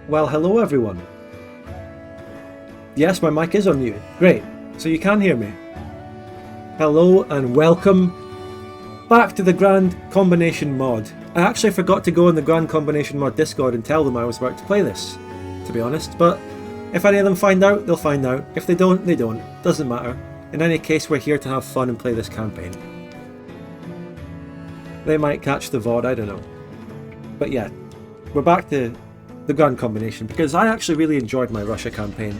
Well, hello everyone. Yes, my mic is on mute. Great. So you can hear me. Hello and welcome back to the Grand Combination mod. I actually forgot to go in the Grand Combination mod Discord and tell them I was about to play this, to be honest. But if any of them find out, they'll find out. If they don't, they don't. Doesn't matter. In any case, we're here to have fun and play this campaign. They might catch the VOD, I don't know. But yeah, we're back to the Grand Combination because I actually really enjoyed my Russia campaign.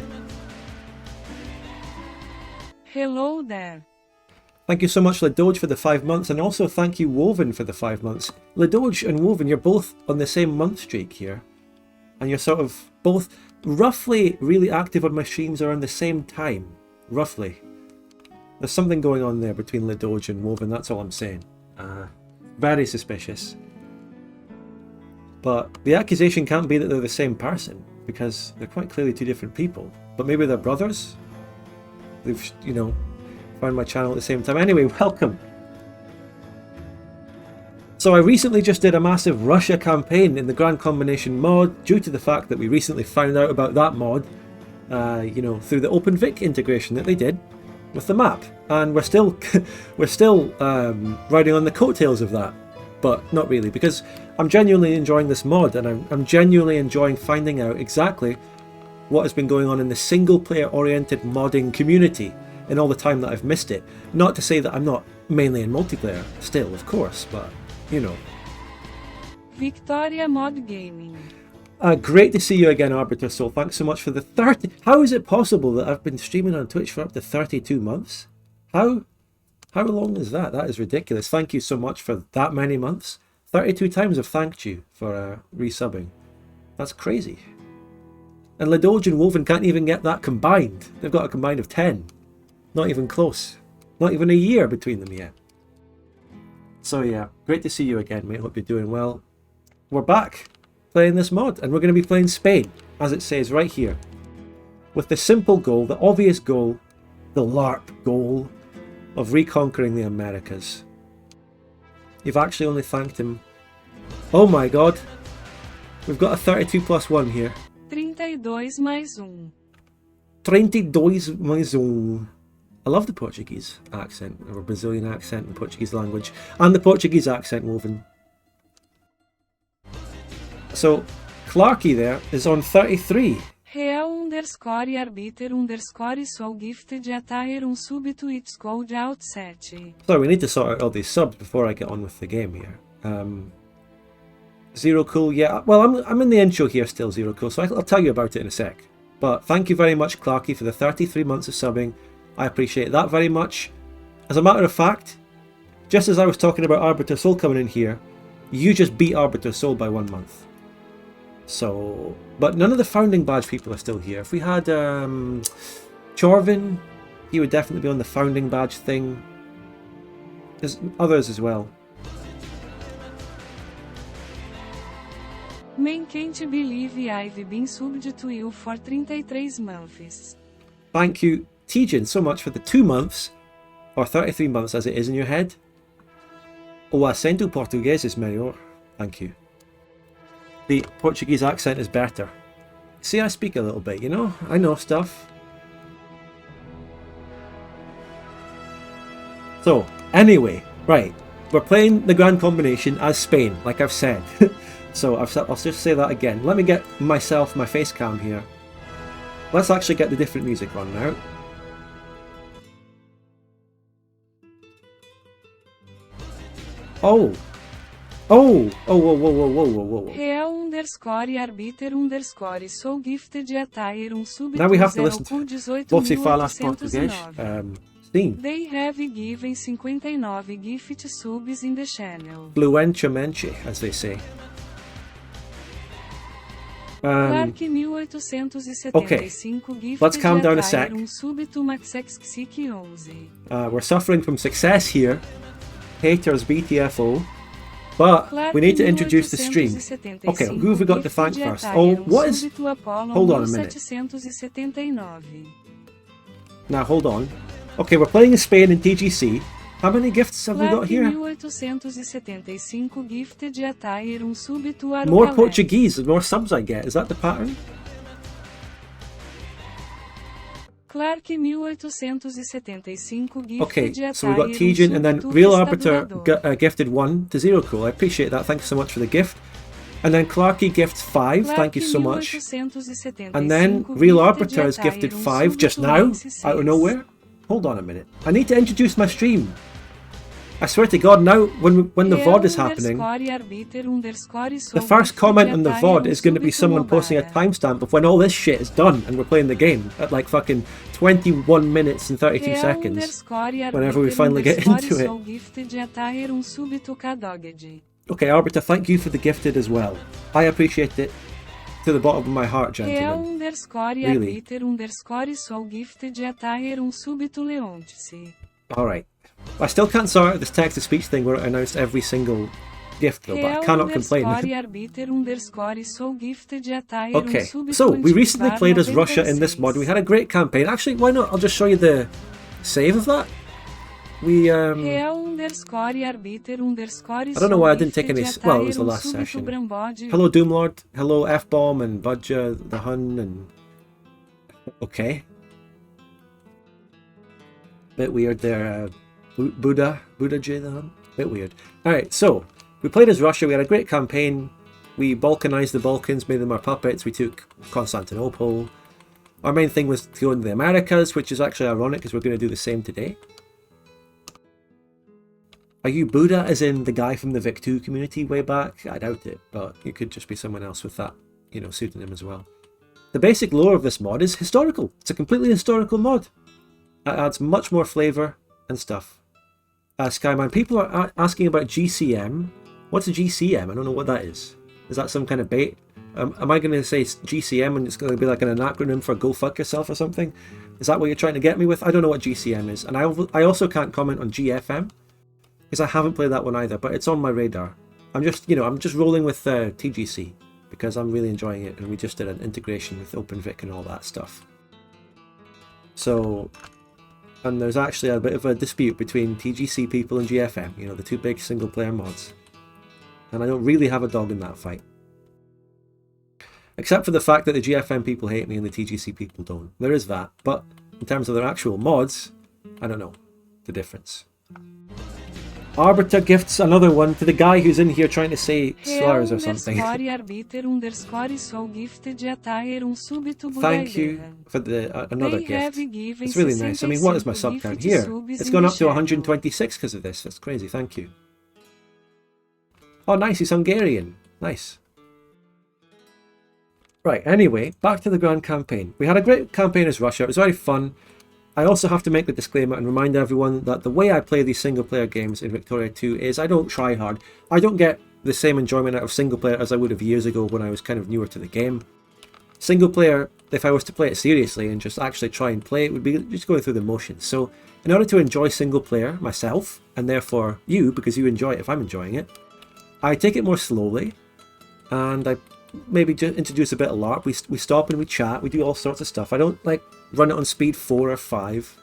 Hello there. Thank you so much, Ledoge, for the 5 months, and also thank you, Woven, for the 5 months. Ledoge and Woven, you're both on the same month streak here. And you're sort of both roughly really active on my streams around the same time. Roughly. There's something going on there between Ledoge and Woven, that's all I'm saying. Very suspicious. But the accusation can't be that they're the same person, because they're quite clearly two different people. But maybe they're brothers? They've, you know, found my channel at the same time. Anyway, welcome! So I recently just did a massive Russia campaign in the Grand Combination mod, due to the fact that we recently found out about that mod, you know, through the OpenVic integration that they did with the map. And we're still riding on the coattails of that. But not really, because I'm genuinely enjoying this mod, and I'm genuinely enjoying finding out exactly what has been going on in the single player oriented modding community in all the time that I've missed it. Not to say that I'm not mainly in multiplayer, still of course, but you know. Victoria Mod Gaming. Great to see you again, Arbiter Soul. Thanks so much for the 30... How is it possible that I've been streaming on Twitch for up to 32 months? How long is that? That is ridiculous. Thank you so much for that many months. 32 times I've thanked you for resubbing. That's crazy. And Ledoge and Woven can't even get that combined. They've got a combined of 10. Not even close. Not even a year between them yet. So yeah, great to see you again, mate. Hope you're doing well. We're back playing this mod, and we're going to be playing Spain, as it says right here. With the simple goal, the obvious goal, the LARP goal, of reconquering the Americas. You've actually only thanked him. Oh my god! We've got a 32 plus 1 here. 32 mais 32 mais 1. I love the Portuguese accent, or Brazilian accent in the Portuguese language, and the Portuguese accent, Woven. So, Clarky there is on 33. Real _ arbiter _ sol gifted attire subtweets code outset. So we need to sort out all these subs before I get on with the game here. Zero Cool, yeah, well I'm in the intro here still, Zero Cool, so I'll tell you about it in a sec. But thank you very much, Clarky, for the 33 months of subbing. I appreciate that very much. As a matter of fact, just as I was talking about Arbiter Soul coming in here, you just beat Arbiter Soul by 1 month. So, but none of the founding badge people are still here. If we had Chorvin, he would definitely be on the founding badge thing. There's others as well. Man can't believe I've been subbed to you for 33 months. Thank you, Tijin, so much for the 2 months, or 33 months as it is in your head. O acento português es melhor. Thank you. The Portuguese accent is better. See, I speak a little bit, you know? I know stuff. So, anyway, right. We're playing the Grand Combination as Spain, like I've said. So, I'll just say that again. Let me get myself, my face cam here. Let's actually get the different music on now. Oh! Oh! Oh, whoa, whoa, whoa, whoa, whoa, whoa. Real _ arbiter _ sol gifted attire subtweets. Now we have to listen to Você Fala Português. Sim. They have given 59 gift subs in the channel. Fluentemente, as they say. Clark 1875 okay, let's calm down a sec. We're suffering from success here. Haters BTFO. But we need to introduce the stream. Okay, who have we got to thank first? Oh, what is... Hold on a minute. Now, hold on. Okay, we're playing in Spain in TGC. How many gifts have we got Clark here? 1875 gifted attire súbito ao More palestra. Portuguese, the more subs I get. Is that the pattern? Clark 1875 gifted Okay, attire so we got Tejan and then súbito Real Arbiter restaurador. gifted 1 to 0 Cool. I appreciate that. Thank you so much for the gift. And then Clarky gifts 5. Thank you so much. And then Real Arbiter has gifted 5 just now, out of nowhere. Hold on a minute. I need to introduce my stream. I swear to God, now when the VOD is happening, the first comment on the VOD is going to be someone posting a timestamp of when all this shit is done and we're playing the game at like fucking 21 minutes and 32 seconds. Whenever we finally get into it. Okay, Arbiter, thank you for the gifted as well. I appreciate it to the bottom of my heart, gentlemen. Really. Alright. I still can't sort out this text-to-speech thing where it announced every single gift though, but I cannot complain. Okay, so we recently played as Russia in this mod. We had a great campaign. Actually, why not? I'll just show you the save of that. We, I don't know why I didn't take any... Well, it was the last session. Hello Doomlord, hello F-Bomb and Budja, the Hun, and... Okay. Bit weird there, Buddha J the Hun. Bit weird. Alright, so, we played as Russia, we had a great campaign. We Balkanized the Balkans, made them our puppets, we took Constantinople. Our main thing was to go into the Americas, which is actually ironic because we're going to do the same today. Are you Buddha as in the guy from the Vic 2 community way back? I doubt it, but you could just be someone else with that, you know, pseudonym as well. The basic lore of this mod is historical. It's a completely historical mod. It adds much more flavour and stuff. Skyman, people are asking about GCM. What's a GCM? I don't know what that is. Is that some kind of bait? Am I going to say GCM and it's going to be like an acronym for go fuck yourself or something? Is that what you're trying to get me with? I don't know what GCM is. And I also can't comment on GFM. Because I haven't played that one either, but it's on my radar. I'm just rolling with TGC because I'm really enjoying it, and we just did an integration with OpenVic and all that stuff. So, and there's actually a bit of a dispute between TGC people and GFM, you know, the two big single-player mods. And I don't really have a dog in that fight. Except for the fact that the GFM people hate me and the TGC people don't. There is that, but in terms of their actual mods, I don't know the difference. Arbiter gifts another one to the guy who's in here trying to say slurs or something. Thank you for the another gift. It's really nice. I mean, what is my sub count here? It's gone up to 126 because of this. That's crazy. Thank you. Oh, nice. He's Hungarian. Nice. Right. Anyway, back to the grand campaign. We had a great campaign as Russia. It was very fun. I also have to make the disclaimer and remind everyone that the way I play these single player games in Victoria 2 is I don't try hard. I don't get the same enjoyment out of single player as I would have years ago when I was kind of newer to the game. Single player, if I was to play it seriously and just actually try and play it, would be just going through the motions. So in order to enjoy single player myself, and therefore you, because you enjoy it if I'm enjoying it, I take it more slowly and I maybe just introduce a bit of LARP. We stop and we chat, we do all sorts of stuff. I don't like run it on speed 4 or 5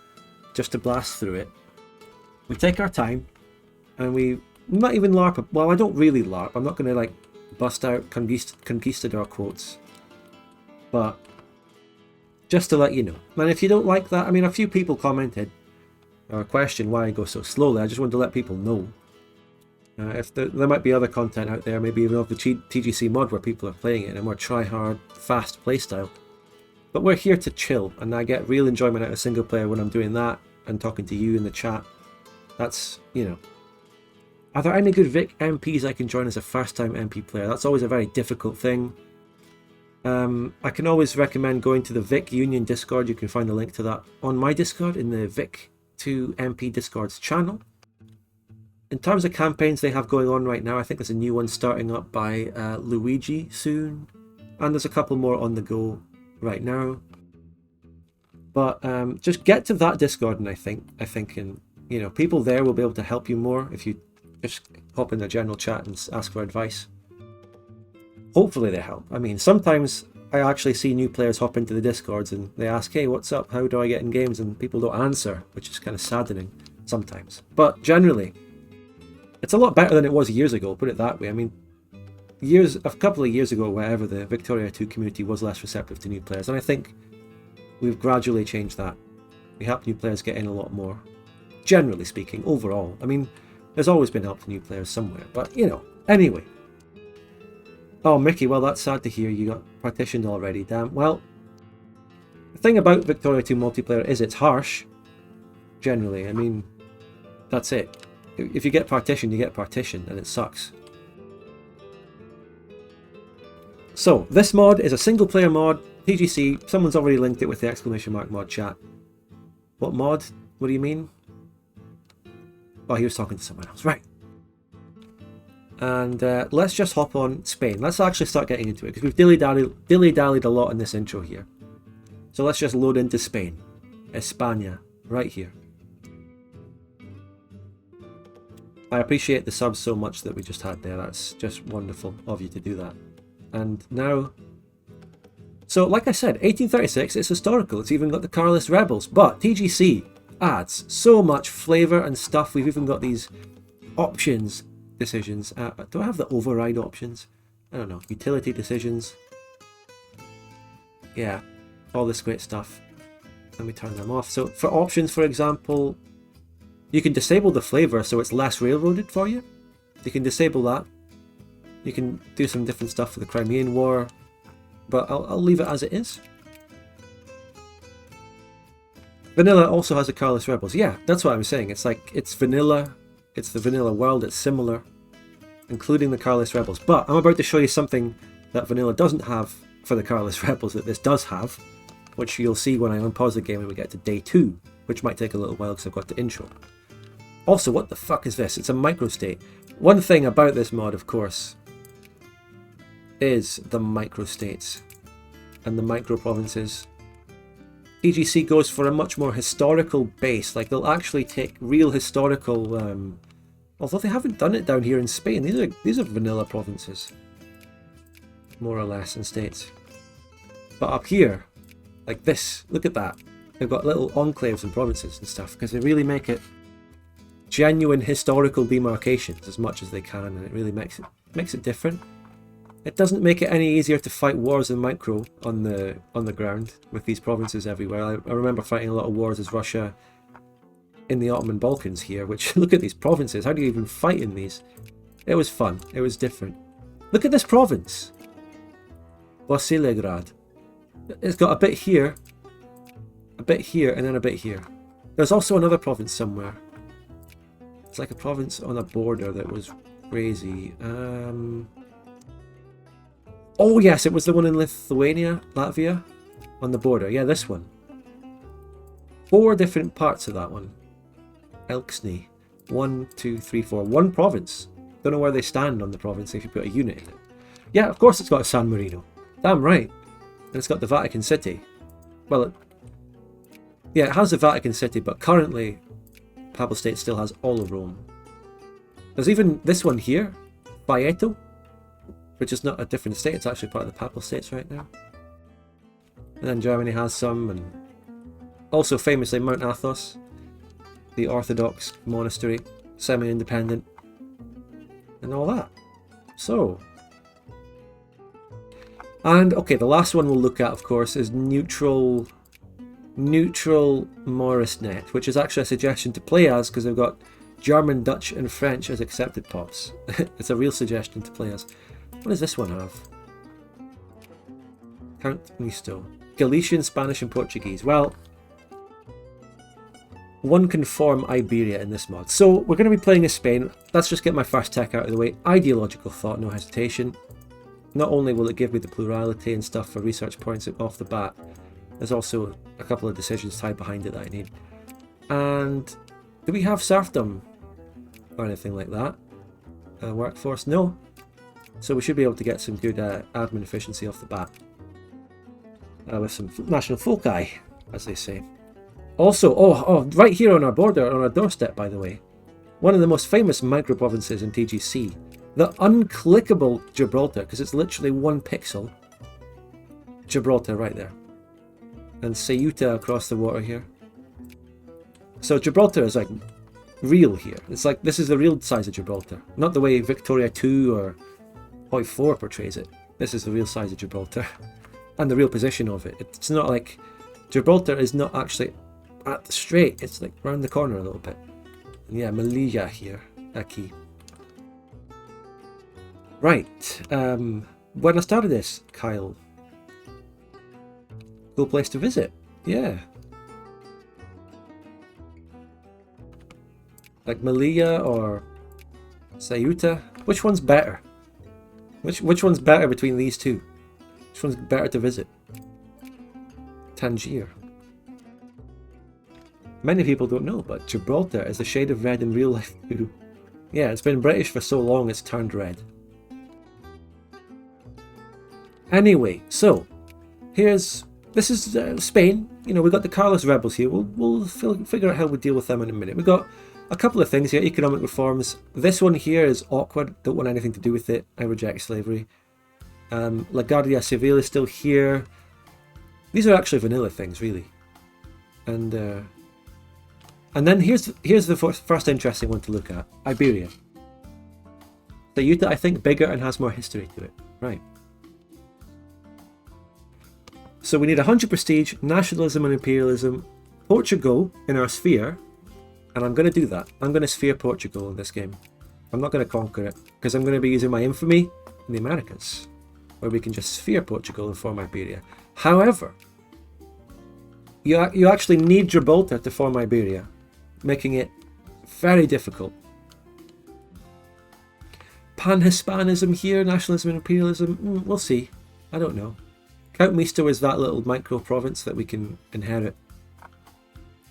just to blast through it. We take our time and we not even LARP. Well, I don't really LARP. I'm not going to like bust out conquistador quotes. But just to let you know. And if you don't like that, I mean, a few people commented or questioned why I go so slowly. I just wanted to let people know. If there might be other content out there, maybe even of the TGC mod where people are playing it in a more try-hard, fast playstyle. But we're here to chill, and I get real enjoyment out of single player when I'm doing that and talking to you in the chat. That's, you know. Are there any good Vic MPs I can join as a first-time MP player? That's always a very difficult thing. I can always recommend going to the Vic Union Discord. You can find a link to that on my Discord in the Vic 2 MP Discord's channel. In terms of campaigns they have going on right now, I think there's a new one starting up by Luigi soon, and there's a couple more on the go right now. But just get to that Discord, and I think, and you know, people there will be able to help you more if you just hop in the general chat and ask for advice. Hopefully they help. I mean, sometimes I actually see new players hop into the Discords and they ask, "Hey, what's up? How do I get in games?" and people don't answer, which is kind of saddening. sometimes. But generally, it's a lot better than it was years ago, put it that way. I mean, a couple of years ago, whatever, the Victoria 2 community was less receptive to new players, and I think we've gradually changed that. We help new players get in a lot more. Generally speaking, overall. I mean, there's always been help to new players somewhere, but, you know, anyway. Oh, Mickey, well, that's sad to hear you got partitioned already, damn. Well, the thing about Victoria 2 multiplayer is it's harsh, generally. I mean, that's it. If you get partitioned, you get partitioned, and it sucks. So, this mod is a single player mod, TGC, someone's already linked it with the exclamation mark mod chat. What mod? What do you mean? Oh, he was talking to someone else, right. And let's just hop on Spain. Let's actually start getting into it, because we've dilly-dallied a lot in this intro here. So let's just load into Spain. España, right here. I appreciate the subs so much that we just had there. That's just wonderful of you to do that. And now... So, like I said, 1836, it's historical. It's even got the Carlist Rebels. But TGC adds so much flavour and stuff. We've even got these options decisions. Do I have the override options? I don't know. Utility decisions. Yeah, all this great stuff. Let me turn them off. So, for options, for example, you can disable the flavour so it's less railroaded for you. You can disable that. You can do some different stuff for the Crimean War. But I'll leave it as it is. Vanilla also has the Carlist Rebels. Yeah, that's what I was saying. It's like, it's vanilla. It's the vanilla world. It's similar, including the Carlist Rebels. But I'm about to show you something that vanilla doesn't have for the Carlist Rebels that this does have, which you'll see when I unpause the game and we get to day 2, which might take a little while because I've got the intro. Also, what the fuck is this? It's a microstate. One thing about this mod, of course, is the microstates and the micro provinces. TGC goes for a much more historical base. Like, they'll actually take real historical, although they haven't done it down here in Spain. These are vanilla provinces, more or less, in states. But up here, like this, look at that. They've got little enclaves and provinces and stuff because they really make it genuine historical demarcations as much as they can, and it really makes it different. It doesn't make it any easier to fight wars in micro on the ground with these provinces everywhere. I remember fighting a lot of wars as Russia in the Ottoman Balkans here, which, look at these provinces. How do you even fight in these? It was fun. It was different. Look at this province. Basilegrad. It's got a bit here, and then a bit here. There's also another province somewhere. It's like a province on a border that was crazy. Oh yes, it was the one in Lithuania, Latvia, on the border. Yeah, this one. 4 different parts of that one. Elksny. 1, 2, 3, 4. One province. Don't know where they stand on the province if you put a unit in it. Yeah, of course it's got a San Marino. Damn right. And it's got the Vatican City. Well, yeah, it has the Vatican City, but currently Papal State still has all of Rome. There's even this one here, Baeto, which is not a different state, it's actually part of the Papal States right now. And then Germany has some, and also famously Mount Athos, the Orthodox monastery, semi-independent, and all that. So, and okay, the last one we'll look at, of course, is neutral Morisnet, which is actually a suggestion to play as, because they've got German, Dutch, and French as accepted pops. It's a real suggestion to play as. What does this one have? Count Misto. Galician, Spanish, and Portuguese. Well, one can form Iberia in this mod. So we're going to be playing as Spain. Let's just get my first tech out of the way. Ideological thought, no hesitation. Not only will it give me the plurality and stuff for research points off the bat, there's also a couple of decisions tied behind it that I need. And do we have serfdom or anything like that? Workforce? No. So we should be able to get some good admin efficiency off the bat. With some national foci, as they say. Also, right here on our border, on our doorstep, by the way, one of the most famous micro-provinces in TGC, the unclickable Gibraltar, because it's literally 1 pixel. Gibraltar right there. And Ceuta across the water here. So Gibraltar is like real here. It's like this is the real size of Gibraltar, not the way Victoria 2 or Hoi 4 portrays it. This is the real size of Gibraltar and the real position of it. It's not like Gibraltar is not actually at the strait, it's like round the corner a little bit. And yeah, Melilla here, aquí. Right, when I started this, Kyle. Cool place to visit, yeah. Like Melilla or Ceuta. Which one's better? Which one's better between these two? Which one's better to visit? Tangier. Many people don't know, but Gibraltar is a shade of red in real life too. Yeah, it's been British for so long it's turned red. Anyway, so this is Spain. You know, we've got the Carlist rebels here. We'll figure out how we deal with them in a minute. We've got a couple of things here. Economic reforms. This one here is awkward. Don't want anything to do with it. I reject slavery. La Guardia Civil is still here. These are actually vanilla things, really. And then here's the first interesting one to look at. Iberia. Ceuta, I think, bigger and has more history to it. Right. So we need 100 prestige, nationalism and imperialism, Portugal in our sphere, and I'm going to do that. I'm going to sphere Portugal in this game. I'm not going to conquer it, because I'm going to be using my infamy in the Americas, where we can just sphere Portugal and form Iberia. However, you actually need Gibraltar to form Iberia, making it very difficult. Pan-Hispanism here, nationalism and imperialism, we'll see. I don't know. Count Misto is that little micro-province that we can inherit.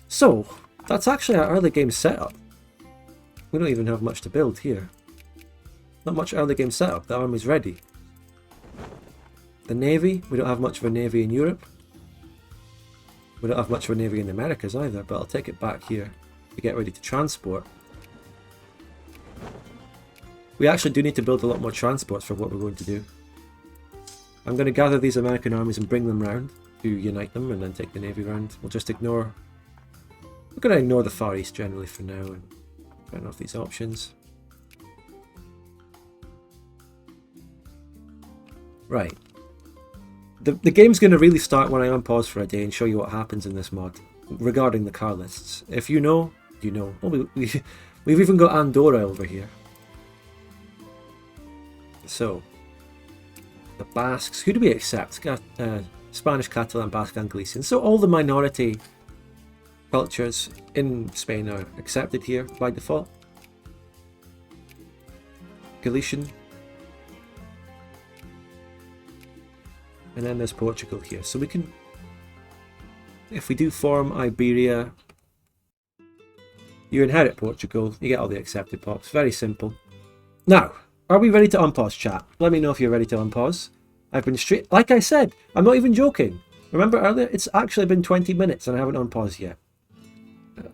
So, that's actually our early game setup. We don't even have much to build here. Not much early game setup, the army's ready. The navy, we don't have much of a navy in Europe. We don't have much of a navy in the Americas either, but I'll take it back here to get ready to transport. We actually do need to build a lot more transports for what we're going to do. I'm going to gather these American armies and bring them round to unite them and then take the navy round. We'll just ignore... We're going to ignore the Far East generally for now and turn off these options. Right. The game's going to really start when I unpause for a day and show you what happens in this mod regarding the Carlists. If you know, you know. Oh, we've even got Andorra over here. So... the Basques, who do we accept? Spanish, Catalan, Basque and Galician. So all the minority cultures in Spain are accepted here by default. Galician. And then there's Portugal here. So we can, if we do form Iberia, you inherit Portugal, you get all the accepted pops. Very simple. Now, are we ready to unpause, chat? Let me know if you're ready to unpause. I've been straight... Like I said, I'm not even joking. Remember earlier? It's actually been 20 minutes and I haven't unpaused yet.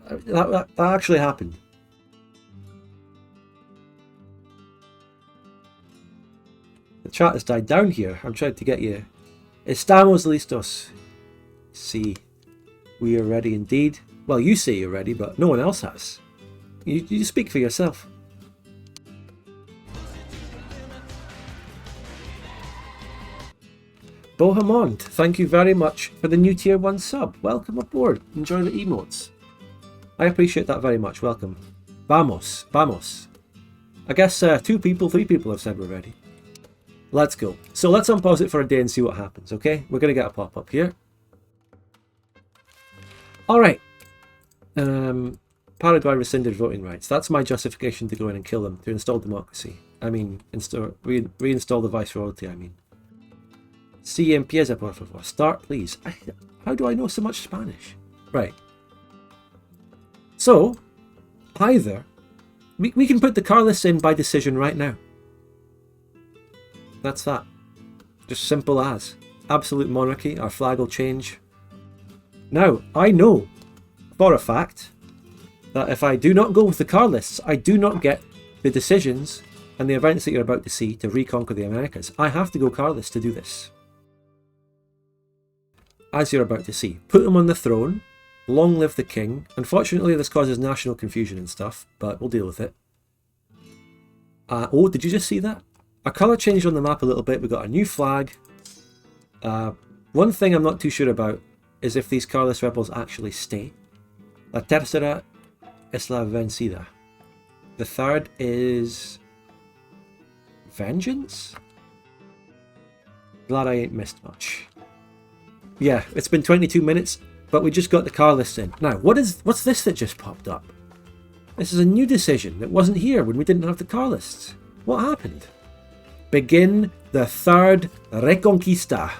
That actually happened. The chat has died down here. I'm trying to get you... Estamos listos. See. We are ready indeed. Well, you say you're ready, but no one else has. You speak for yourself. Bohemond, thank you very much for the new tier 1 sub. Welcome aboard. Enjoy the emotes. I appreciate that very much. Welcome. Vamos. Vamos. I guess 3 people have said we're ready. Let's go. So let's unpause it for a day and see what happens, okay? We're going to get a pop-up here. Alright. Paraguay rescinded voting rights. That's my justification to go in and kill them, to install democracy. I mean, reinstall the viceroyalty, I mean. Si empieza, por favor. Start, please. How do I know so much Spanish? Right. So, either... We can put the Carlists in by decision right now. That's that. Just simple as. Absolute monarchy. Our flag will change. Now, I know for a fact that if I do not go with the Carlists, I do not get the decisions and the events that you're about to see to reconquer the Americas. I have to go Carlist to do this. As you're about to see. Put them on the throne, Long live the king. Unfortunately, this causes national confusion and stuff, but we'll deal with it. Oh, did you just see that? Our colour changed on the map a little bit. We got a new flag. One thing I'm not too sure about is if these Carlist rebels actually stay. La tercera es la vencida. The third is vengeance? Glad I ain't missed much. Yeah, it's been 22 minutes, but we just got the Carlists in. Now, what's this that just popped up? This is a new decision. It wasn't here when we didn't have the Carlists. What happened? Begin the third Reconquista.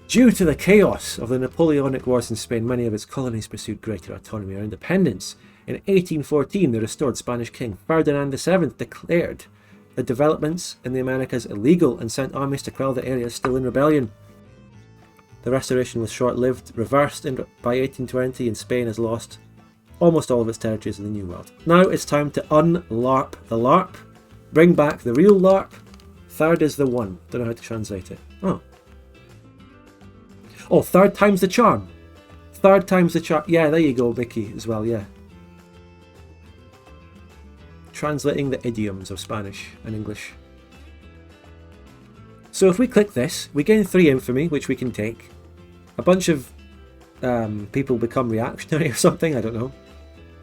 Due to the chaos of the Napoleonic Wars in Spain, many of its colonies pursued greater autonomy or independence. In 1814, the restored Spanish king Ferdinand VII declared the developments in the Americas illegal and sent armies to quell the areas still in rebellion. The restoration was short-lived, reversed by 1820, and Spain has lost almost all of its territories in the New World. Now it's time to unlarp the LARP, bring back the real LARP. Third is the one. Don't know how to translate it. Oh, third time's the charm. Third time's the charm. Yeah, there you go, Mickey, as well, yeah. Translating the idioms of Spanish and English. So if we click this, we gain 3 infamy, which we can take. A bunch of people become reactionary or something, I don't know.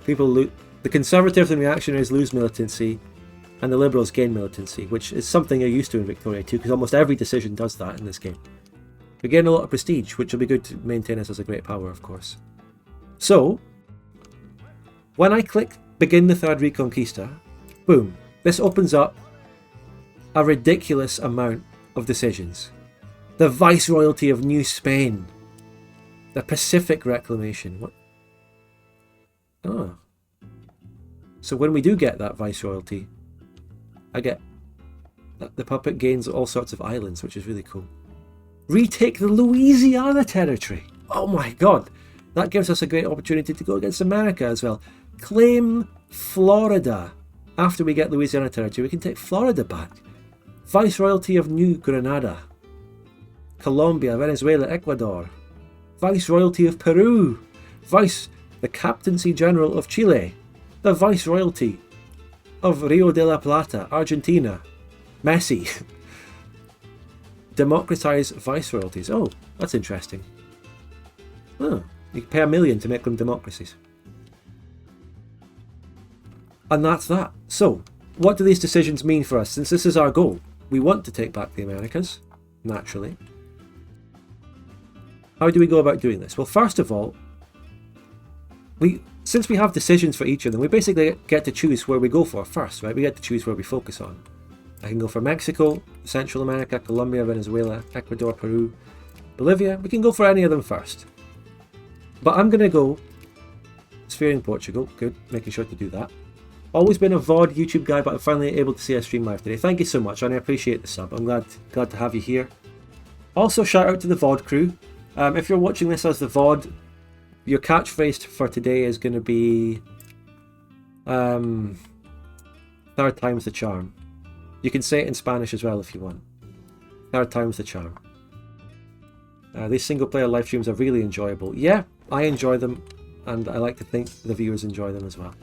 The conservatives and reactionaries lose militancy, and the liberals gain militancy, which is something you're used to in Victoria 2, because almost every decision does that in this game. We gain a lot of prestige, which will be good to maintain us as a great power, of course. So, when I click begin the third Reconquista, boom, this opens up a ridiculous amount of decisions. The Viceroyalty of New Spain. The Pacific Reclamation. What? Oh. So when we do get that Viceroyalty, I get the puppet gains all sorts of islands, which is really cool. Retake the Louisiana territory. Oh my god. That gives us a great opportunity to go against America as well. Claim Florida. After we get Louisiana territory, we can take Florida back. Viceroyalty of New Granada. Colombia, Venezuela, Ecuador. Viceroyalty of Peru. The Captaincy General of Chile. The Viceroyalty of Rio de la Plata, Argentina. Messi. Democratize viceroyalties. Oh, that's interesting. Oh, you can pay $1 million to make them democracies. And that's that. So, what do these decisions mean for us? Since this is our goal, we want to take back the Americas, naturally. How do we go about doing this? Well, first of all, since we have decisions for each of them, we basically get to choose where we go for first, right? We get to choose where we focus on. I can go for Mexico, Central America, Colombia, Venezuela, Ecuador, Peru, Bolivia. We can go for any of them first. But I'm going to go Spheering Portugal. Good, making sure to do that. Always been a VOD YouTube guy, but I'm finally able to see a stream live today. Thank you so much, and I appreciate the sub. I'm glad to have you here. Also, shout out to the VOD crew. If you're watching this as the VOD, your catchphrase for today is going to be third time's the charm. You can say it in Spanish as well if you want. Third time's the charm. These single player live streams are really enjoyable. Yeah, I enjoy them, and I like to think the viewers enjoy them as well.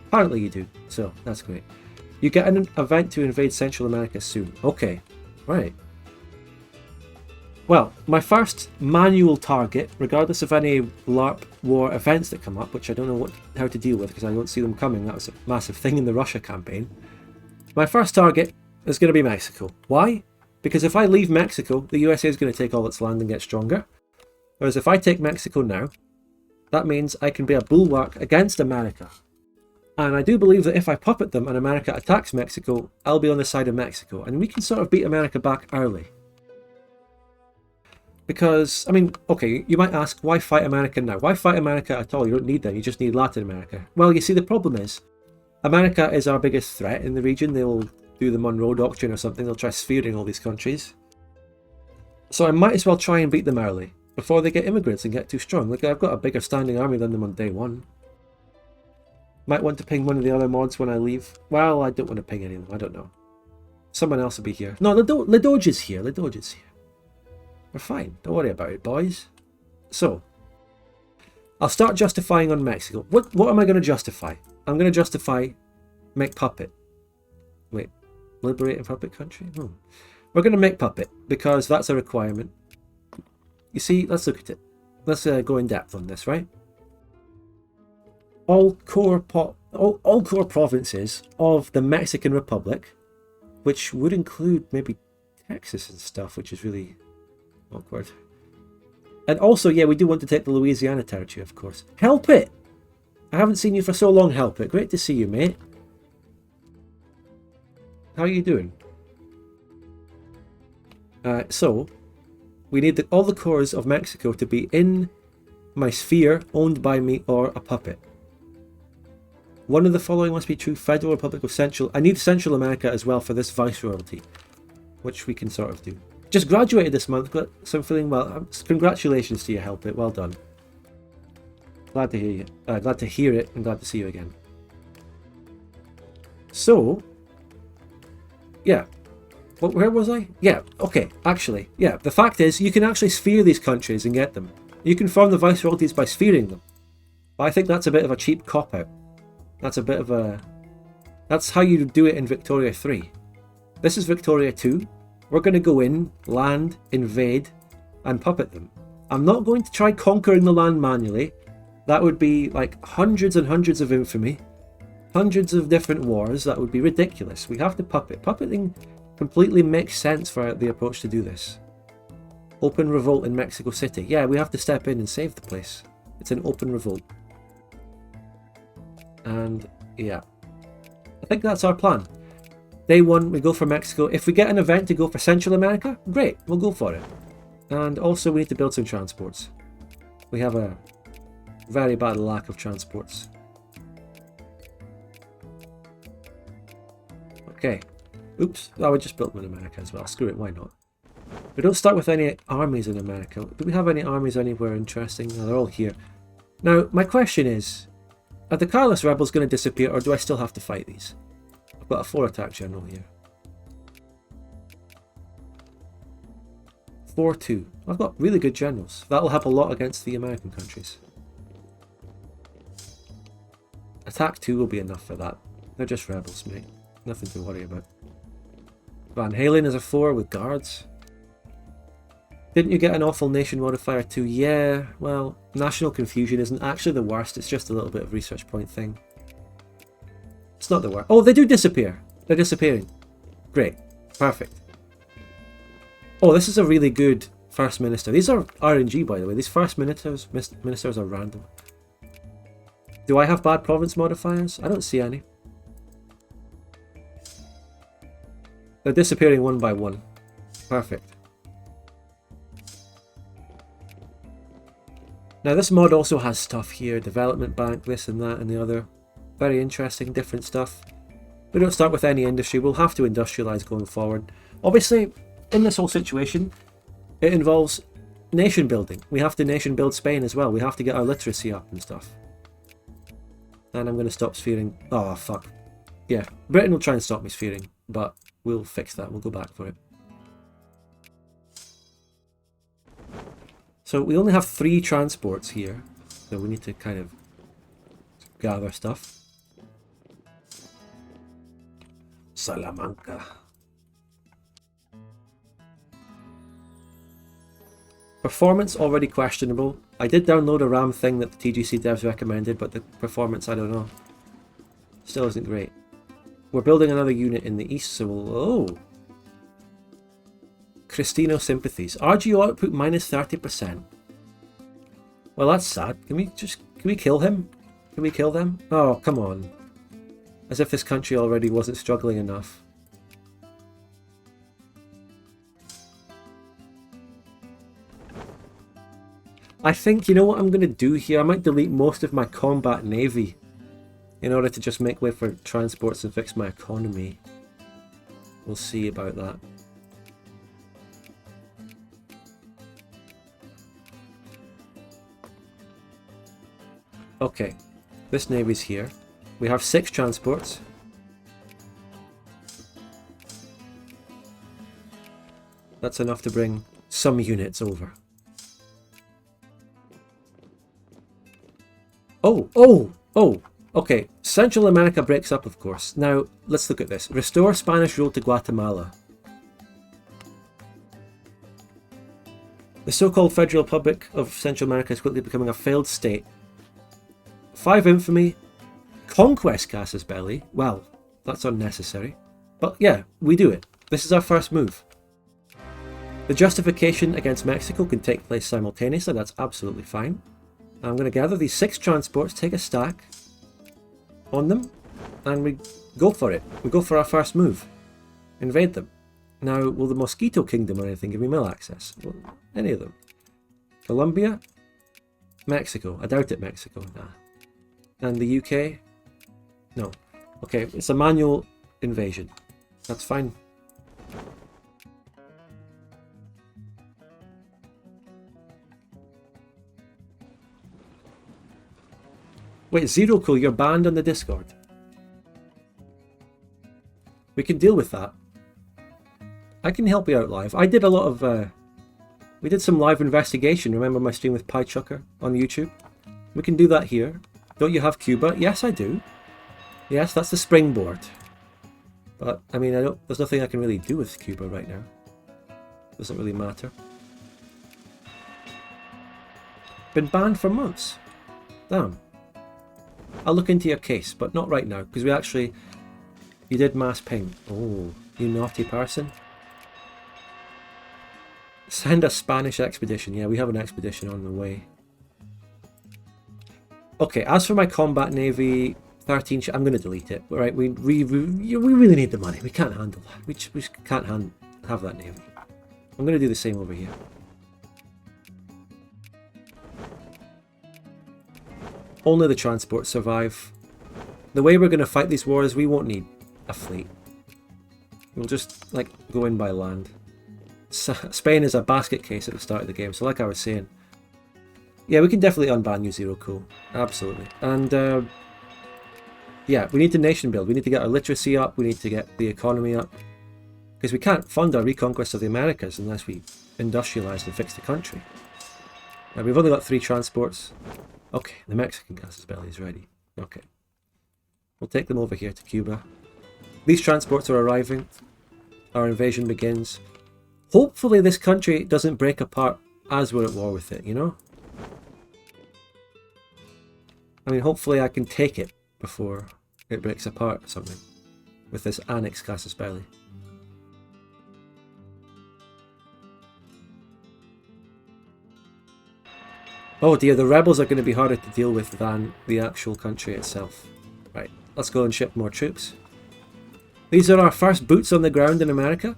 Apparently you do, so that's great. You get an event to invade Central America soon. Okay, right. Well, my first manual target, regardless of any LARP war events that come up, which I don't know how to deal with because I don't see them coming, that was a massive thing in the Russia campaign. My first target is going to be Mexico. Why? Because if I leave Mexico, the USA is going to take all its land and get stronger. Whereas if I take Mexico now, that means I can be a bulwark against America. And I do believe that if I puppet them and America attacks Mexico, I'll be on the side of Mexico. And we can sort of beat America back early. Because, I mean, okay, you might ask, why fight America now? Why fight America at all? You don't need them, you just need Latin America. Well, you see, the problem is, America is our biggest threat in the region. They'll do the Monroe Doctrine or something. They'll try sphering all these countries. So I might as well try and beat them early, before they get immigrants and get too strong. Look, I've got a bigger standing army than them on day one. Might want to ping one of the other mods when I leave. Well, I don't want to ping any of them, I don't know. Someone else will be here. No, Ledoge is here, Ledoge is here. We're fine, don't worry about it, boys. So, I'll start justifying on Mexico. What am I going to justify? I'm going to justify make puppet. Wait, liberating puppet country? No. We're going to make puppet because that's a requirement. You see, let's look at it. Let's go in depth on this, right? All core provinces of the Mexican Republic, which would include maybe Texas and stuff, which is really awkward. And also, yeah, we do want to take the Louisiana territory, of course. Help it! I haven't seen you for so long, Help it. Great to see you, mate. How are you doing? So, we need all the cores of Mexico to be in my sphere, owned by me, or a puppet. One of the following must be true. Federal Republic of Central... I need Central America as well for this viceroyalty, which we can sort of do. Just graduated this month, so I'm feeling well. Congratulations to you, Help it. Well done. Glad to hear you. Glad to hear it and glad to see you again. So, yeah. Where was I? Yeah, okay, actually. Yeah, the fact is, you can actually sphere these countries and get them. You can form the viceroyalties by sphering them. But I think that's a bit of a cheap cop-out. That's a bit of a... That's how you do it in Victoria 3. This is Victoria 2. We're going to go in, land, invade, and puppet them. I'm not going to try conquering the land manually. That would be like hundreds and hundreds of infamy. Hundreds of different wars. That would be ridiculous. We have to puppet. Puppeting completely makes sense for the approach to do this. Open revolt in Mexico City. Yeah, we have to step in and save the place. It's an open revolt. And yeah, I think that's our plan. Day one, we go for Mexico. If we get an event to go for Central America, great, we'll go for it. And also we need to build some transports. We have a very bad lack of transports. Okay. Oops, I would just build them in America as well. Screw it, why not? We don't start with any armies in America. Do we have any armies anywhere interesting? No, they're all here. Now, my question is, are the Carlist rebels going to disappear, or do I still have to fight these? I've got a 4 attack general here. 4-2. I've got really good generals. That'll help a lot against the American countries. Attack 2 will be enough for that. They're just rebels, mate. Nothing to worry about. Van Halen is a 4 with guards. Didn't you get an awful nation modifier too? Yeah, well, national confusion isn't actually the worst. It's just a little bit of research point thing. It's not the worst. Oh, they do disappear. They're disappearing. Great. Perfect. Oh, this is a really good first minister. These are RNG, by the way. These first ministers are random. Do I have bad province modifiers? I don't see any. They're disappearing one by one. Perfect. Now this mod also has stuff here. Development bank, this and that and the other. Very interesting, different stuff. We don't start with any industry. We'll have to industrialize going forward. Obviously, in this whole situation, it involves nation building. We have to nation build Spain as well. We have to get our literacy up and stuff. And I'm going to stop sphering. Oh, fuck. Yeah, Britain will try and stop me sphering, but we'll fix that. We'll go back for it. So we only have 3 transports here, so we need to kind of gather stuff. Salamanca. Performance already questionable. I did download a RAM thing that the TGC devs recommended, but the performance, I don't know. Still isn't great. We're building another unit in the east, so we'll... Oh! Cristino sympathies. RGO output minus 30%. Well, that's sad. Can we kill him? Can we kill them? Oh, come on. As if this country already wasn't struggling enough. I think, you know what I'm going to do here? I might delete most of my combat navy in order to just make way for transports and fix my economy. We'll see about that. Okay, this navy's here. We have 6 transports. That's enough to bring some units over. Oh, okay. Central America breaks up, of course. Now, let's look at this. Restore Spanish rule to Guatemala. The so-called Federal Republic of Central America is quickly becoming a failed state. 5 infamy. Conquest Casus Belli. Well, that's unnecessary. But yeah, we do it. This is our first move. The justification against Mexico can take place simultaneously. That's absolutely fine. I'm going to gather these 6 transports, take a stack on them, and we go for it. We go for our first move. Invade them. Now, will the Mosquito Kingdom or anything give me mill access? Well, any of them. Colombia? Mexico. I doubt it, Mexico. Nah. And the UK? No. Okay, it's a manual invasion. That's fine. Wait, Zero Cool, you're banned on the Discord. We can deal with that. I can help you out live. I did a lot of... we did some live investigation. Remember my stream with PieChucker on YouTube? We can do that here. Don't you have Cuba? Yes, I do. Yes, that's the springboard. But, I mean, there's nothing I can really do with Cuba right now. Doesn't really matter. Been banned for months. Damn. I'll look into your case, but not right now, because we actually... You did mass ping. Oh, you naughty person. Send a Spanish expedition. Yeah, we have an expedition on the way. Okay, as for my combat navy, 13... I'm going to delete it. Right, we really need the money. We can't handle that. We just can't have that navy. I'm going to do the same over here. Only the transports survive. The way we're going to fight these wars, we won't need a fleet. We'll just, like, go in by land. Spain is a basket case at the start of the game, so like I was saying. Yeah, we can definitely unban you, Zero Cool. Absolutely. And, yeah, we need to nation build. We need to get our literacy up. We need to get the economy up. Because we can't fund our reconquest of the Americas unless we industrialize and fix the country. Now, we've only got 3 transports. Okay, the Mexican Casus Belli is ready. Okay. We'll take them over here to Cuba. These transports are arriving. Our invasion begins. Hopefully this country doesn't break apart as we're at war with it, you know? I mean, hopefully I can take it before it breaks apart or something. With this Annex Casus Belli. Oh dear, the rebels are going to be harder to deal with than the actual country itself. Right, let's go and ship more troops. These are our first boots on the ground in America.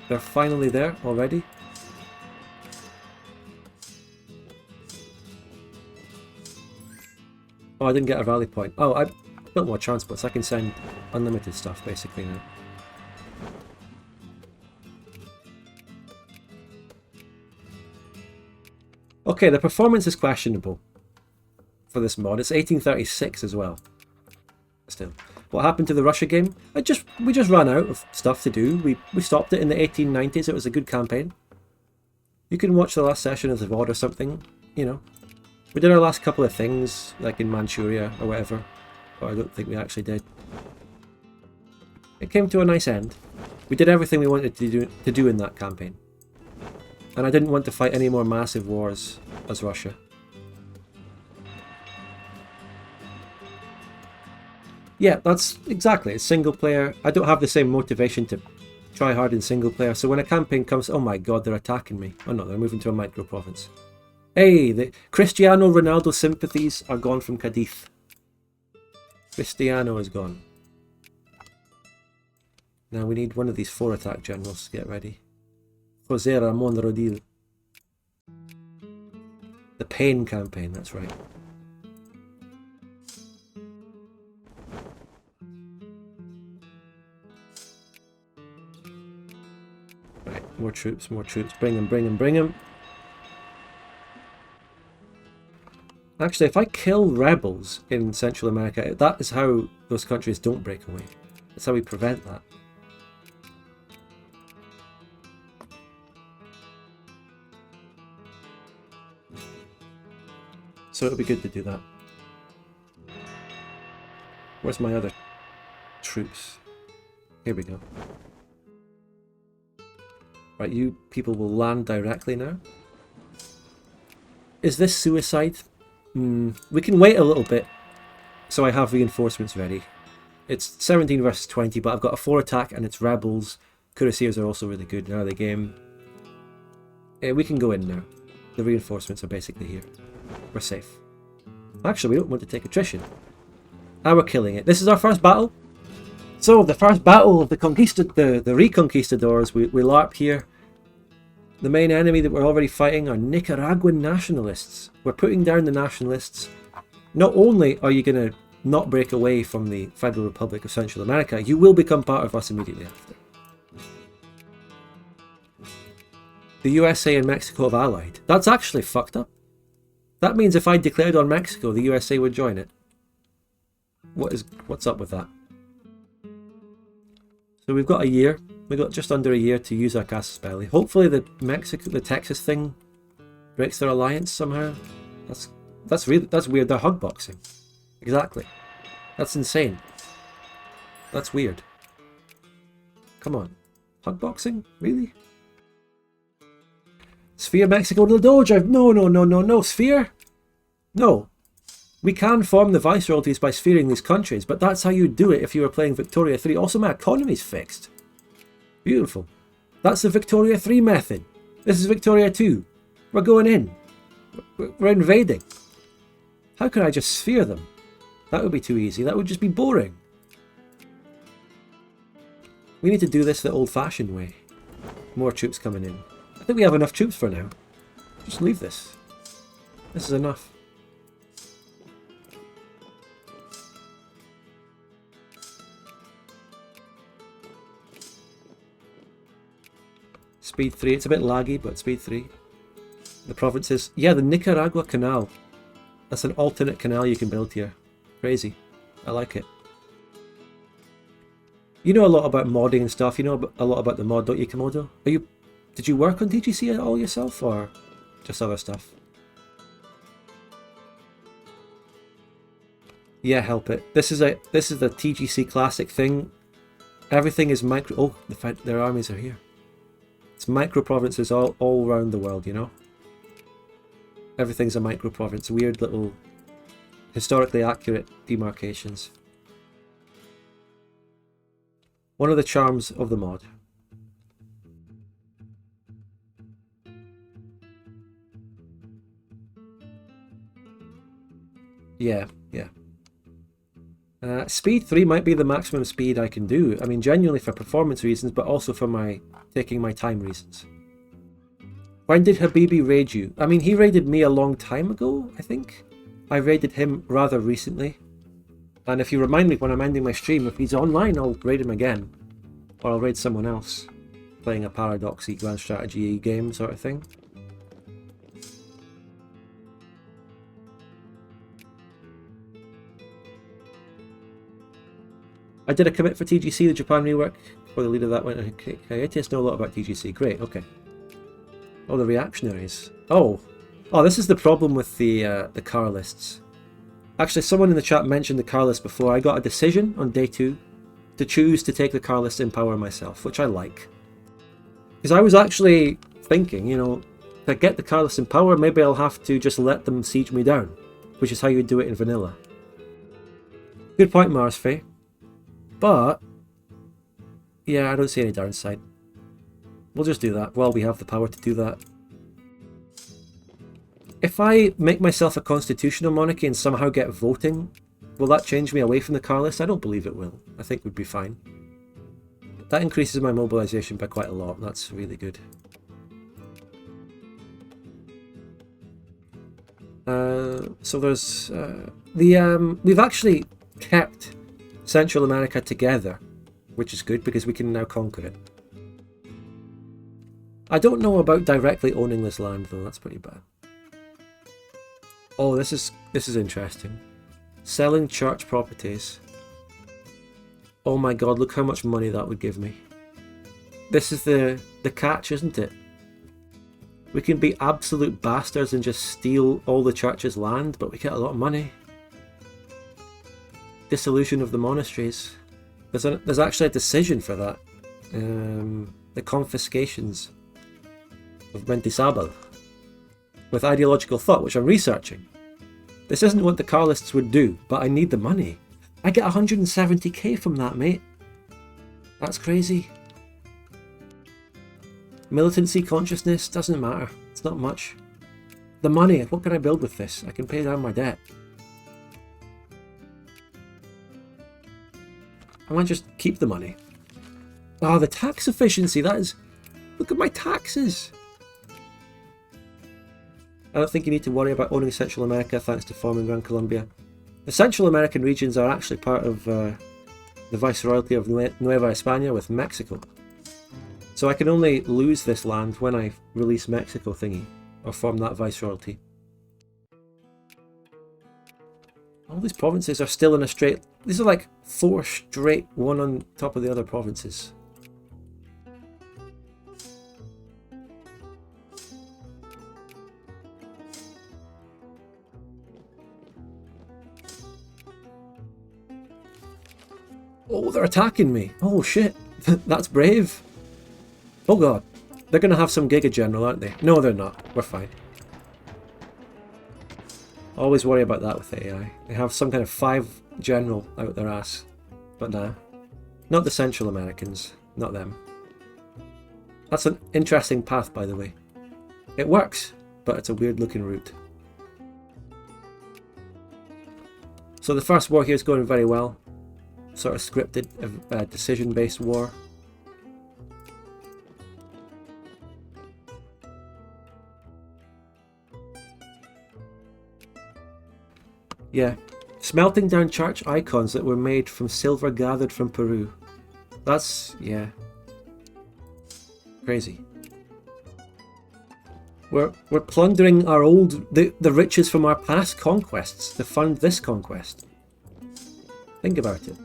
They're finally there already. Oh, I didn't get a rally point. Oh, I built more transports. I can send unlimited stuff basically now. Okay, the performance is questionable for this mod. It's 1836 as well. Still. What happened to the Russia game? We just ran out of stuff to do. We stopped it in the 1890s. It was a good campaign. You can watch the last session of the VOD or something, you know. We did our last couple of things, like in Manchuria or whatever. But I don't think we actually did. It came to a nice end. We did everything we wanted to do in that campaign. And I didn't want to fight any more massive wars as Russia. Yeah, that's exactly. It's single player. I don't have the same motivation to try hard in single player. So when a campaign comes, oh my god, they're attacking me. Oh no, they're moving to a micro province. Hey, the Cristiano Ronaldo sympathies are gone from Cadiz. Cristiano is gone. Now we need one of these 4 attack generals to get ready. José Ramón Rodil. The Pain campaign, that's right. Right, more troops, more troops. Bring them, bring them, bring them. Actually, if I kill rebels in Central America, that is how those countries don't break away. That's how we prevent that. So it'll be good to do that. Where's my other troops? Here we go. Right, you people will land directly now. Is this suicide? We can wait a little bit so I have reinforcements ready. It's 17 versus 20, but I've got a 4 attack and it's rebels. Cuirassiers are also really good in early game. We can go in now. The reinforcements are basically here. We're safe. Actually, we don't want to take attrition. Now we're killing it. This is our first battle. So, the first battle of the Reconquistadors. We LARP here. The main enemy that we're already fighting are Nicaraguan nationalists. We're putting down the nationalists. Not only are you going to not break away from the Federal Republic of Central America, you will become part of us immediately after. The USA and Mexico have allied. That's actually fucked up. That means if I declared on Mexico, the USA would join it. What's up with that? So we've got a year. We've got just under a year to use our casus belli. Hopefully the Texas thing breaks their alliance somehow. That's weird. They're hug boxing. Exactly. That's insane. That's weird. Come on. Hug boxing? Really? Sphere Mexico to the Doge. No. Sphere? No. We can form the viceroyalties by spheering these countries, but that's how you do it if you were playing Victoria 3. Also, my economy's fixed. Beautiful. That's the Victoria 3 method. This is Victoria 2. We're going in. We're invading. How could I just sphere them? That would be too easy. That would just be boring. We need to do this the old-fashioned way. More troops coming in. I think we have enough troops for now. Just leave this. This is enough. Speed 3. It's a bit laggy, but speed 3. The provinces. Yeah, the Nicaragua Canal. That's an alternate canal you can build here. Crazy. I like it. You know a lot about modding and stuff. You know a lot about the mod, don't you, Komodo? Did you work on TGC at all yourself, or just other stuff? Yeah, help it. This is the TGC classic thing. Everything is micro. Oh, their armies are here. It's micro provinces all around the world, you know. Everything's a micro province. Weird little, historically accurate demarcations. One of the charms of the mod. Yeah. Speed 3 might be the maximum speed I can do. I mean, genuinely for performance reasons, but also for taking my time reasons. When did Habibi raid you? I mean, he raided me a long time ago, I think. I raided him rather recently. And if you remind me when I'm ending my stream, if he's online, I'll raid him again. Or I'll raid someone else. Playing a paradoxy grand strategy game sort of thing. I did a commit for TGC, the Japan rework, before the leader of that went on hiatus. Know a lot about TGC. Great, okay. Oh, the reactionaries. Oh, this is the problem with the car lists. Actually, someone in the chat mentioned the car list before. I got a decision on day 2 to choose to take the car list in power myself, which I like. Because I was actually thinking, you know, if I get the car list in power, maybe I'll have to just let them siege me down, which is how you do it in vanilla. Good point, Mars Faye. But, yeah, I don't see any downside. We'll just do that while we have the power to do that. If I make myself a constitutional monarchy and somehow get voting, will that change me away from the car list? I don't believe it will. I think we'd be fine. That increases my mobilization by quite a lot. That's really good. So there's we've actually kept Central America together, which is good because we can now conquer it. I don't know about directly owning this land though. That's pretty bad. Oh, this is interesting. Selling church properties. Oh my god, look how much money that would give me. This is the catch, isn't it? We can be absolute bastards and just steal all the church's land, but we get a lot of money. Dissolution of the monasteries. There's actually a decision for that. The confiscations of Mentisabel. With ideological thought, which I'm researching. This isn't what the Carlists would do, but I need the money. I get 170k from that, mate. That's crazy. Militancy, consciousness, doesn't matter. It's not much. The money, what can I build with this? I can pay down my debt. I might just keep the money. Ah, the tax efficiency, that is... Look at my taxes! I don't think you need to worry about owning Central America thanks to forming Gran Colombia. The Central American regions are actually part of the Viceroyalty of Nueva España with Mexico. So I can only lose this land when I release Mexico thingy, or form that Viceroyalty. All these provinces are still in a straight... These are like 4 straight, one on top of the other provinces. Oh, they're attacking me. Oh shit, that's brave. Oh god, they're going to have some Giga General, aren't they? No, they're not. We're fine. Always worry about that with the AI. They have some kind of 5 General out their ass. But nah. Not the Central Americans. Not them. That's an interesting path, by the way. It works, but it's a weird looking route. So the first war here is going very well. Sort of scripted, decision-based war. Yeah, smelting down church icons that were made from silver gathered from Peru. That's, yeah, crazy. We're plundering our the riches from our past conquests to fund this conquest. Think about it.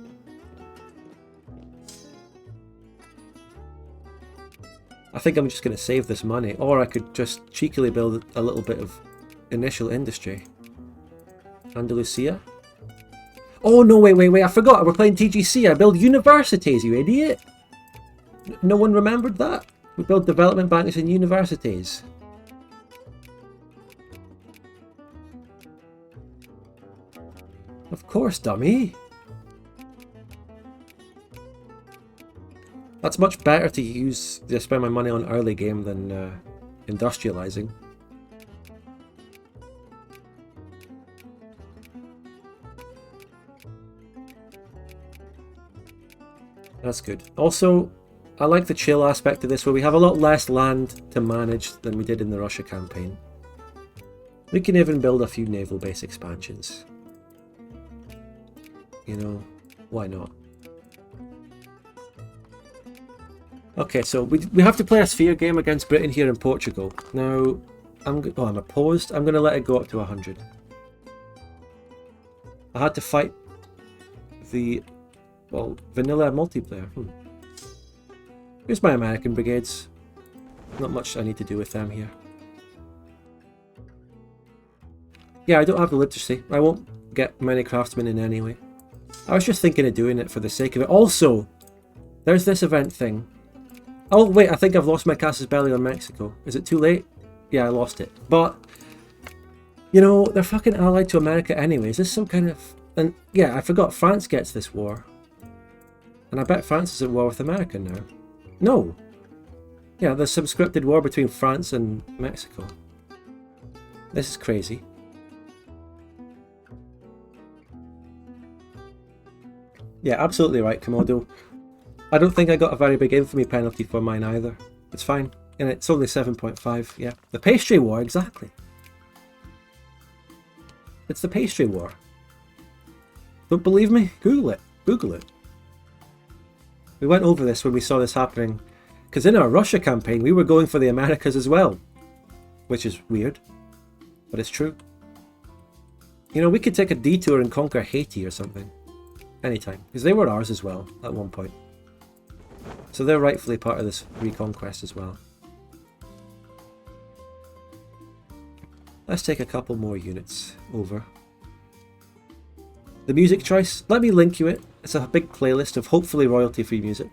I think I'm just going to save this money, or I could just cheekily build a little bit of initial industry. Andalusia? Oh no, wait, I forgot, we're playing TGC. I build universities, you idiot! No one remembered that? We build development banks and universities. Of course, dummy! That's much better to spend my money on early game than industrializing. That's good. Also, I like the chill aspect of this, where we have a lot less land to manage than we did in the Russia campaign. We can even build a few naval base expansions. You know, why not? Okay, so we have to play a sphere game against Britain here in Portugal. Now, I'm opposed. I'm going to let it go up to 100. I had to fight the... well, vanilla multiplayer. Here's my American brigades. Not much I need to do with them here. Yeah, I don't have the literacy. I won't get many craftsmen in anyway. I was just thinking of doing it for the sake of it. Also, there's this event thing. Oh wait, I think I've lost my Casus Belli on Mexico. Is it too late? Yeah, I lost it. But, you know, they're fucking allied to America anyway. Is this some kind of... And yeah, I forgot, France gets this war. And I bet France is at war with America now. No! Yeah, there's some scripted war between France and Mexico. This is crazy. Yeah, absolutely right, Komodo. I don't think I got a very big infamy penalty for mine either. It's fine. And it's only 7.5, yeah. The pastry war, exactly. It's the pastry war. Don't believe me? Google it. Google it. We went over this when we saw this happening, because in our Russia campaign we were going for the Americas as well. Which is weird, but it's true. You know, we could take a detour and conquer Haiti or something. Anytime, because they were ours as well at one point. So they're rightfully part of this Reconquest as well. Let's take a couple more units over. The music choice, let me link you it. It's a big playlist of hopefully royalty-free music.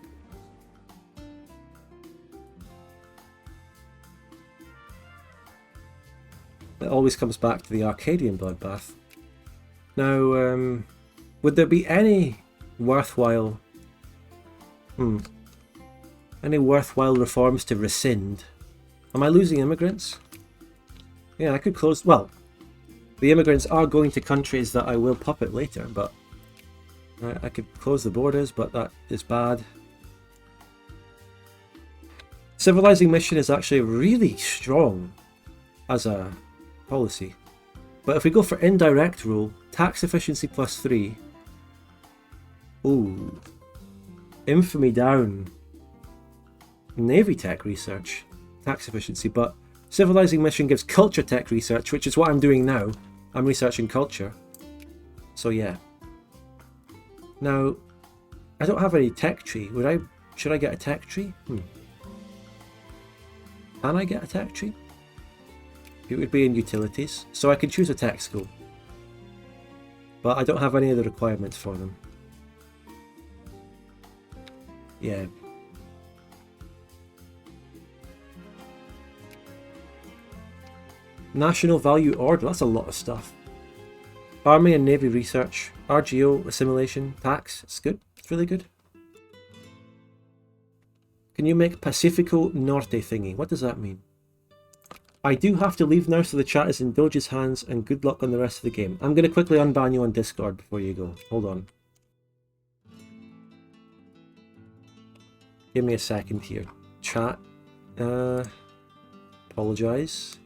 It always comes back to the Arcadian bloodbath. Now, would there be any worthwhile reforms to rescind? Am I losing immigrants? Yeah, I could close... Well, the immigrants are going to countries that I will puppet later, but... I could close the borders, but that is bad. Civilizing mission is actually really strong as a policy. But if we go for indirect rule, tax efficiency +3. Ooh. Infamy down. Navy tech research. Tax efficiency, but civilizing mission gives culture tech research, which is what I'm doing now. I'm researching culture. So yeah. Now, I don't have any tech tree. Should I get a tech tree? Can I get a tech tree? It would be in utilities, so I can choose a tech school. But I don't have any of the requirements for them. Yeah. National Value Order, that's a lot of stuff. Army and Navy Research, RGO, Assimilation, Tax, it's good, it's really good. Can you make Pacifico Norte thingy? What does that mean? I do have to leave now, so the chat is in Doge's hands, and good luck on the rest of the game. I'm going to quickly unban you on Discord before you go. Hold on. Give me a second here. Chat. Apologise.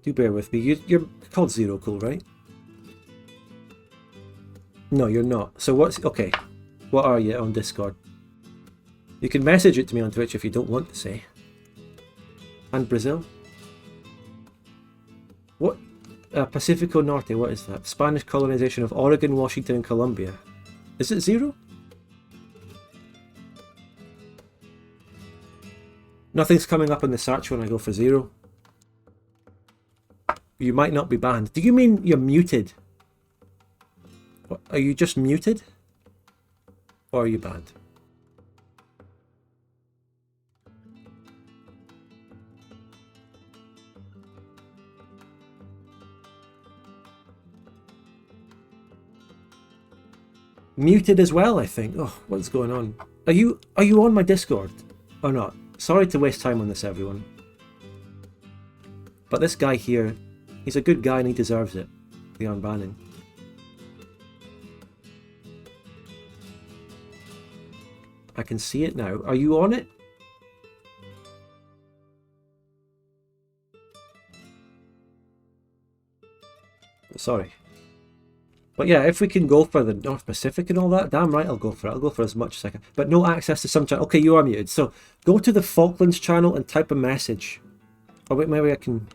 Do bear with me. You're called Zero Cool, right? No, you're not. So what's... Okay. What are you on Discord? You can message it to me on Twitch if you don't want to say. And Brazil? What? Pacifico Norte, what is that? Spanish colonization of Oregon, Washington and Colombia. Is it 0? Nothing's coming up in the search when I go for 0. You might not be banned. Do you mean you're muted? What, are you just muted? Or are you banned? Muted as well, I think. Oh, what's going on? Are you on my Discord or not? Sorry to waste time on this, everyone. But this guy here, he's a good guy and he deserves it. The unbanning. I can see it now. Are you on it? Sorry. But yeah, if we can go for the North Pacific and all that, damn right I'll go for it. I'll go for as much as I can. But no access to some channel. Okay, you are muted. So go to the Falklands channel and type a message. Oh wait, maybe I can...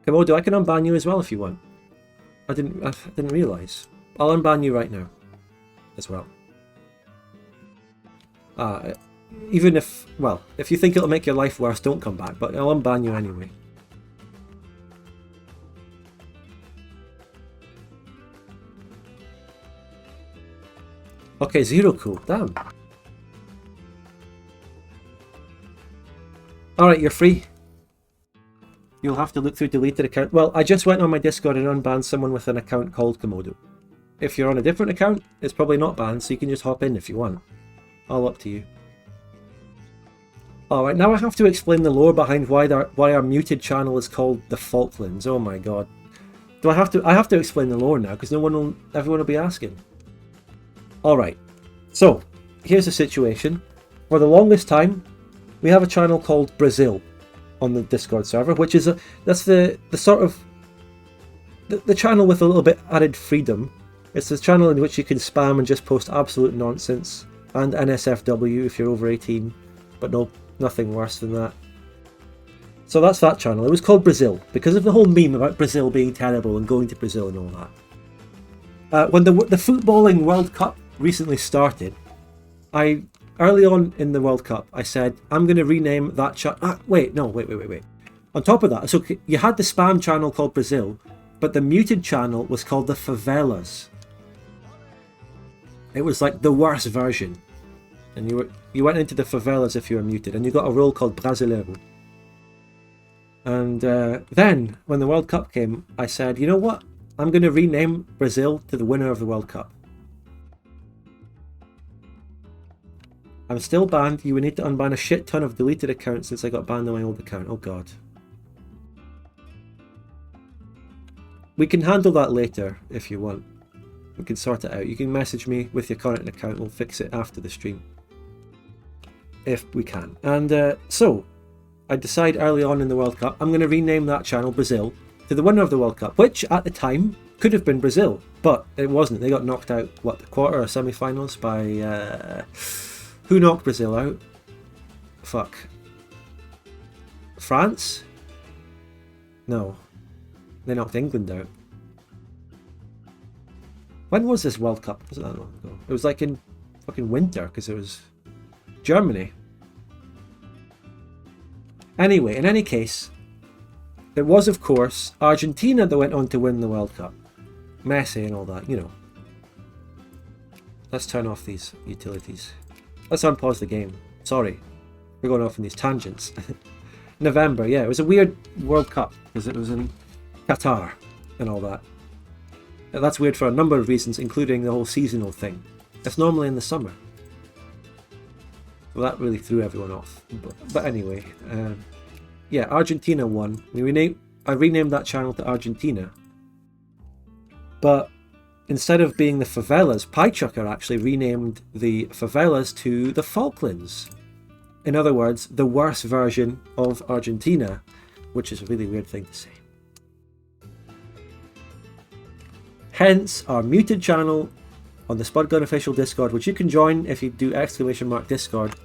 Komodo, I can unban you as well if you want. I didn't realise. I'll unban you right now. As well. Even if... Well, if you think it'll make your life worse, don't come back. But I'll unban you anyway. Okay, 0 cool. Damn. Alright, you're free. You'll have to look through deleted account. Well, I just went on my Discord and unbanned someone with an account called Komodo. If you're on a different account, it's probably not banned, so you can just hop in if you want. All up to you. Alright, now I have to explain the lore behind why our muted channel is called the Falklands. Oh my god. Do I have to explain the lore now, because everyone will be asking. Alright, so here's the situation. For the longest time, we have a channel called Brazil on the Discord server, which is that's the sort of the channel with a little bit added freedom. It's the channel in which you can spam and just post absolute nonsense, and NSFW if you're over 18, but no, nothing worse than that. So that's that channel. It was called Brazil because of the whole meme about Brazil being terrible and going to Brazil and all that. When the footballing World Cup recently started, I early on in the World Cup, I said I'm going to rename that channel. Wait. On top of that, so you had the spam channel called Brazil, but the muted channel was called the Favelas. It was like the worst version, and you went into the favelas if you were muted, and you got a role called Brasileiro. And then when the World Cup came, I said, you know what? I'm going to rename Brazil to the winner of the World Cup. I'm still banned. You would need to unban a shit ton of deleted accounts since I got banned on my old account. Oh god. We can handle that later if you want. We can sort it out. You can message me with your current account. We'll fix it after the stream. If we can. And so, I decide early on in the World Cup, I'm going to rename that channel Brazil to the winner of the World Cup, which at the time could have been Brazil, but it wasn't. They got knocked out, what, the quarter or semi-finals by... who knocked Brazil out? Fuck. France? No. They knocked England out. When was this World Cup? Wasn't that long ago? It was like in fucking winter, because it was Germany. Anyway, in any case, it was, of course, Argentina that went on to win the World Cup. Messi and all that, you know. Let's turn off these utilities. Let's unpause the game. Sorry, we're going off on these tangents. November, yeah, it was a weird World Cup, because it was in Qatar and all that. That's weird for a number of reasons, including the whole seasonal thing. It's normally in the summer. Well, that really threw everyone off. But anyway, yeah, Argentina won. I renamed that channel to Argentina. But instead of being the favelas, PieChucker actually renamed the favelas to the Falklands. In other words, the worst version of Argentina, which is a really weird thing to say. Hence our muted channel on the Spudgun official Discord, which you can join if you do !Discord.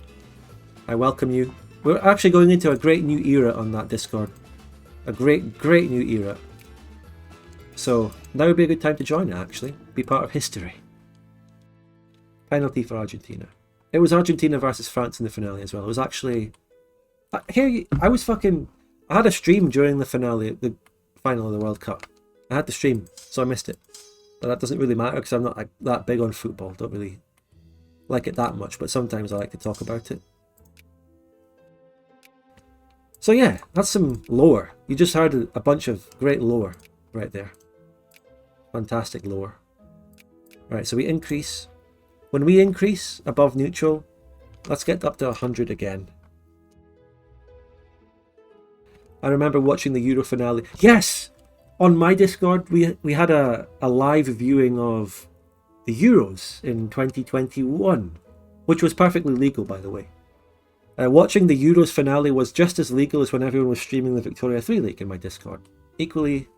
I welcome you. We're actually going into a great new era on that Discord. A great new era. So that would be a good time to join it, actually. Be part of history. Penalty for Argentina. It was Argentina versus France in the finale as well. It was actually... I had a stream during the finale, the final of the World Cup. I had the stream, so I missed it. But that doesn't really matter because I'm not that big on football. Don't really like it that much, but sometimes I like to talk about it. So yeah, that's some lore. You just heard a bunch of great lore right there. Fantastic lore. Right, so we increase. When we increase above neutral, let's get up to 100 again. I remember watching the Euro finale. Yes! On my Discord, we had a live viewing of the Euros in 2021, which was perfectly legal, by the way. Watching the Euros finale was just as legal as when everyone was streaming the Victoria 3 League in my Discord. Equally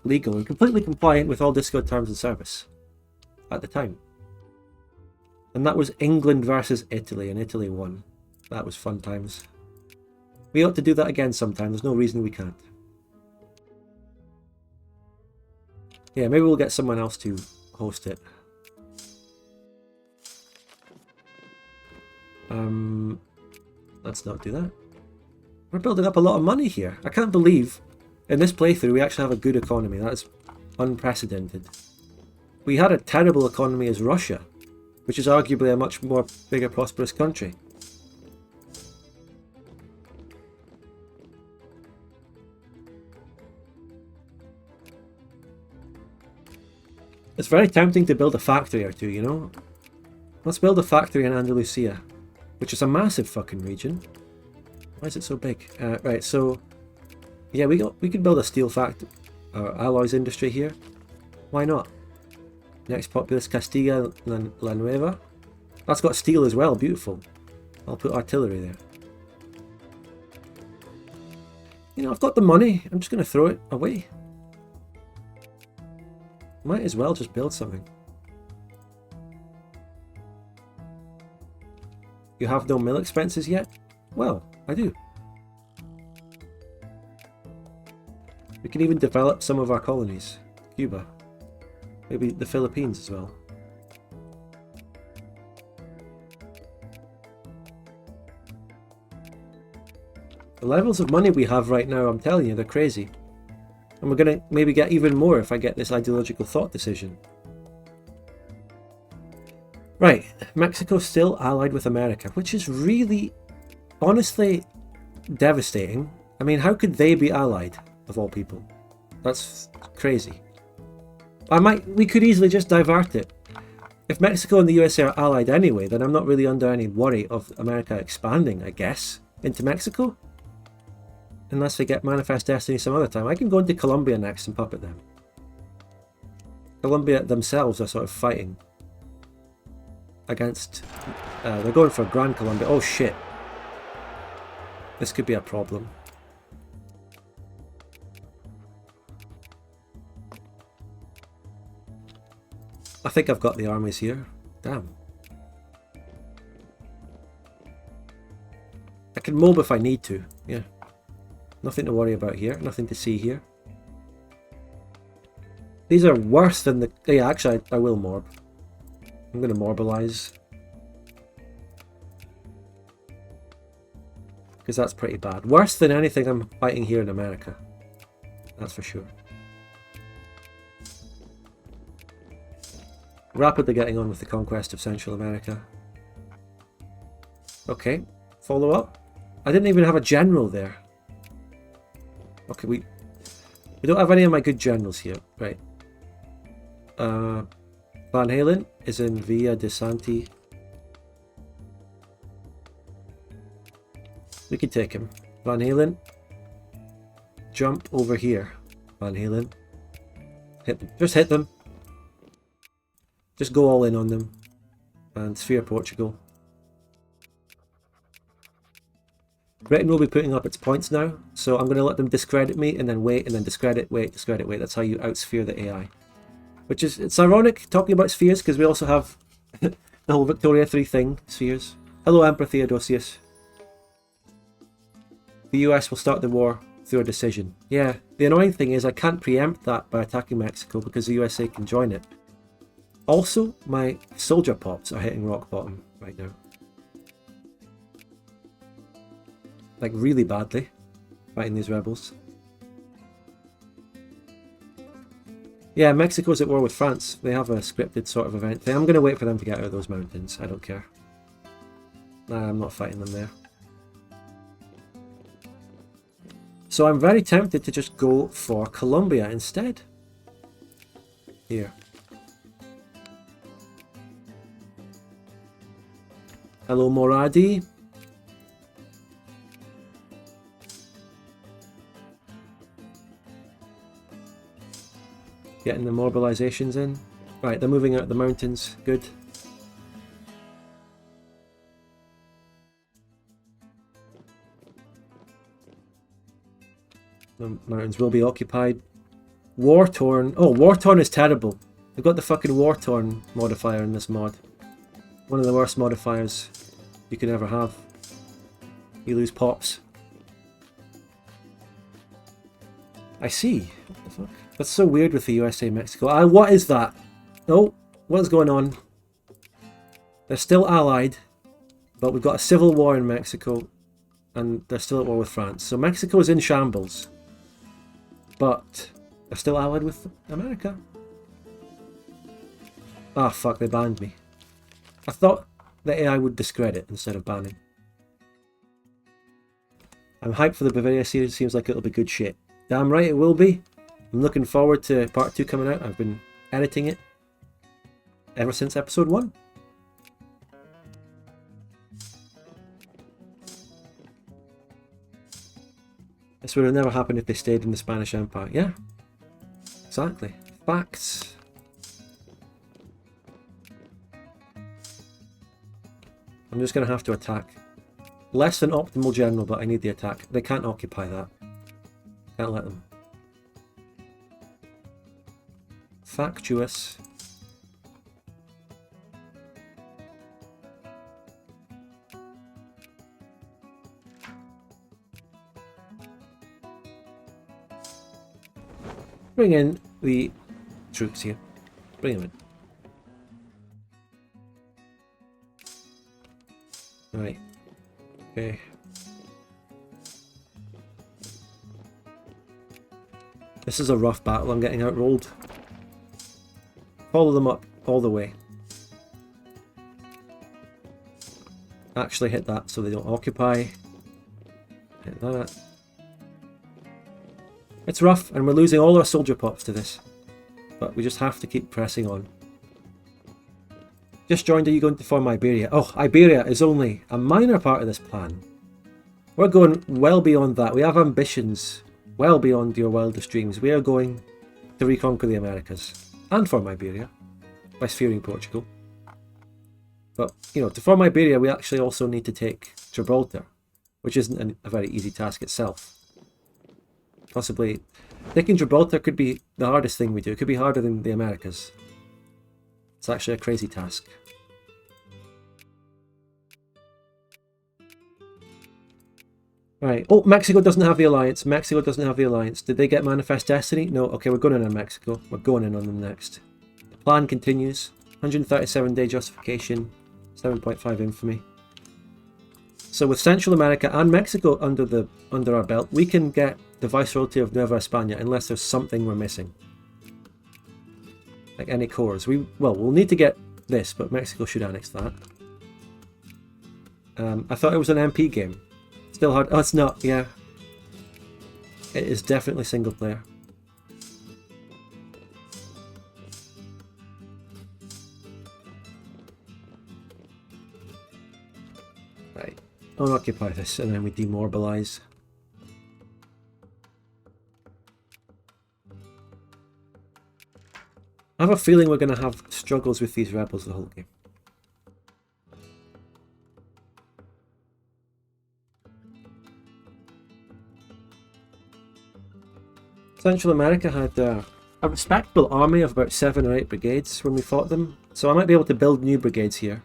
legal and completely compliant with all Discord terms and service at the time. And that was England versus Italy, and Italy won. That was fun times. We ought to do that again sometime. There's no reason we can't. Yeah, maybe we'll get someone else to host it. Let's not do that. We're building up a lot of money here. I can't believe in this playthrough we actually have a good economy. That is unprecedented. We had a terrible economy as Russia, which is arguably a much more bigger, prosperous country. It's very tempting to build a factory or two, you know? Let's build a factory in Andalusia, which is a massive fucking region. Why is it so big? Right, so... yeah, we could build a steel factory, or alloys industry here. Why not? Next populous, Castilla La Nueva. That's got steel as well, beautiful. I'll put artillery there. You know, I've got the money, I'm just going to throw it away. Might as well just build something. You have no mill expenses yet? Well, I do. We can even develop some of our colonies. Cuba. Maybe the Philippines as well. The levels of money we have right now, I'm telling you, they're crazy. And we're going to maybe get even more if I get this ideological thought decision. Right, Mexico's still allied with America, which is really, honestly, devastating. I mean, how could they be allied, of all people? That's crazy. We could easily just divert it. If Mexico and the USA are allied anyway, then I'm not really under any worry of America expanding, I guess, into Mexico. Unless they get Manifest Destiny some other time. I can go into Colombia next and puppet them. Colombia themselves are sort of fighting against... they're going for Grand Colombia. Oh shit. This could be a problem. I think I've got the armies here. Damn. I can mob if I need to. Yeah. Nothing to worry about here. Nothing to see here. These are worse than the... Yeah, actually, I will morb. I'm going to mobilize. Because that's pretty bad. Worse than anything I'm fighting here in America. That's for sure. Rapidly getting on with the conquest of Central America. Okay, follow up. I didn't even have a general there. Okay, we don't have any of my good generals here. Right. Van Halen is in Villa de Santi. We can take him. Van Halen. Jump over here. Van Halen. Hit them. Just hit them. Just go all in on them. And Sphere Portugal. Britain will be putting up its points now, so I'm going to let them discredit me and then wait and then discredit, wait, discredit, wait. That's how you outsphere the AI. Which is, it's ironic talking about spheres because we also have the whole Victoria 3 thing, spheres. Hello Emperor Theodosius. The US will start the war through a decision. Yeah, the annoying thing is I can't preempt that by attacking Mexico because the USA can join it. Also, my soldier pops are hitting rock bottom right now. Like really badly, fighting these rebels. Yeah, Mexico's at war with France. They have a scripted sort of event thing. I'm going to wait for them to get out of those mountains. I don't care. Nah, I'm not fighting them there. So I'm very tempted to just go for Colombia instead. Here. Hello, Moradi. Getting the mobilizations in. Right, they're moving out the mountains. Good. The mountains will be occupied. War-torn. Oh, war-torn is terrible. They've got the fucking war-torn modifier in this mod. One of the worst modifiers you can ever have. You lose pops. I see. What the fuck? That's so weird with the USA Mexico. What is that? Oh, what's going on? They're still allied, but we've got a civil war in Mexico, and they're still at war with France. So Mexico is in shambles, but they're still allied with America. Ah, fuck, they banned me. I thought the AI would discredit instead of banning. I'm hyped for the Bavaria series. Seems like it'll be good shit. Damn right it will be. I'm looking forward to part 2 coming out. I've been editing it ever since episode 1. This would have never happened if they stayed in the Spanish Empire. Yeah, exactly. Facts. I'm just going to have to attack. Less than optimal general, but I need the attack. They can't occupy that. Can't let them. Factious. Bring in the troops here. Bring them in. Right. Okay. This is a rough battle. I'm getting outrolled. Follow them up all the way. Actually hit that so they don't occupy. Hit that. It's rough, and we're losing all our soldier pops to this. But we just have to keep pressing on. Just joined, are you going to form Iberia? Oh, Iberia is only a minor part of this plan. We're going well beyond that. We have ambitions well beyond your wildest dreams. We are going to reconquer the Americas and form Iberia by spheering Portugal. But, you know, to form Iberia, we actually also need to take Gibraltar, which isn't a very easy task itself. Possibly, taking Gibraltar could be the hardest thing we do. It could be harder than the Americas. It's actually a crazy task. Right. Oh, Mexico doesn't have the alliance. Mexico doesn't have the alliance. Did they get Manifest Destiny? No. Okay, we're going in on Mexico. We're going in on them next. The plan continues. 137-day justification. 7.5 infamy. So with Central America and Mexico under our belt, we can get the Viceroyalty of Nueva España unless there's something we're missing. Like any cores. We'll need to get this, but Mexico should annex that. I thought it was an MP game. Still hard. Oh, it's not. Yeah. It is definitely single player. Right. Unoccupy this, and then we demobilize. I have a feeling we're going to have struggles with these rebels the whole game. Central America had a respectable army of about 7 or 8 brigades when we fought them, so I might be able to build new brigades here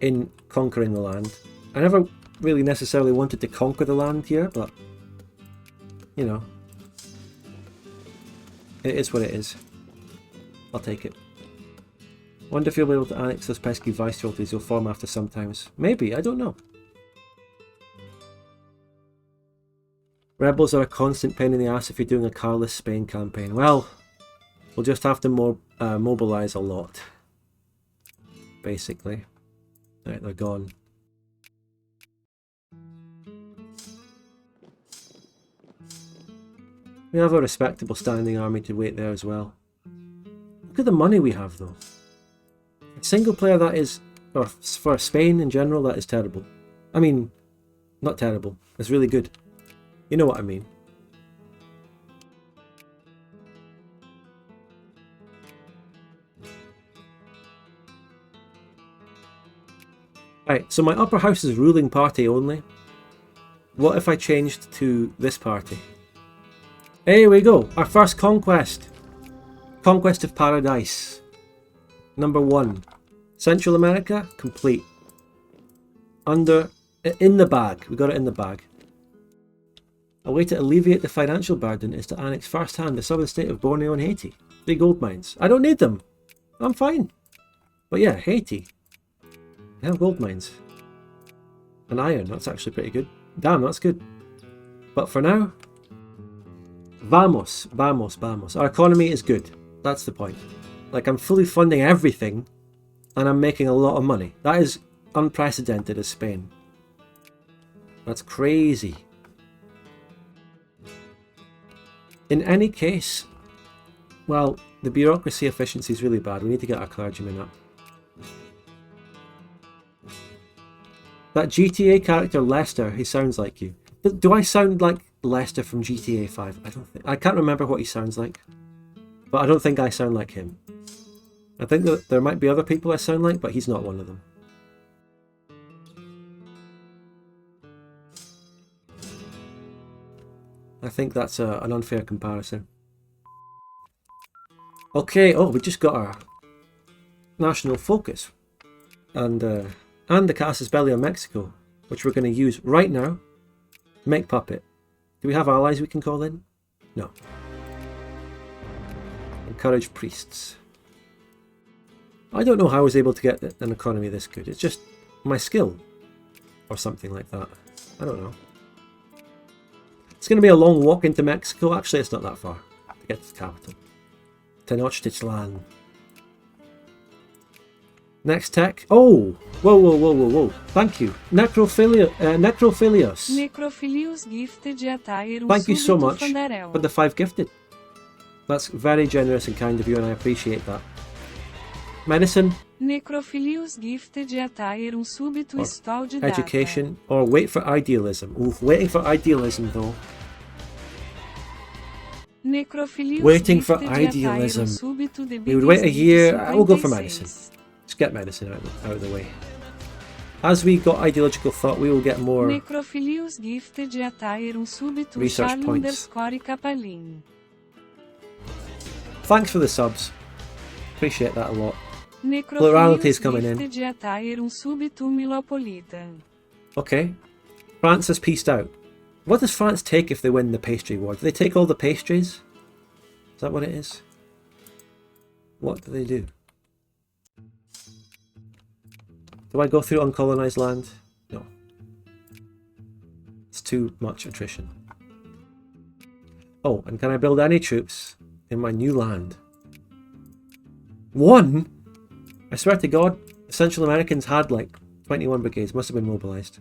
in conquering the land. I never really necessarily wanted to conquer the land here, but, you know, it is what it is. I'll take it. Wonder if you'll be able to annex those pesky viceroyalties you'll form after sometimes. Maybe, I don't know. Rebels are a constant pain in the ass if you're doing a carless Spain campaign. Well, we'll just have to mobilize a lot. Basically. Right, they're gone. We have a respectable standing army to wait there as well. Look at the money we have though. Single player, that is, or for Spain in general, that is terrible. I mean, not terrible. It's really good. You know what I mean. Right, so my upper house is ruling party only. What if I changed to this party? Here we go, our first conquest. Conquest of Paradise. Number 1. Central America, complete. In the bag, we got it in the bag. A way to alleviate the financial burden is to annex first-hand the southern state of Borneo and Haiti. 3 gold mines. I don't need them. I'm fine. But yeah, Haiti. They have gold mines. And iron, that's actually pretty good. Damn, that's good. But for now, vamos, vamos, vamos. Our economy is good. That's the point. Like, I'm fully funding everything, and I'm making a lot of money. That is unprecedented as Spain. That's crazy. In any case, well, the bureaucracy efficiency is really bad. We need to get our clergymen up. That GTA character Lester, he sounds like you. Do I sound like Lester from GTA 5? I can't remember what he sounds like. But I don't think I sound like him. I think that there might be other people I sound like, but he's not one of them. I think that's an unfair comparison. Okay, oh, we just got our national focus. And the Casus Belli on Mexico, which we're going to use right now to make puppet. Do we have allies we can call in? No. Encourage priests. I don't know how I was able to get an economy this good. It's just my skill. Or something like that. I don't know. It's going to be a long walk into Mexico. Actually, it's not that far to get to the capital. Tenochtitlan. Next tech. Oh! Whoa. Thank you. Necrophilios. Necrophilius gifted de attire Thank you so súbito much fandarel. for the 5 gifted. That's very generous and kind of you, and I appreciate that. Medicine, Necrophilius gifted de attire súbito stol de data. education, or wait for idealism. Ooh, waiting for idealism though. Necrophilius Waiting for gifted de idealism. attire súbito de We would wait a biggest year. de I will go for 56. medicine. Let's get medicine out of the way. As we got ideological thought, we will get more Necrophilius gifted de attire súbito research Charlie points. underscore Capalin. Thanks for the subs. Appreciate that a lot. Plurality is coming in. Gifted de attire súbito Milopolita. Okay. France has pieced out. What does France take if they win the pastry war? Do they take all the pastries? Is that what it is? What do they do? Do I go through uncolonised land? No. It's too much attrition. Oh, and can I build any troops in my new land? 1? I swear to God, the Central Americans had like 21 brigades, must have been mobilised.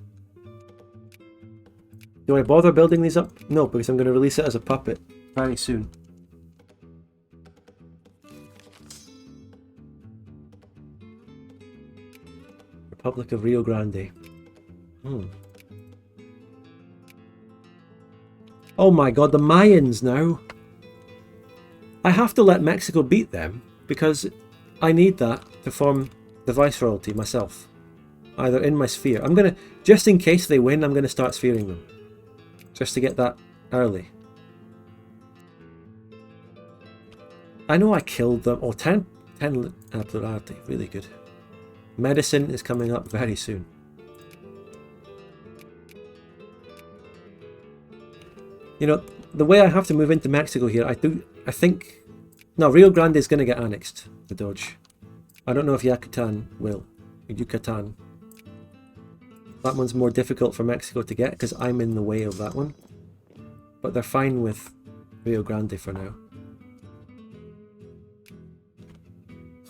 Do I bother building these up? No, because I'm going to release it as a puppet very soon. Republic of Rio Grande. Oh my god, the Mayans now! I have to let Mexico beat them, because I need that to form the Viceroyalty myself. Either in my sphere. I'm gonna, just in case they win, I'm gonna start sphering them. Just to get that early. I know I killed them. Oh, 10 plurality, really good. Medicine is coming up very soon. You know, the way I have to move into Mexico here, I think... No, Rio Grande is going to get annexed, the Doge. I don't know if Yucatan will. Yucatan. That one's more difficult for Mexico to get because I'm in the way of that one. But they're fine with Rio Grande for now.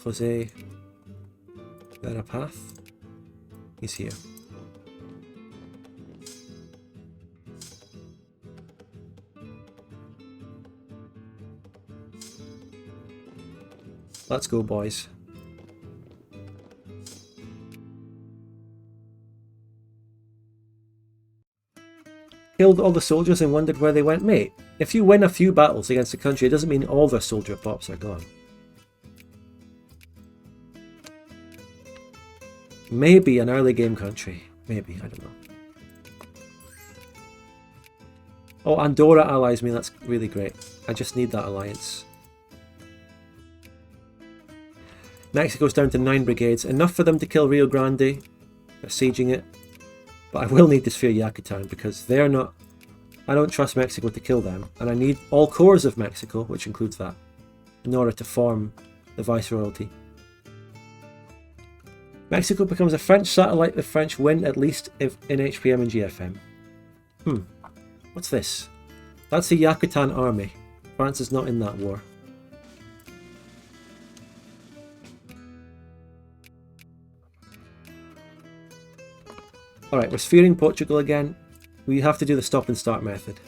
Jose Verapath. He's here. Let's go, boys. Killed all the soldiers and wondered where they went. Mate, if you win a few battles against a country, it doesn't mean all their soldier pops are gone. Maybe an early game country. Maybe, I don't know. Oh, Andorra allies me, that's really great. I just need that alliance. Mexico's down to 9 brigades. Enough for them to kill Rio Grande. They're sieging it. But I will need to sphere Yucatan because they're not... I don't trust Mexico to kill them. And I need all cores of Mexico, which includes that, in order to form the Viceroyalty. Mexico becomes a French satellite if French win, at least if in HPM and GFM. What's this? That's the Yucatan army. France is not in that war. Alright, we're sphering Portugal again. We have to do the stop and start method.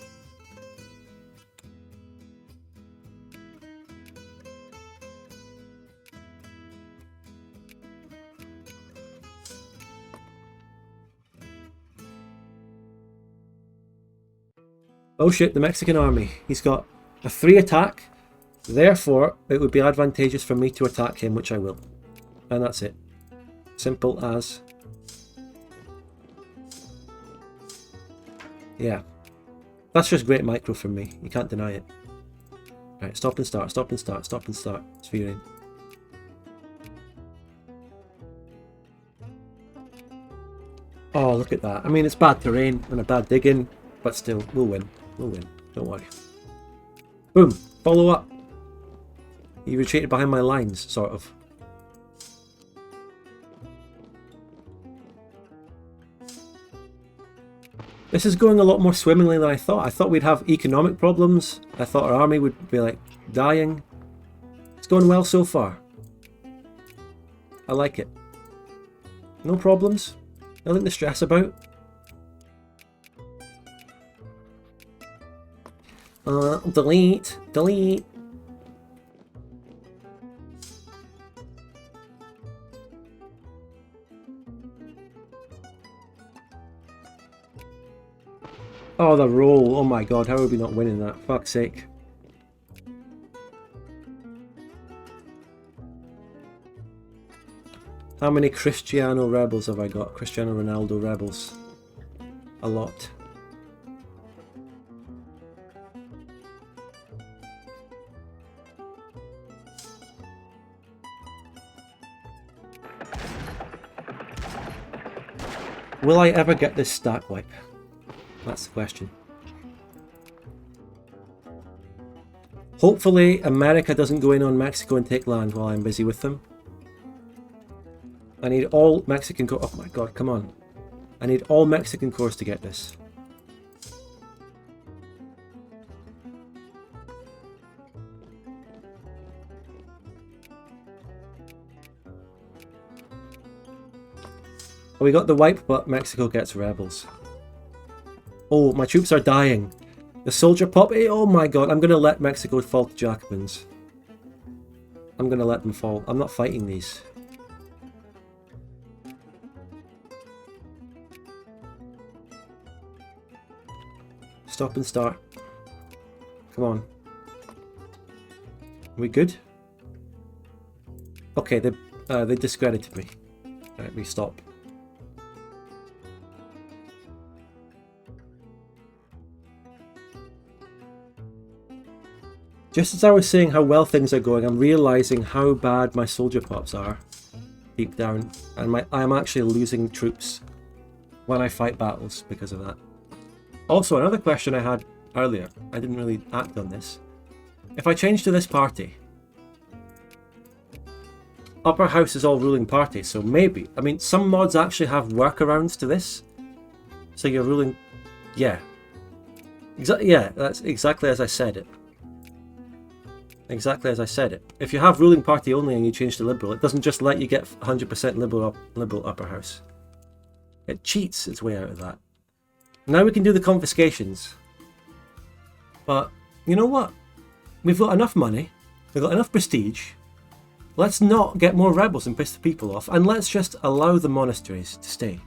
Oh shit, the Mexican army. He's got a 3 attack. Therefore, it would be advantageous for me to attack him, which I will. And that's it. Simple as... Yeah. That's just great micro from me. You can't deny it. Right, stop and start, stop and start, stop and start. Sphering. Oh, look at that. I mean, it's bad terrain and a bad digging, but still, we'll win. We'll win. Don't worry. Boom. Follow up. You retreated behind my lines, sort of. This is going a lot more swimmingly than I thought. I thought we'd have economic problems. I thought our army would be like dying. It's going well so far. I like it. No problems. Nothing to stress about. Delete. Delete. Oh, the roll. Oh my god, how are we not winning that? Fuck's sake. How many Cristiano rebels have I got? Cristiano Ronaldo rebels. A lot. Will I ever get this stack wipe? That's the question. Hopefully America doesn't go in on Mexico and take land while I'm busy with them. I need all Mexican corps. Oh my god, come on. I need all Mexican corps to get this. We got the wipe, but Mexico gets rebels. Oh, my troops are dying. The soldier pop. Oh my god, I'm going to let Mexico fall to Jacobins. I'm going to let them fall. I'm not fighting these. Stop and start. Come on. Are we good? Okay, they discredited me. Right, we stop. Just as I was saying how well things are going, I'm realizing how bad my soldier pops are deep down, and I am actually losing troops when I fight battles because of that. Also, another question I had earlier, I didn't really act on this. If I change to this party, upper house is all ruling party, so maybe, I mean, some mods actually have workarounds to this. So you're ruling, yeah. Yeah, that's exactly as I said it. Exactly as I said it. If you have ruling party only and you change to liberal, it doesn't just let you get 100% liberal upper house. It cheats its way out of that. Now we can do the confiscations. But, you know what? We've got enough money. We've got enough prestige. Let's not get more rebels and piss the people off. And let's just allow the monasteries to stay.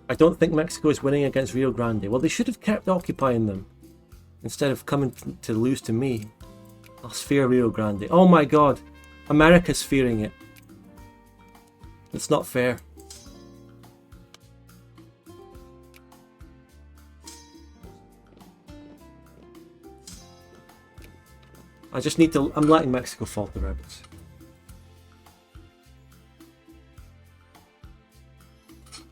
I don't think Mexico is winning against Rio Grande. Well, they should have kept occupying them instead of coming to lose to me. I'll sphere Rio Grande. Oh my god. America's fearing it. It's not fair. I just need to... I'm letting Mexico fall to the rebels.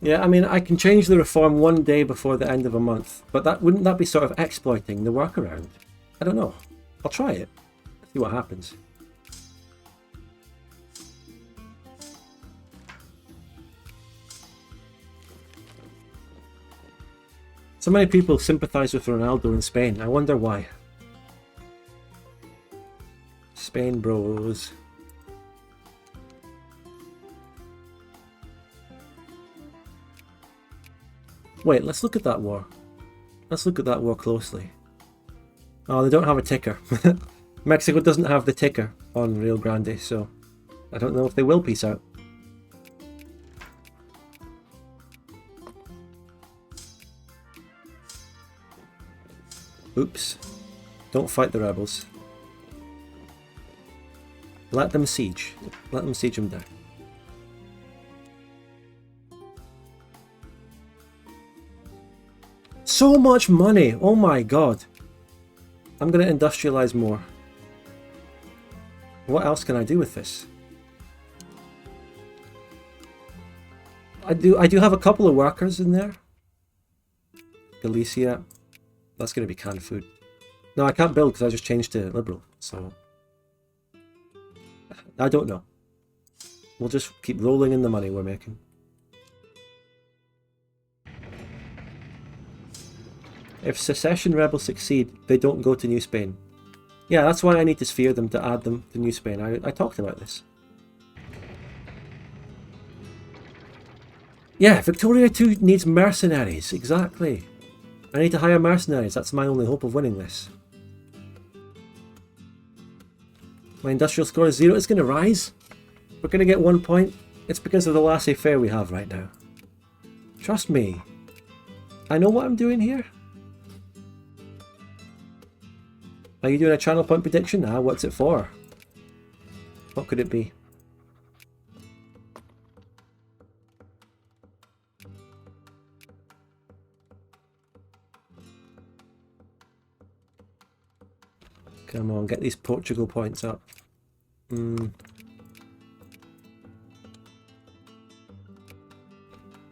Yeah, I mean, I can change the reform one day before the end of a month, but wouldn't that be sort of exploiting the workaround? I don't know. I'll try it. See what happens. So many people sympathise with Ronaldo in Spain. I wonder why. Spain bros. Wait, let's look at that war. Let's look at that war closely. Oh, they don't have a ticker. Mexico doesn't have the ticker on Rio Grande, so I don't know if they will peace out. Oops. Don't fight the rebels. Let them siege. Let them siege them down. So much money! Oh my god. I'm going to industrialize more. What else can I do with this? I do have a couple of workers in there. Galicia. That's going to be canned food. No, I can't build because I just changed to liberal, so... I don't know. We'll just keep rolling in the money we're making. If secession rebels succeed, they don't go to New Spain. Yeah, that's why I need to sphere them to add them to New Spain. I talked about this. Yeah, Victoria 2 needs mercenaries, exactly. I need to hire mercenaries, that's my only hope of winning this. My industrial score is 0, it's going to rise. We're going to get 1 point. It's because of the laissez-faire we have right now. Trust me. I know what I'm doing here. Are you doing a channel point prediction? Ah, what's it for? What could it be? Come on, get these Portugal points up.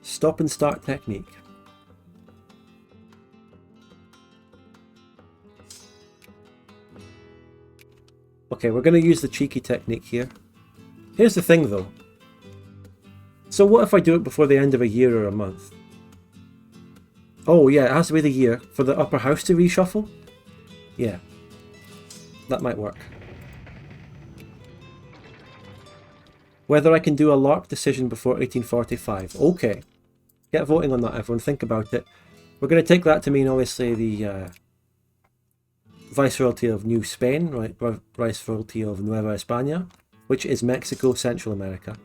Stop and start technique. Okay, we're going to use the cheeky technique here. Here's the thing though. So what if I do it before the end of a year or a month? Oh yeah, it has to be the year for the upper house to reshuffle? Yeah. That might work. Whether I can do a LARP decision before 1845. Okay. Get voting on that, everyone. Think about it. We're going to take that to mean, obviously, the Viceroyalty of New Spain, right? Viceroyalty of Nueva España, which is Mexico, Central America.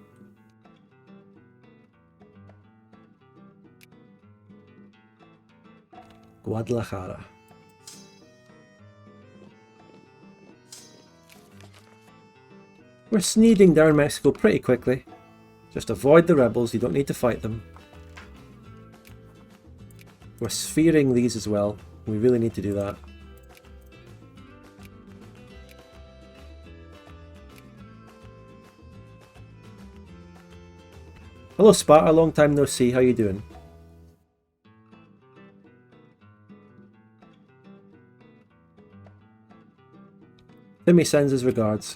Guadalajara. We're sneaking down Mexico pretty quickly. Just avoid the rebels, you don't need to fight them. We're sphering these as well. We really need to do that. Hello Sparta, long time no see, how you doing? Timmy sends his regards.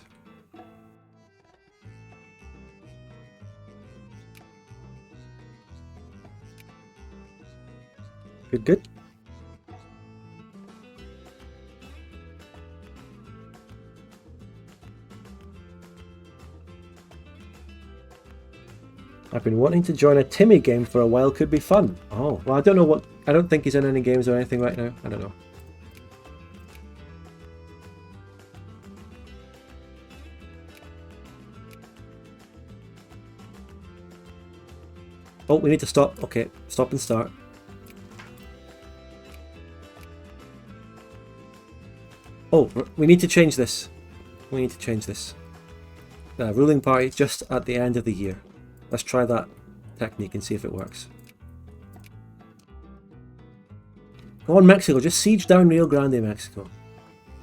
Good, good. I've been wanting to join a Timmy game for a while, could be fun. Oh, well I don't know what, I don't think he's in any games or anything right now, I don't know. Oh, we need to stop, okay, stop and start. Oh, we need to change this. We need to change this. Ruling party just at the end of the year. Let's try that technique and see if it works. Go on, Mexico. Just siege down Rio Grande, Mexico.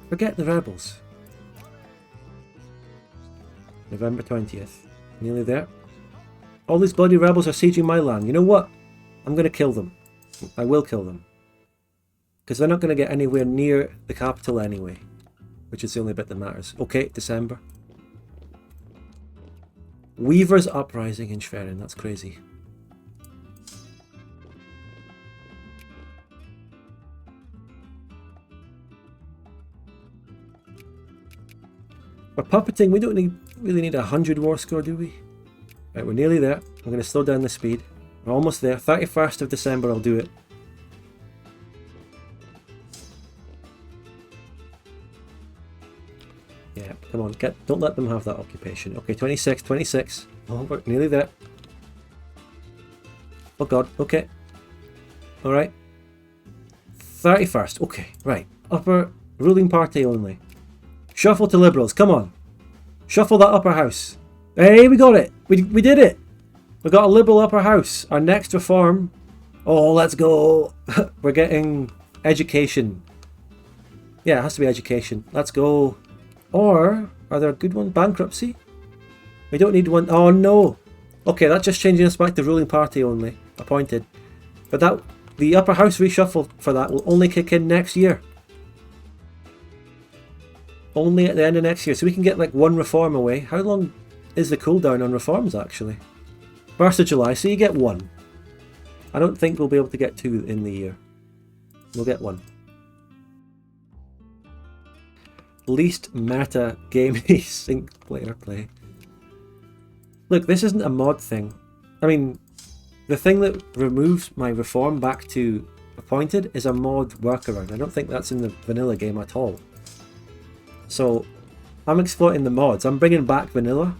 Forget the rebels. November 20th. Nearly there. All these bloody rebels are sieging my land. You know what? I'm going to kill them. I will kill them. Because they're not going to get anywhere near the capital anyway. Which is the only bit that matters. Okay, December. Weaver's uprising in Schwerin. That's crazy. We're puppeting. We don't really need 100 war score, do we? Right, we're nearly there. I'm going to slow down the speed. We're almost there. 31st of December, I'll do it. Yeah, come on, don't let them have that occupation. Okay, 26, 26. Oh, we're nearly there. Oh god, okay. Alright. 31st, okay, right. Upper ruling party only. Shuffle to liberals, come on. Shuffle that upper house. Hey, we got it! We did it! We got a liberal upper house. Our next reform. Oh, let's go! We're getting education. Yeah, it has to be education. Let's go. Or, are there a good one? Bankruptcy? We don't need one. Oh no! Okay, that's just changing us back to ruling party only. Appointed. But that, the upper house reshuffle for that will only kick in next year. only at the end of next year. So we can get like one reform away. How long is the cooldown on reforms actually? 1st of July, so you get one. I don't think we'll be able to get 2 in the year. We'll get 1. Least meta game single player play. Look, this isn't a mod thing. I mean, the thing that removes my reform back to appointed is a mod workaround. I don't think that's in the vanilla game at all. So, I'm exploiting the mods. I'm bringing back vanilla.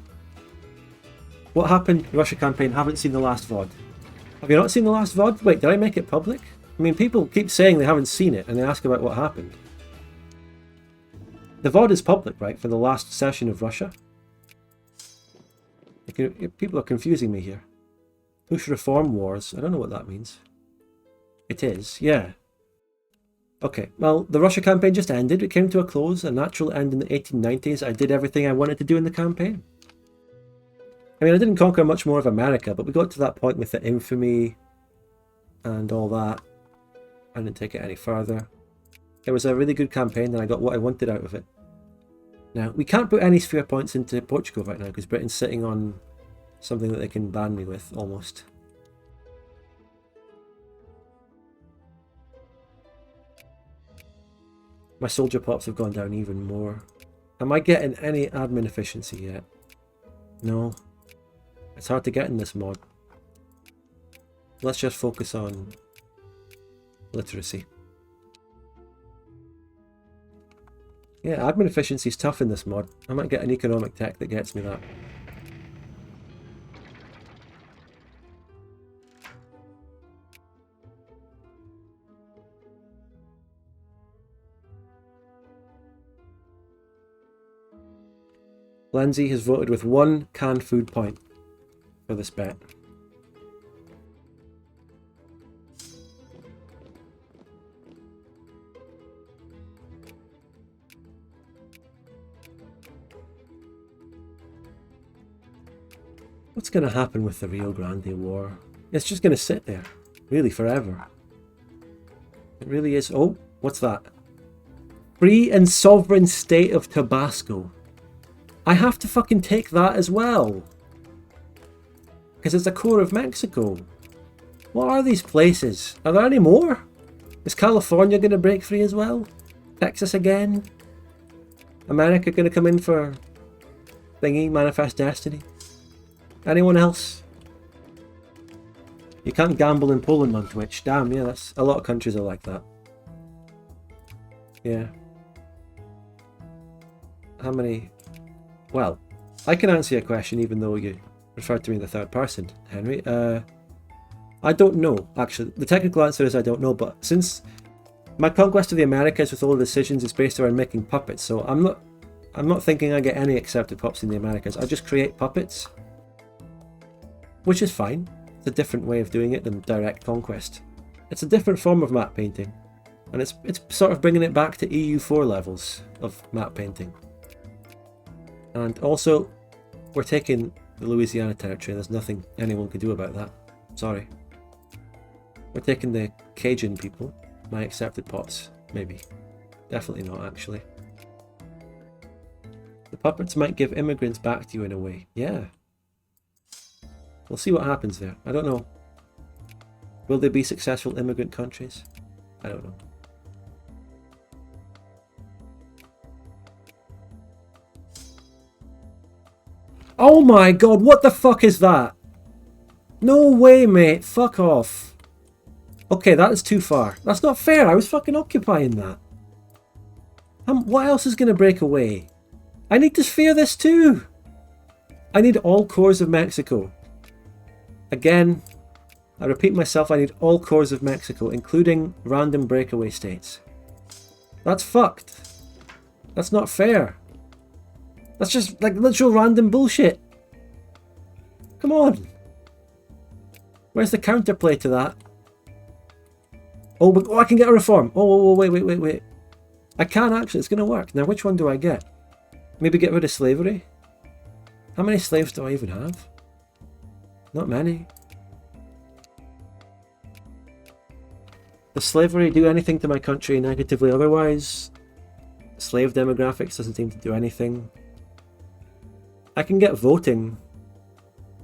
What happened? Russia campaign, haven't seen the last VOD. Have you not seen the last VOD? Wait, did I make it public? I mean, people keep saying they haven't seen it and they ask about what happened. The VOD is public, right, for the last session of Russia? People are confusing me here. Push reform wars. I don't know what that means. It is, yeah. Okay, well, the Russia campaign just ended. It came to a close, a natural end in the 1890s. I did everything I wanted to do in the campaign. I mean, I didn't conquer much more of America, but we got to that point with the infamy and all that. I didn't take it any further. It was a really good campaign and I got what I wanted out of it. Now, we can't put any sphere points into Portugal right now because Britain's sitting on something that they can ban me with, almost. My soldier pops have gone down even more. Am I getting any admin efficiency yet? No. It's hard to get in this mod. Let's just focus on literacy. Yeah, admin efficiency is tough in this mod. I might get an economic tech that gets me that. Lindsay has voted with 1 canned food point for this bet. What's going to happen with the Rio Grande War? It's just going to sit there, really, forever. It really is. Oh, what's that? Free and sovereign state of Tabasco. I have to fucking take that as well. Because it's the core of Mexico. What are these places? Are there any more? Is California going to break free as well? Texas again? America going to come in for thingy, Manifest Destiny? Anyone else? You can't gamble in Poland on Twitch. Damn, yeah, that's a lot of countries are like that. Yeah. How many? Well, I can answer your question even though you referred to me in the third person, Henry. I don't know, actually. The technical answer is I don't know, but since my conquest of the Americas with all the decisions is based around making puppets, so I'm not thinking I get any accepted pups in the Americas. I just create puppets, which is fine. It's a different way of doing it than direct conquest. It's a different form of map painting, and it's sort of bringing it back to EU4 levels of map painting. And also, we're taking the Louisiana territory. There's nothing anyone can do about that. Sorry. We're taking the Cajun people. My accepted pots. Maybe. Definitely not, actually. The puppets might give immigrants back to you in a way. Yeah. We'll see what happens there. I don't know. Will they be successful immigrant countries? I don't know. Oh my god, what the fuck is that? No way, mate. Fuck off. Okay, that is too far. That's not fair. I was fucking occupying that. What else is going to break away? I need to sphere this too. I need all cores of Mexico. Again, I repeat myself, I need all cores of Mexico, including random breakaway states. That's fucked. That's not fair. That's just like literal random bullshit. Come on. Where's the counterplay to that? Oh, I can get a reform. Oh, wait. I can actually, it's going to work. Now, which one do I get? Maybe get rid of slavery? How many slaves do I even have? Not many. Does slavery do anything to my country negatively otherwise? Slave demographics doesn't seem to do anything. I can get voting,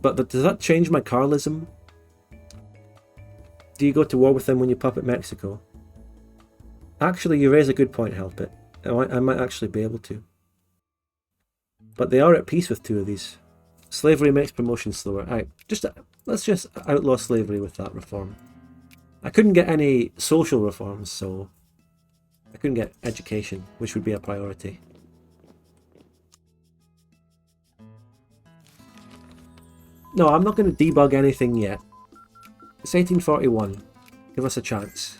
but does that change my Carlism? Do you go to war with them when you puppet Mexico? Actually, you raise a good point, Help It. I might actually be able to. But they are at peace with 2 of these. Slavery makes promotion slower. Alright, let's just outlaw slavery with that reform. I couldn't get any social reforms, so I couldn't get education, which would be a priority. No, I'm not going to debug anything yet. It's 1841. Give us a chance.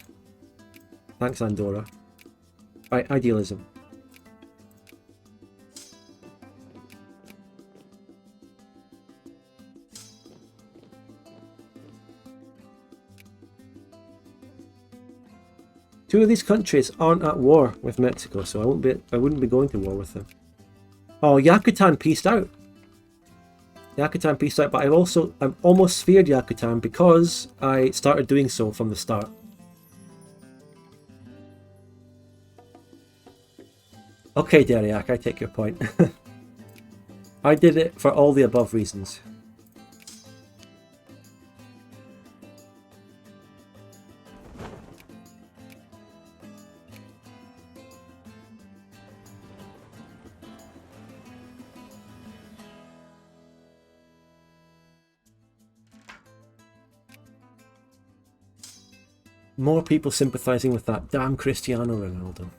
Thanks, Andorra. Right, idealism. Two of these countries aren't at war with Mexico, so I wouldn't be going to war with them. Oh, Yakutan peaced out. Yakutan peaced out, but I've almost feared Yakutan because I started doing so from the start. Okay, Deriak, I take your point. I did it for all the above reasons. More people sympathising with that damn Cristiano Ronaldo.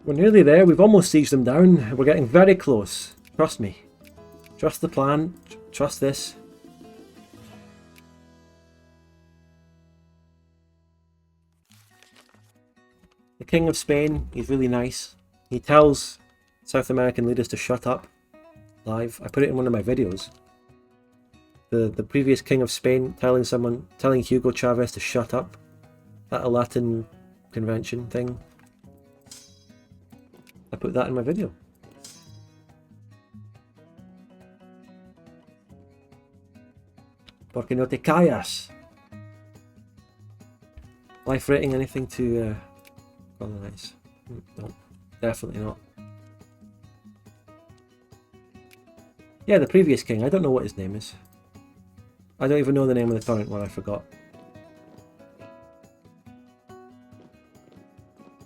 We're nearly there. We've almost sieged them down. We're getting very close. Trust me. Trust the plan. Trust this. The King of Spain, he's really nice. He tells South American leaders to shut up. Live. I put it in one of my videos. The previous King of Spain telling Hugo Chavez to shut up at a Latin convention thing. I put that in my video. Porque no te callas. Life rating, anything to colonize? No, definitely not. Yeah, the previous king. I don't know what his name is. I don't even know the name of the current one. I forgot.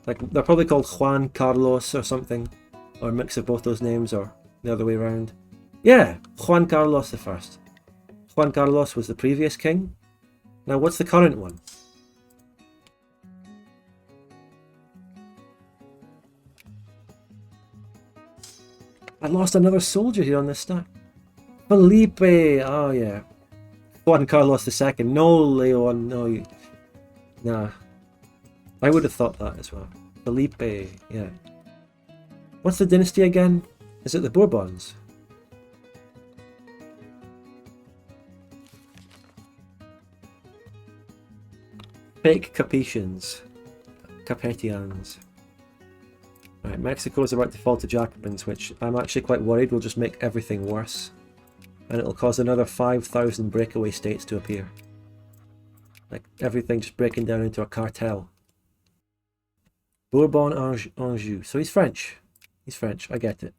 Like, they're probably called Juan Carlos or something. Or a mix of both those names, or the other way around. Yeah, Juan Carlos I. Juan Carlos was the previous king. Now, what's the current one? I lost another soldier here on this stack. Felipe! Oh, yeah. Juan Carlos II. No, Leon. No, nah. I would have thought that as well. Felipe, yeah. What's the dynasty again? Is it the Bourbons? Fake Capetians. Capetians. Right, Mexico is about to fall to Jacobins, which I'm actually quite worried will just make everything worse. And it'll cause another 5,000 breakaway states to appear. Like, everything just breaking down into a cartel. Bourbon Anjou. So he's French. He's French. I get it.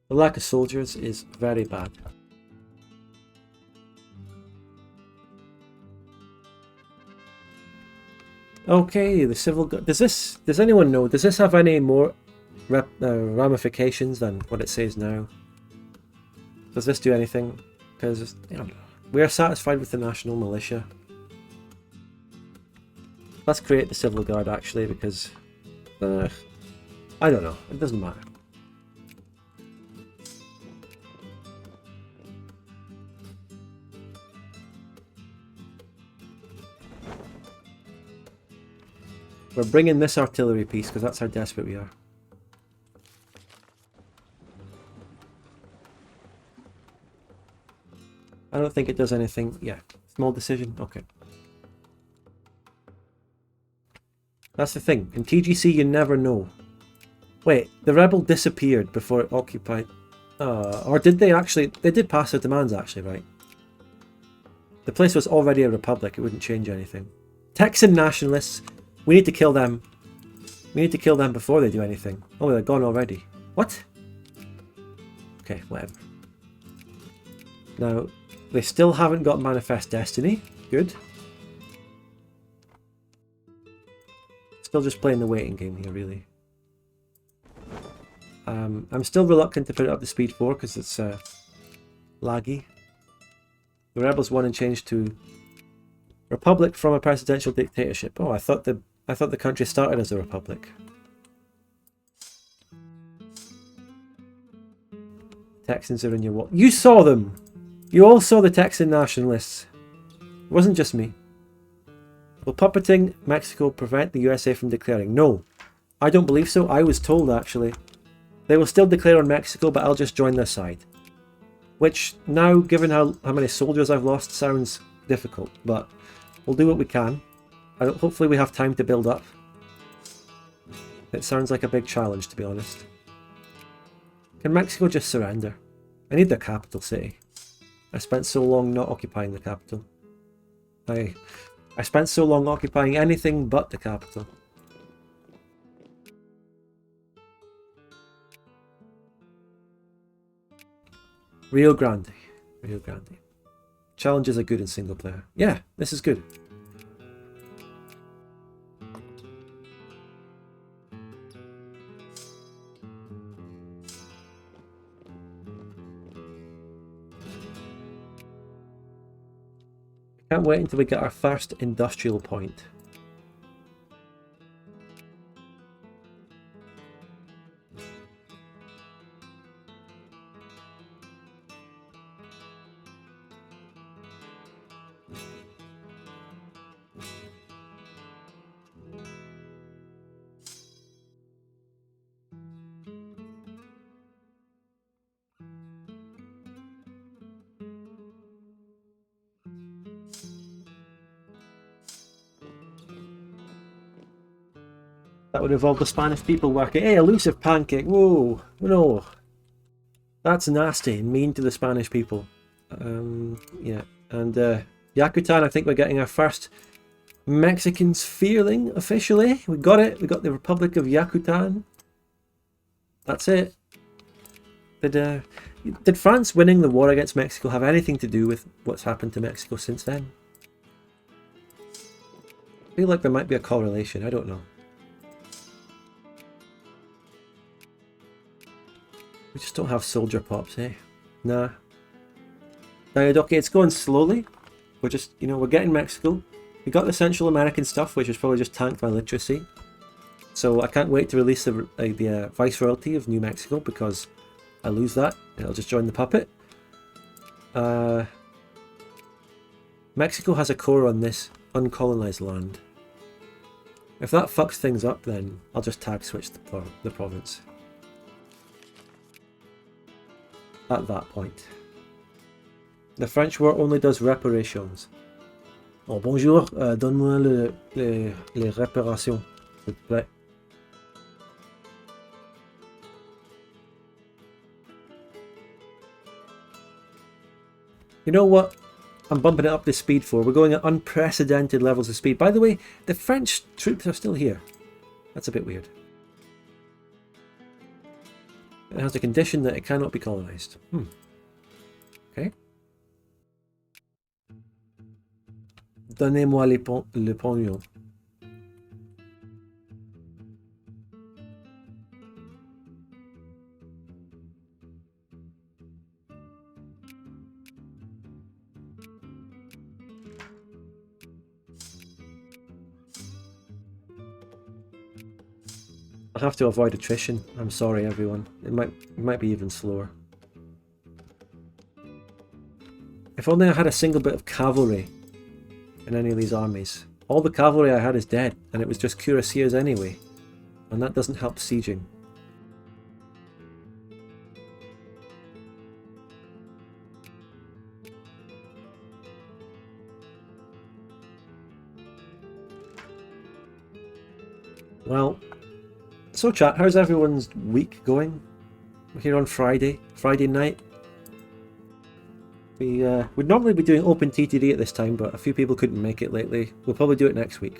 The lack of soldiers is very bad. Okay, the civil. Does anyone know? Does this have any more ramifications than what it says now? Does this do anything? Because we are satisfied with the national militia. Let's create the civil guard actually, because I don't know. It doesn't matter. We're bringing this artillery piece because that's how desperate we are. I don't think it does anything. Yeah, small decision. Okay. That's the thing. In TGC, you never know. Wait, the rebel disappeared before it occupied. Or did they actually? They did pass their demands, actually, right? The place was already a republic. It wouldn't change anything. Texan nationalists. We need to kill them. We need to kill them before they do anything. Oh, they're gone already. What? Okay, whatever. Now, they still haven't got Manifest Destiny. Good. Still just playing the waiting game here, really. I'm still reluctant to put it up to speed 4 because it's laggy. The rebels won and changed to Republic from a presidential dictatorship. Oh, I thought the country started as a republic. Texans are in your wall. You saw them! You all saw the Texan nationalists. It wasn't just me. Will puppeting Mexico prevent the USA from declaring? No, I don't believe so. I was told, actually. They will still declare on Mexico, but I'll just join their side. Which, now, given how many soldiers I've lost, sounds difficult. But we'll do what we can. Hopefully we have time to build up. It sounds like a big challenge, to be honest. Can Mexico just surrender? I need their capital city. I spent so long not occupying the capital. I spent so long occupying anything but the capital. Rio Grande. Rio Grande. Challenges are good in single player. Yeah, this is good. Can't wait until we get our first industrial point. That would involve the Spanish people working. Hey, elusive pancake. Whoa, no. That's nasty and mean to the Spanish people. Yeah, and Yakutan, I think we're getting our first Mexican sphereling officially. We got it. We got the Republic of Yakutan. That's it. Did France winning the war against Mexico have anything to do with what's happened to Mexico since then? I feel like there might be a correlation. I don't know. We just don't have soldier pops, eh? Nah. Okay, it's going slowly. We're just, we're getting Mexico. We got the Central American stuff, which was probably just tanked by literacy. So I can't wait to release the Viceroyalty of New Mexico because I lose that. It'll just join the puppet. Mexico has a core on this uncolonized land. If that fucks things up, then I'll just tag switch the province. At that point. The French war only does reparations. Oh, bonjour, donne-moi les réparations, s'il te plaît. You know what? I'm bumping it up to speed for. We're going at unprecedented levels of speed. By the way, the French troops are still here. That's a bit weird. It has a condition that it cannot be colonized. Okay. Donnez-moi le pognon. I have to avoid attrition. I'm sorry, everyone. It might be even slower. If only I had a single bit of cavalry in any of these armies. All the cavalry I had is dead, and it was just cuirassiers anyway. And that doesn't help sieging. Well, so chat, how's everyone's week going? We're here on Friday night. We'd normally be doing open TTD at this time, but a few people couldn't make it lately. We'll probably do it next week.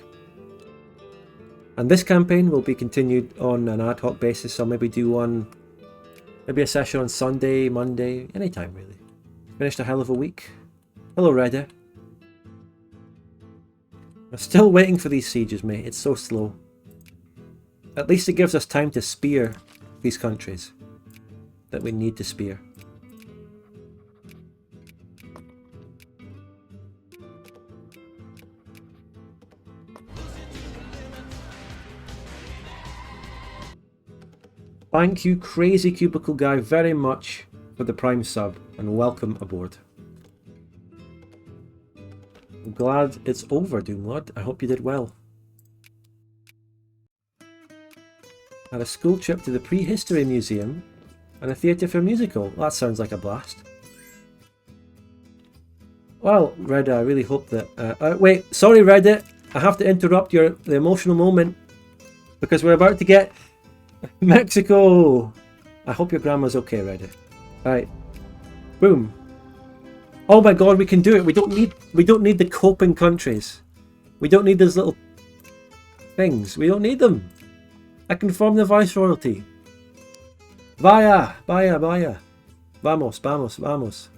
And this campaign will be continued on an ad hoc basis, so I'll maybe do one, maybe a session on Sunday, Monday, anytime really. Finished a hell of a week. Hello Redder. I'm still waiting for these sieges, mate. It's so slow. At least it gives us time to spear these countries that we need to spear. Thank you, Crazy Cubicle Guy, very much for the Prime sub, and welcome aboard. I'm glad it's over, Doomlord. I hope you did well. Had a school trip to the Prehistory Museum and a theatre for a musical. That sounds like a blast. Well, Reddit, I really hope that... wait, sorry Reddit, I have to interrupt the emotional moment because we're about to get Mexico. I hope your grandma's okay, Reddit. Alright. Boom. Oh my god, we can do it. We don't need the coping countries. We don't need those little things. We don't need them. I can form the viceroyalty. Vaya, vaya, vaya. Vamos, vamos, vamos.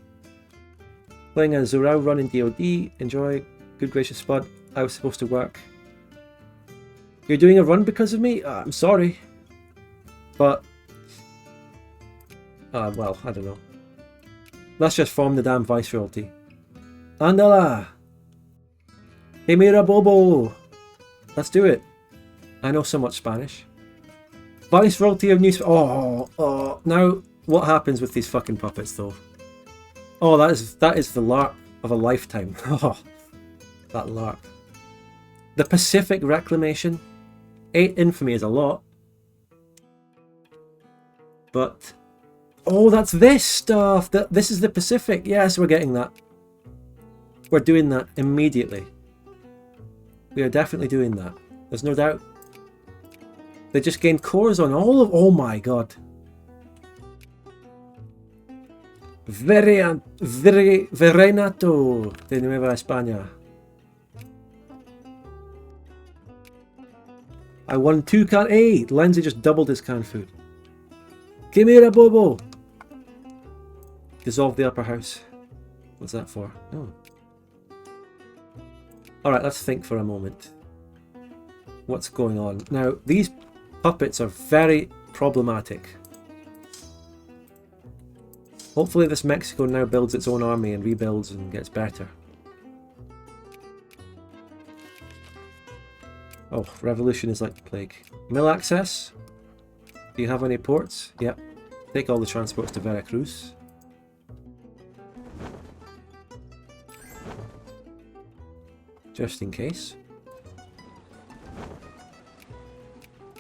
Playing a Zorao run in DOD. Enjoy. Good gracious Spud. I was supposed to work. You're doing a run because of me? I'm sorry. But... well, I don't know. Let's just form the damn viceroyalty. Andala! Hey mira bobo! Let's do it. I know so much Spanish. Viceroyalty of New... Oh, now what happens with these fucking puppets though? Oh, that is the lark of a lifetime. Oh, that lark. The Pacific Reclamation. 8 infamy is a lot. But... oh, that's this stuff! This is the Pacific. Yes, we're getting that. We're doing that immediately. We are definitely doing that. There's no doubt. They just gained cores on all of... oh my god. Verenato de Nueva España. I won 2 can... hey, Lindsay just doubled his canned food. Que mira bobo! Dissolve the upper house. What's that for? Oh. Alright, let's think for a moment. What's going on? Now, these puppets are very problematic. Hopefully this Mexico now builds its own army and rebuilds and gets better. Oh, revolution is like the plague. Mill access? Do you have any ports? Yep. Take all the transports to Veracruz. Just in case.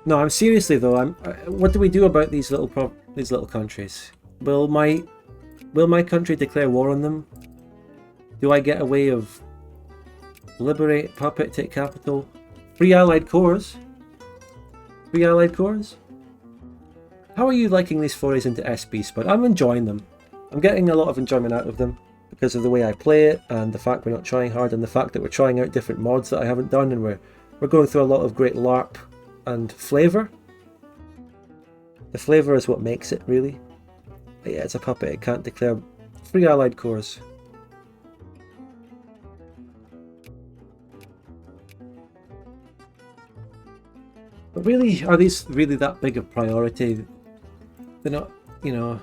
No, I'm seriously though. What do we do about these little countries? Will my country declare war on them? Do I get a way of liberate puppet, take capital, free allied cores? Free allied cores? How are you liking these forays into SB, Spud? I'm enjoying them. I'm getting a lot of enjoyment out of them because of the way I play it and the fact we're not trying hard and the fact that we're trying out different mods that I haven't done and we're going through a lot of great LARP and flavour. The flavour is what makes it, really. But yeah, it's a puppet. It can't declare free allied cores. But really, are these really that big a priority? They're not, you know...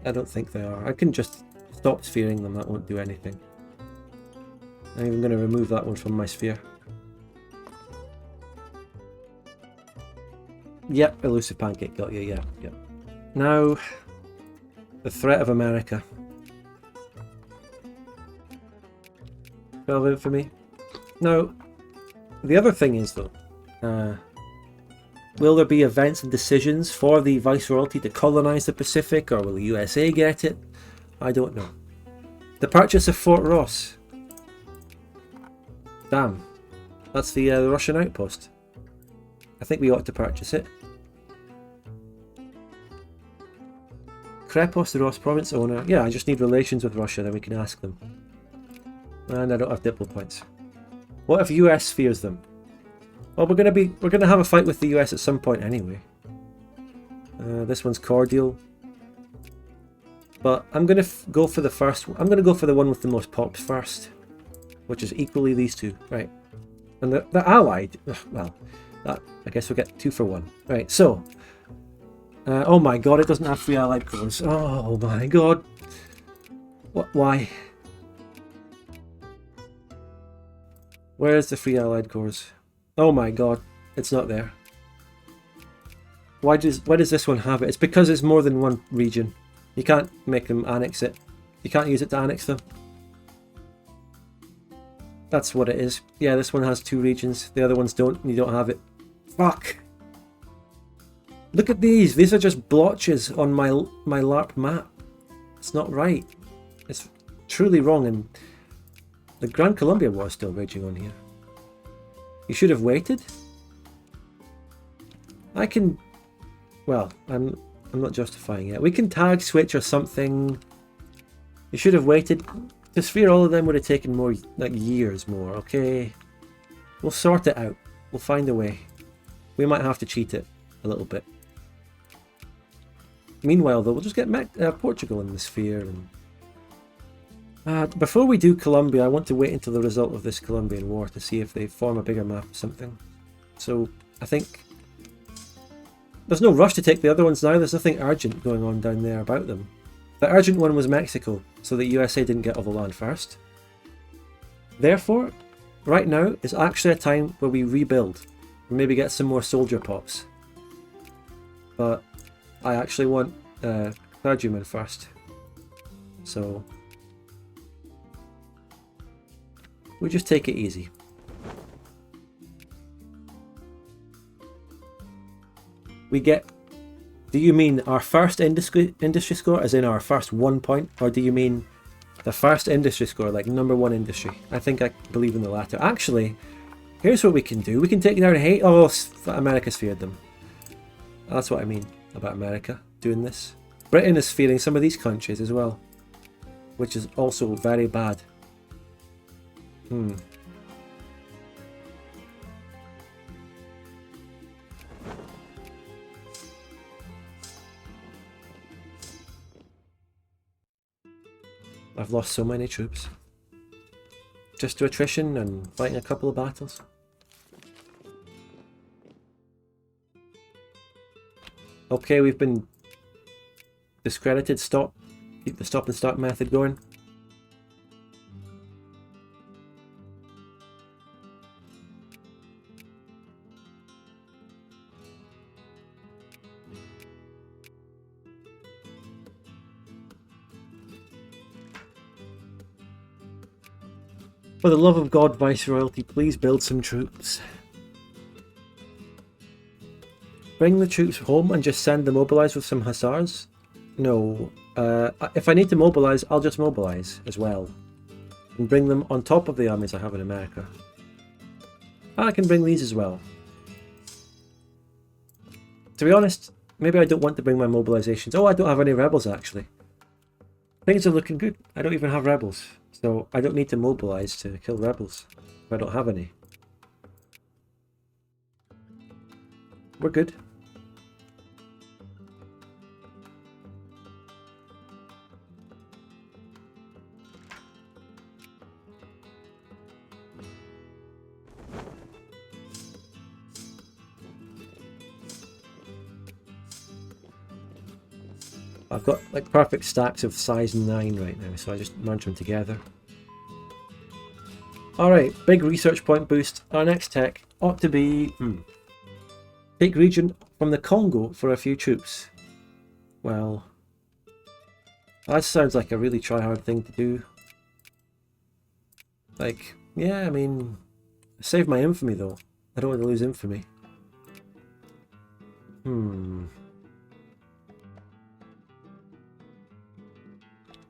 I don't think they are. I can just stop sphering them. That won't do anything. I'm even going to remove that one from my sphere. Yep, elusive pancake got you, yeah. Now, the threat of America. 12 infamy. Now, the other thing is though, will there be events and decisions for the Viceroyalty to colonise the Pacific, or will the USA get it? I don't know. The purchase of Fort Ross. Damn. That's the Russian outpost. I think we ought to purchase it. Krepos, the Ross province owner. Yeah, I just need relations with Russia, then we can ask them. And I don't have diplo points. What if US fears them? Well, we're gonna have a fight with the US at some point anyway. This one's cordial. But I'm gonna go for the first. I'm gonna go for the one with the most pops first, which is equally these two, right? And the allied. Well, that I guess we'll get 2 for 1. Right. So. Oh my god! It doesn't have 3 allied cores. Oh my god. What? Why? Where's the 3 allied cores? Oh my god! It's not there. Why does this one have it? It's because it's more than one region. You can't make them annex it. You can't use it to annex them. That's what it is. Yeah, this one has 2 regions. The other ones don't. You don't have it. Fuck! Look at these. These are just blotches on my LARP map. It's not right. It's truly wrong. And the Grand Columbia War is still raging on here. You should have waited. I can... Well, I'm not justifying it. We can tag switch or something. You should have waited. To sphere all of them would have taken more, like years more, okay? We'll sort it out. We'll find a way. We might have to cheat it a little bit. Meanwhile though, we'll just get Portugal in the sphere. And before we do Colombia, I want to wait until the result of this Colombian war to see if they form a bigger map or something. So, I think... There's no rush to take the other ones now, there's nothing urgent going on down there about them. The urgent one was Mexico, so the USA didn't get all the land first. Therefore, right now is actually a time where we rebuild, and maybe get some more soldier pops. But I actually want clergymen first, so we'll just take it easy. We get... Do you mean our first industry score, as in our first 1 point, or do you mean the first industry score, like #1 industry? I think I believe in the latter. Actually, here's what we can do. We can take down hate. Oh, America's feared them. That's what I mean about America doing this. Britain is fearing some of these countries as well, which is also very bad. I've lost so many troops. Just to attrition and fighting a couple of battles. Okay, we've been discredited. Stop. Keep the stop and start method going. For the love of God, Viceroyalty, please build some troops. Bring the troops home and just send them mobilise with some hussars? No. If I need to mobilise, I'll just mobilise as well. And bring them on top of the armies I have in America. I can bring these as well. To be honest, maybe I don't want to bring my mobilisations. Oh, I don't have any rebels actually. Things are looking good. I don't even have rebels. So I don't need to mobilise to kill rebels if I don't have any. We're good. I've got like perfect stacks of size 9 right now, so I just merge them together. Alright, big research point boost. Our next tech ought to be... Take region from the Congo for a few troops. Well... That sounds like a really try-hard thing to do. Like, yeah, I mean... Save my infamy though. I don't want to lose infamy.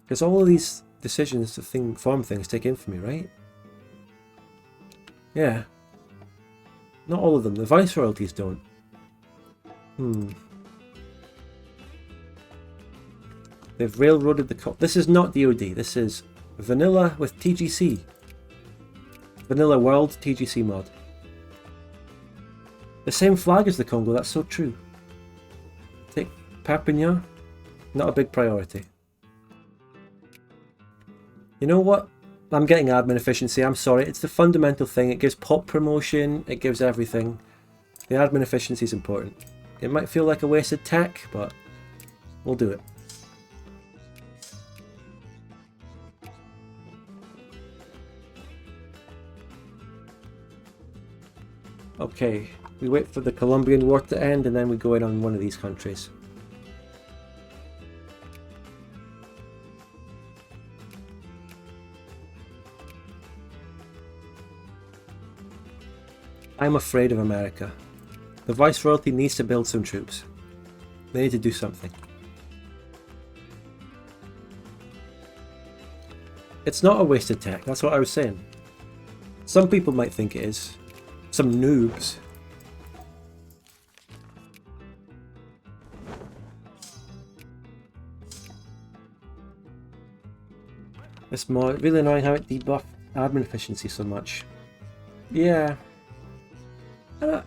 Because all of these decisions to form things take infamy, right? Yeah. Not all of them. The viceroyalties don't. They've railroaded the this is not DoD. This is vanilla with TGC. Vanilla World TGC mod. The same flag as the Congo, that's so true. Take Perpignan, not a big priority. You know what? I'm getting admin efficiency, I'm sorry. It's the fundamental thing. It gives pop promotion, it gives everything. The admin efficiency is important. It might feel like a wasted tech, but we'll do it. Okay, we wait for the Colombian War to end and then we go in on one of these countries. I'm afraid of America. The Viceroyalty needs to build some troops. They need to do something. It's not a wasted tech, that's what I was saying. Some people might think it is. Some noobs. It's really annoying how it debuffed admin efficiency so much. Yeah.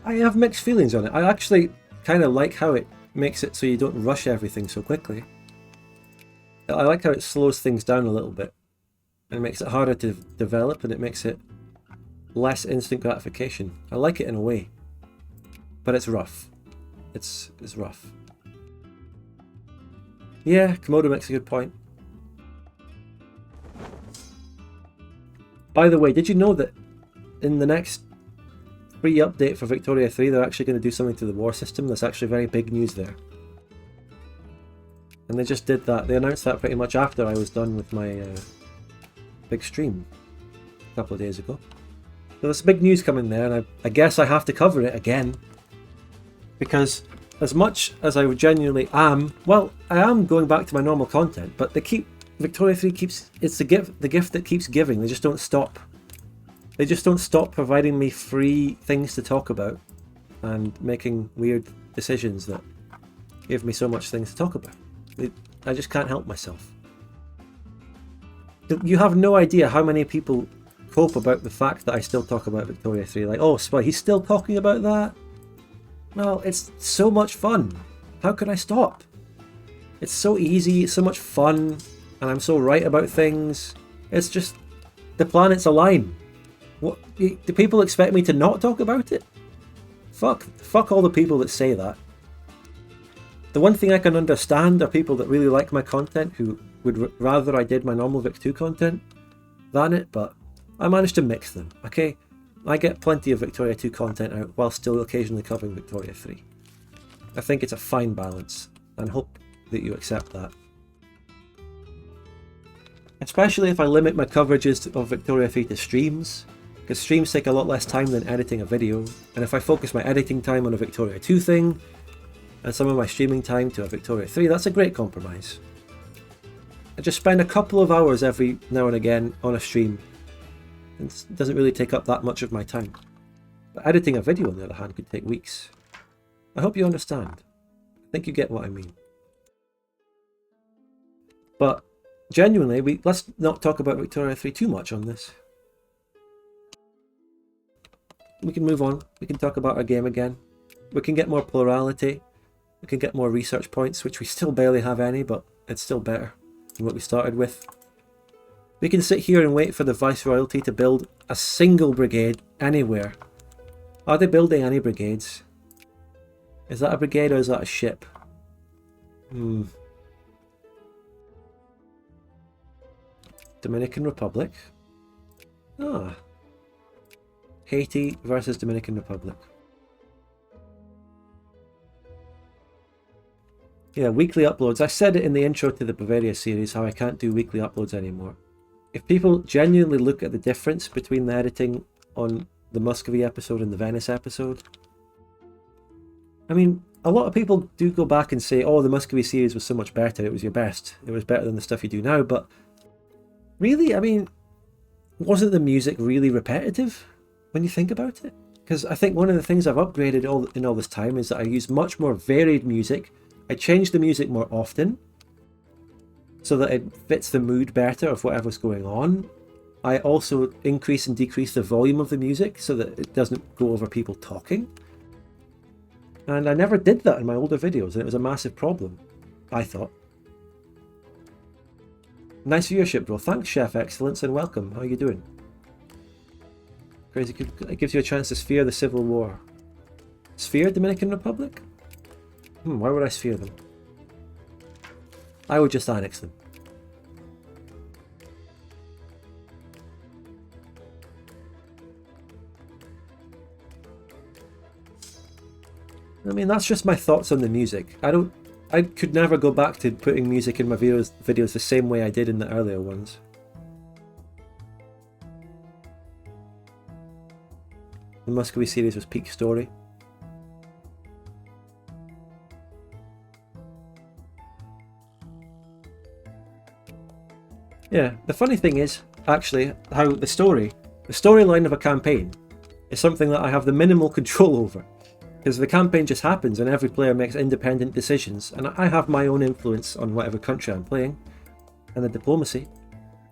I have mixed feelings on it. I actually kind of like how it makes it so you don't rush everything so quickly. I like how it slows things down a little bit. And it makes it harder to develop and it makes it less instant gratification. I like it in a way. But it's rough. It's rough. Yeah, Komodo makes a good point. By the way, did you know that in the next free update for Victoria 3 they're actually going to do something to the war system? That's actually very big news there. And they just did that. They announced that pretty much after I was done with my big stream a couple of days ago. So there's big news coming there, and I guess I have to cover it again. Because as much as I genuinely am, well, I am going back to my normal content, but Victoria 3 keeps, it's the gift that keeps giving. They just don't stop. They just don't stop providing me free things to talk about and making weird decisions that give me so much things to talk about. I just can't help myself. You have no idea how many people cope about the fact that I still talk about Victoria 3. Like, oh, so he's still talking about that? Well, it's so much fun. How can I stop? It's so easy, it's so much fun, and I'm so right about things. It's just, the planets align. What, do people expect me to not talk about it? Fuck all the people that say that. The one thing I can understand are people that really like my content who would rather I did my normal Vic 2 content than it, but I managed to mix them, okay? I get plenty of Victoria 2 content out while still occasionally covering Victoria 3. I think it's a fine balance, and hope that you accept that. Especially if I limit my coverages of Victoria 3 to streams, because streams take a lot less time than editing a video, and if I focus my editing time on a Victoria 2 thing, and some of my streaming time to a Victoria 3, that's a great compromise. I just spend a couple of hours every now and again on a stream. It doesn't really take up that much of my time. But editing a video, on the other hand, could take weeks. I hope you understand. I think you get what I mean. But genuinely, let's not talk about Victoria 3 too much on this. We can move on. We can talk about our game again. We can get more plurality. We can get more research points, which we still barely have any, but it's still better than what we started with. We can sit here and wait for the Viceroyalty to build a single brigade anywhere. Are they building any brigades? Is that a brigade or is that a ship? Dominican Republic. Ah. Haiti versus Dominican Republic. Yeah, weekly uploads. I said it in the intro to the Bavaria series how I can't do weekly uploads anymore. If people genuinely look at the difference between the editing on the Muscovy episode and the Venice episode. I mean, a lot of people do go back and say, oh, the Muscovy series was so much better, it was your best, it was better than the stuff you do now, but really, I mean, wasn't the music really repetitive when you think about it? Because I think one of the things I've upgraded in all this time is that I use much more varied music. I change the music more often so that it fits the mood better of whatever's going on. I also increase and decrease the volume of the music so that it doesn't go over people talking. And I never did that in my older videos, and it was a massive problem, I thought. Nice viewership, bro. Thanks, Chef Excellence, and welcome. How are you doing? Crazy. It gives you a chance to sphere the Civil War. Sphere Dominican Republic? Why would I sphere them? I would just annex them. I mean, that's just my thoughts on the music. I could never go back to putting music in my videos the same way I did in the earlier ones. The Muscovy series was peak story. Yeah, the funny thing is, actually, how the storyline of a campaign is something that I have the minimal control over. Because the campaign just happens and every player makes independent decisions, and I have my own influence on whatever country I'm playing, and the diplomacy.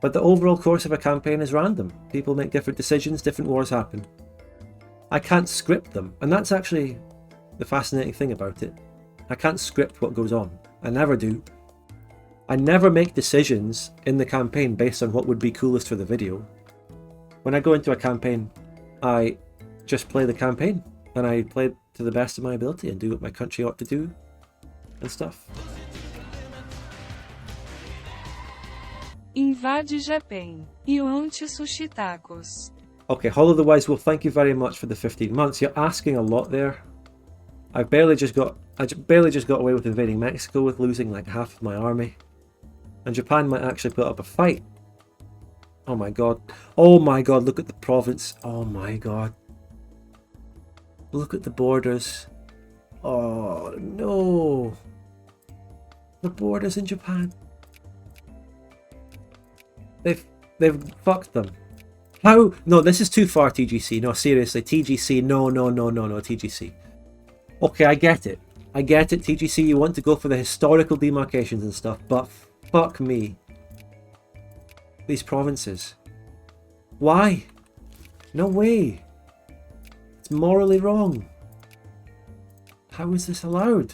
But the overall course of a campaign is random. People make different decisions, different wars happen. I can't script them, and that's actually the fascinating thing about it. I can't script what goes on. I never do. I never make decisions in the campaign based on what would be coolest for the video. When I go into a campaign, I just play the campaign, and I play to the best of my ability and do what my country ought to do and stuff. Invade Japan. Ionte sushi tacos. Okay, Hollow the Wise, well, thank you very much for the 15 months. You're asking a lot there. I barely just got away with invading Mexico with losing like half of my army. And Japan might actually put up a fight. Oh my god. Oh my god, look at the province. Oh my god. Look at the borders. Oh no. The borders in Japan. They've fucked them. How? No, this is too far, TGC. No, seriously, TGC. No, TGC. Okay, I get it. TGC, you want to go for the historical demarcations and stuff, but fuck me. These provinces. Why? No way. It's morally wrong. How is this allowed?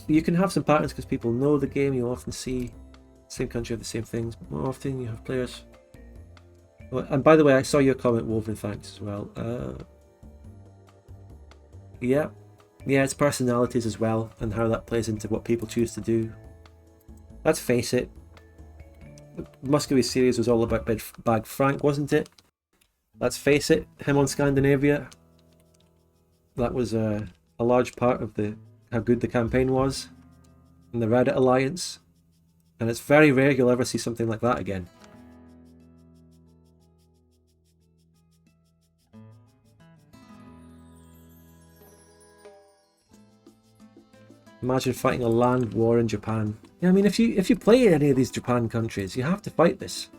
You can have some patterns because people know the game. You often see the same country have the same things, but more often you have players. And by the way, I saw your comment, Wolverine, thanks as well. Yeah, it's personalities as well, and how that plays into what people choose to do. Let's face it, the Muscovy series was all about Bag Frank, wasn't it? Let's face it, him on Scandinavia, that was a large part of how good the campaign was, and the Reddit alliance, and it's very rare you'll ever see something like that again. Imagine fighting a land war in Japan. Yeah, I mean, if you play any of these Japan countries, you have to fight this.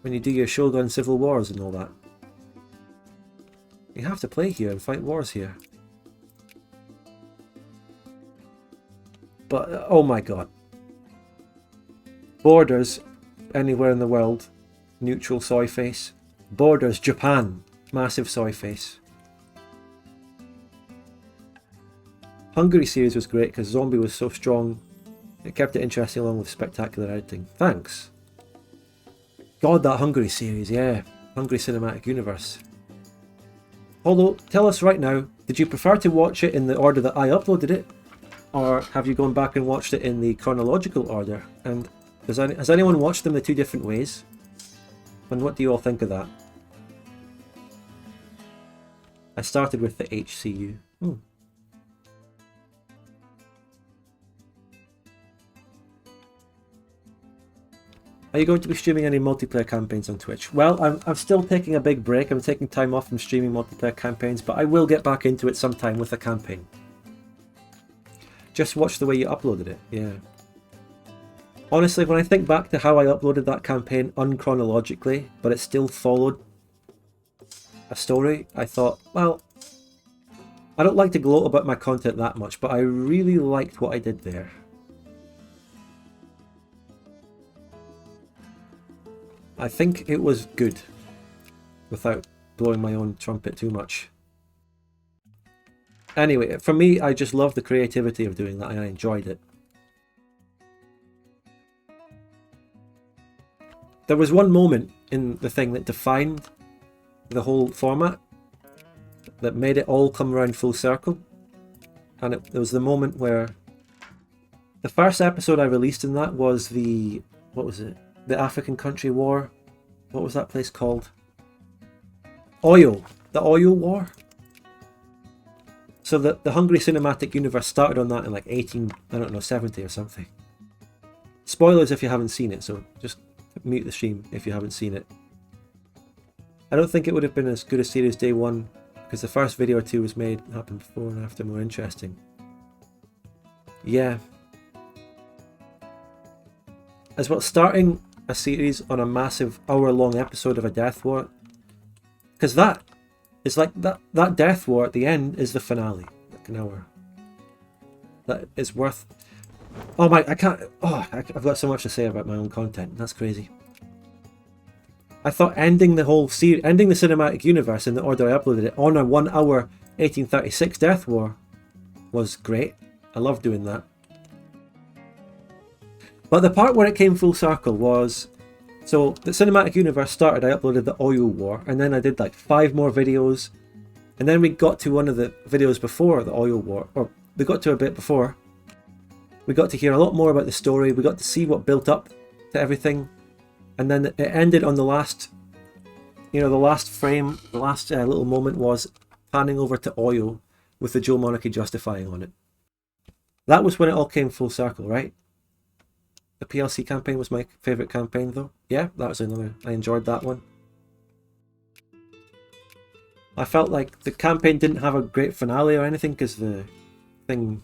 When you do your Shogun civil wars and all that. You have to play here and fight wars here. But, oh my god. Borders, anywhere in the world, neutral soy face. Borders, Japan, massive soy face. Hungary series was great because Zombie was so strong. It kept it interesting along with spectacular editing. Thanks. God, that Hungary series, yeah. Hungary Cinematic Universe. Although, tell us right now, did you prefer to watch it in the order that I uploaded it? Or have you gone back and watched it in the chronological order? And has anyone watched them the two different ways? And what do you all think of that? I started with the HCU. Are you going to be streaming any multiplayer campaigns on Twitch? Well, I'm still taking a big break. I'm taking time off from streaming multiplayer campaigns, but I will get back into it sometime with a campaign. Just watch the way you uploaded it, yeah. Honestly, when I think back to how I uploaded that campaign unchronologically, but it still followed a story, I thought, well, I don't like to gloat about my content that much, but I really liked what I did there. I think it was good, without blowing my own trumpet too much. Anyway, for me, I just love the creativity of doing that and I enjoyed it. There was one moment in the thing that defined the whole format, that made it all come around full circle. And it was the moment where the first episode I released in that was the, what was it? The African country war. What was that place called? Oyo. The Oyo War. So the Hungry Cinematic Universe started on that in like 70 or something. Spoilers if you haven't seen it, so just mute the stream if you haven't seen it. I don't think it would have been as good a series day one, because the first video or two was made, happened before and after, more interesting. Yeah. As well, starting a series on a massive hour-long episode of a death war, because that is like that death war at the end is the finale, like an hour. That is worth. Oh my! I can't. Oh, I've got so much to say about my own content. That's crazy. I thought ending the whole series, ending the cinematic universe in the order I uploaded it on a 1 hour 1836 death war was great. I love doing that. But the part where it came full circle was, so the cinematic universe started, I uploaded the Oyo War, and then I did like 5 more videos, and then we got to one of the videos before the Oyo War, or we got to a bit before. We got to hear a lot more about the story, we got to see what built up to everything, and then it ended on the last, you know, the last frame, the last little moment was panning over to Oyo with the Joe Monarchy justifying on it. That was when it all came full circle, right? The PLC campaign was my favourite campaign though. Yeah, that was another, I enjoyed that one. I felt like the campaign didn't have a great finale or anything because the thing,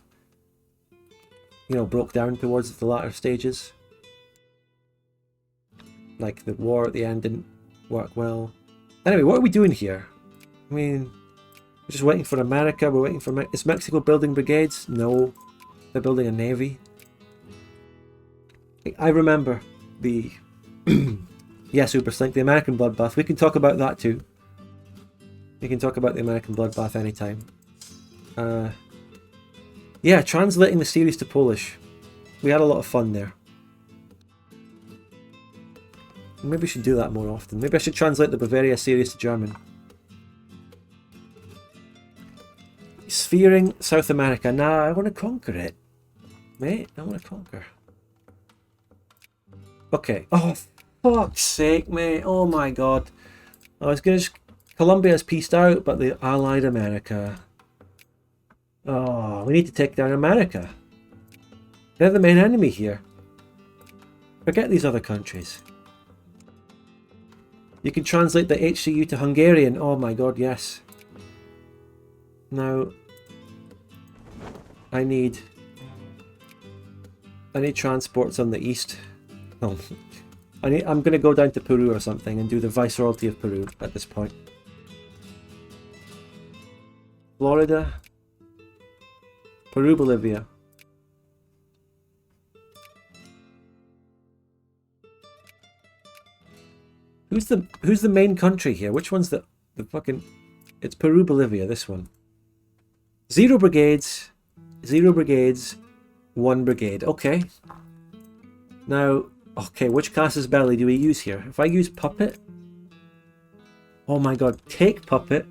you know, broke down towards the latter stages. Like the war at the end didn't work well. Anyway, what are we doing here? I mean, we're just waiting for America, we're waiting for... Is Mexico building brigades? No. They're building a navy. I remember the... yeah, Super Slink, the American bloodbath. We can talk about that too. We can talk about the American bloodbath anytime. Yeah, translating the series to Polish. We had a lot of fun there. Maybe we should do that more often. Maybe I should translate the Bavaria series to German. Sphering South America. Nah, I want to conquer it. Mate, I want to conquer. Okay. Oh, fuck's sake, mate. Oh my god. I was going to... Colombia's pieced out, but the Allied America. Oh, we need to take down America. They're the main enemy here. Forget these other countries. You can translate the HCU to Hungarian. Oh my god, yes. Now, I need transports on the east. Oh, I'm going to go down to Peru or something and do the Viceroyalty of Peru at this point. Florida, Peru, Bolivia. Who's the main country here? Which one's the fucking... It's Peru, Bolivia, this one. 0 brigades, 0 brigades, 1 brigade. Okay. Now, okay, which casus belli do we use here? If I use puppet... Oh my god, take puppet.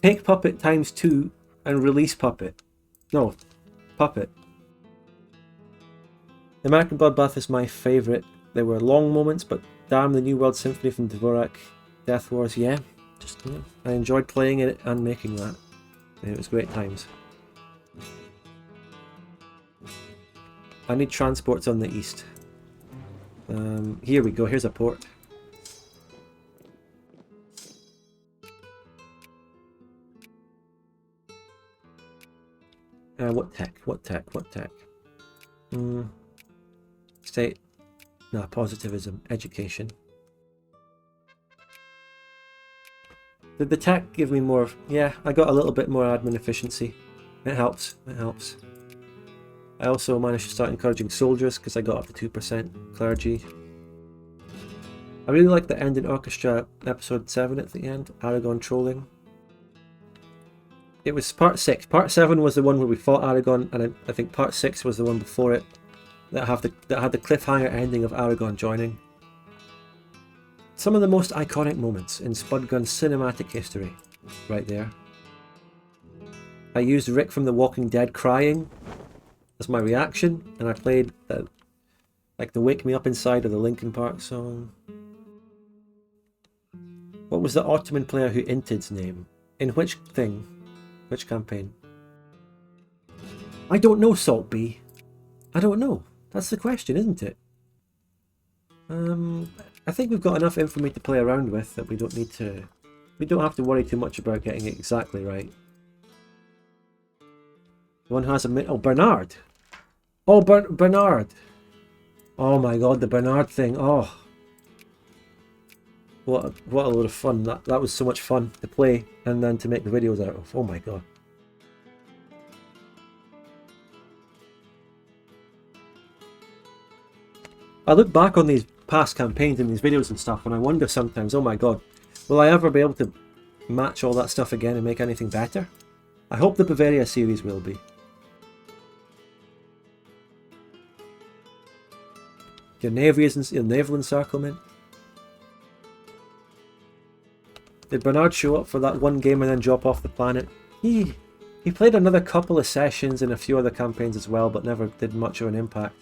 Take puppet times 2 and release puppet. No, puppet. The American Bloodbath is my favourite. There were long moments, but damn, the New World Symphony from Dvorak, Death Wars, yeah. Just, you know, I enjoyed playing it and making that. It was great times. I need transports on the east. Here we go, here's a port. What tech? State, no, positivism, education. Did the tech give me more? Yeah, I got a little bit more admin efficiency. It helps, it helps. I also managed to start encouraging soldiers because I got up to 2% clergy. I really like the ending orchestra episode 7 at the end, Aragon trolling. It was part 6. Part 7 was the one where we fought Aragon, and I think part 6 was the one before it that had the cliffhanger ending of Aragon joining. Some of the most iconic moments in Spudgun's cinematic history, right there. I used Rick from The Walking Dead crying as my reaction, and I played like the Wake Me Up Inside of the Linkin Park song. What was the Ottoman player who Intid's name? In which thing? Which campaign? I don't know, Saltby. I don't know. That's the question, isn't it? I think we've got enough info to play around with that we don't have to worry too much about getting it exactly right. The one who has a... Oh, Bernard! Oh, Bernard! Oh my god, the Bernard thing. Oh. What a load of fun. That was so much fun to play and then to make the videos out of. Oh my god. I look back on these past campaigns and these videos and stuff and I wonder sometimes, oh my god, will I ever be able to match all that stuff again and make anything better? I hope the Bavaria series will be. Your naval encirclement. Did Bernard show up for that one game and then drop off the planet? He played another couple of sessions in a few other campaigns as well, but never did much of an impact.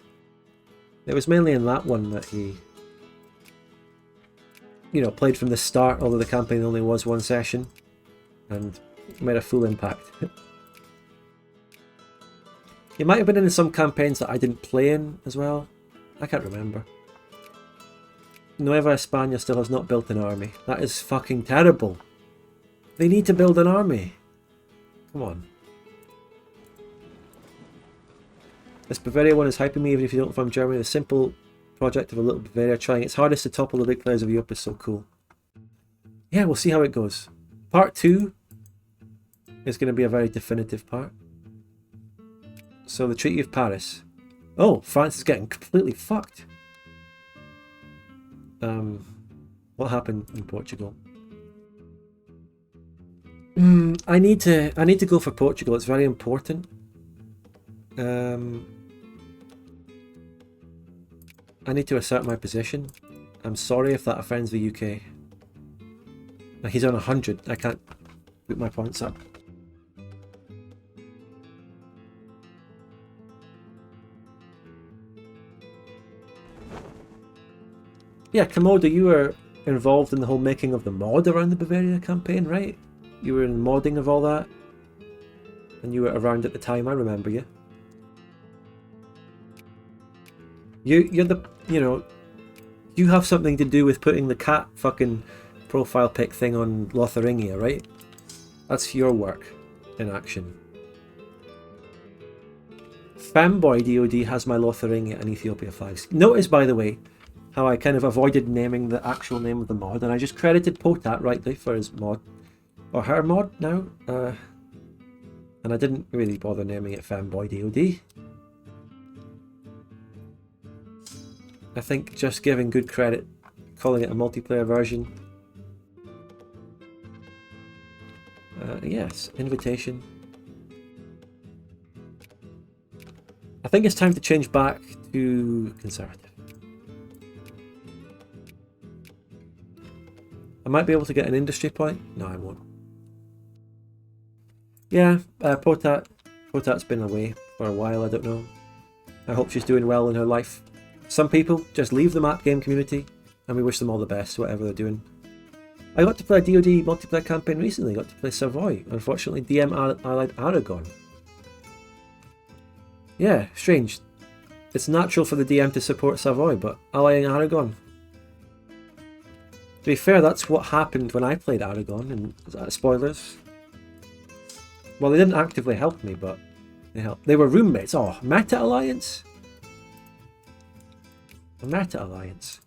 It was mainly in that one that he, you know, played from the start, although the campaign only was one session, and made a full impact. He might have been in some campaigns that I didn't play in as well. I can't remember. Nueva España still has not built an army. That is fucking terrible. They need to build an army. Come on. This Bavaria one is hyping me even if you don't from Germany. The simple project of a little Bavaria trying its hardest to topple the big players of Europe is so cool. Yeah, we'll see how it goes. Part 2 is going to be a very definitive part. So the Treaty of Paris. Oh, France is getting completely fucked. What happened in Portugal? I need to go for Portugal. It's very important. I need to assert my position. I'm sorry if that offends the UK. He's on 100. I can't put my points up. Yeah, Komodo, you were involved in the whole making of the mod around the Bavaria campaign, right? You were in modding of all that, and you were around at the time. I remember you. You're the, you know, you have something to do with putting the cat fucking profile pic thing on Lotharingia, right? That's your work in action. Femboy DOD has my Lotharingia and Ethiopia flags. Notice, by the way, how I kind of avoided naming the actual name of the mod, and I just credited Potat rightly for his mod, or her mod now, and I didn't really bother naming it Femboy DOD. I think just giving good credit, calling it a multiplayer version. Yes, invitation. I think it's time to change back to conservative. I might be able to get an industry point. No, I won't. Yeah, Potat's been away for a while, I don't know. I hope she's doing well in her life. Some people just leave the map game community, and we wish them all the best, whatever they're doing. I got to play a DoD multiplayer campaign recently, got to play Savoy. Unfortunately, DM allied Aragon. Yeah, strange. it's natural for the DM to support Savoy, but allying Aragon. To be fair, that's what happened when I played Aragon, and spoilers. Well, they didn't actively help me, but they helped. They were roommates. Oh, Meta Alliance? A Meta Alliance.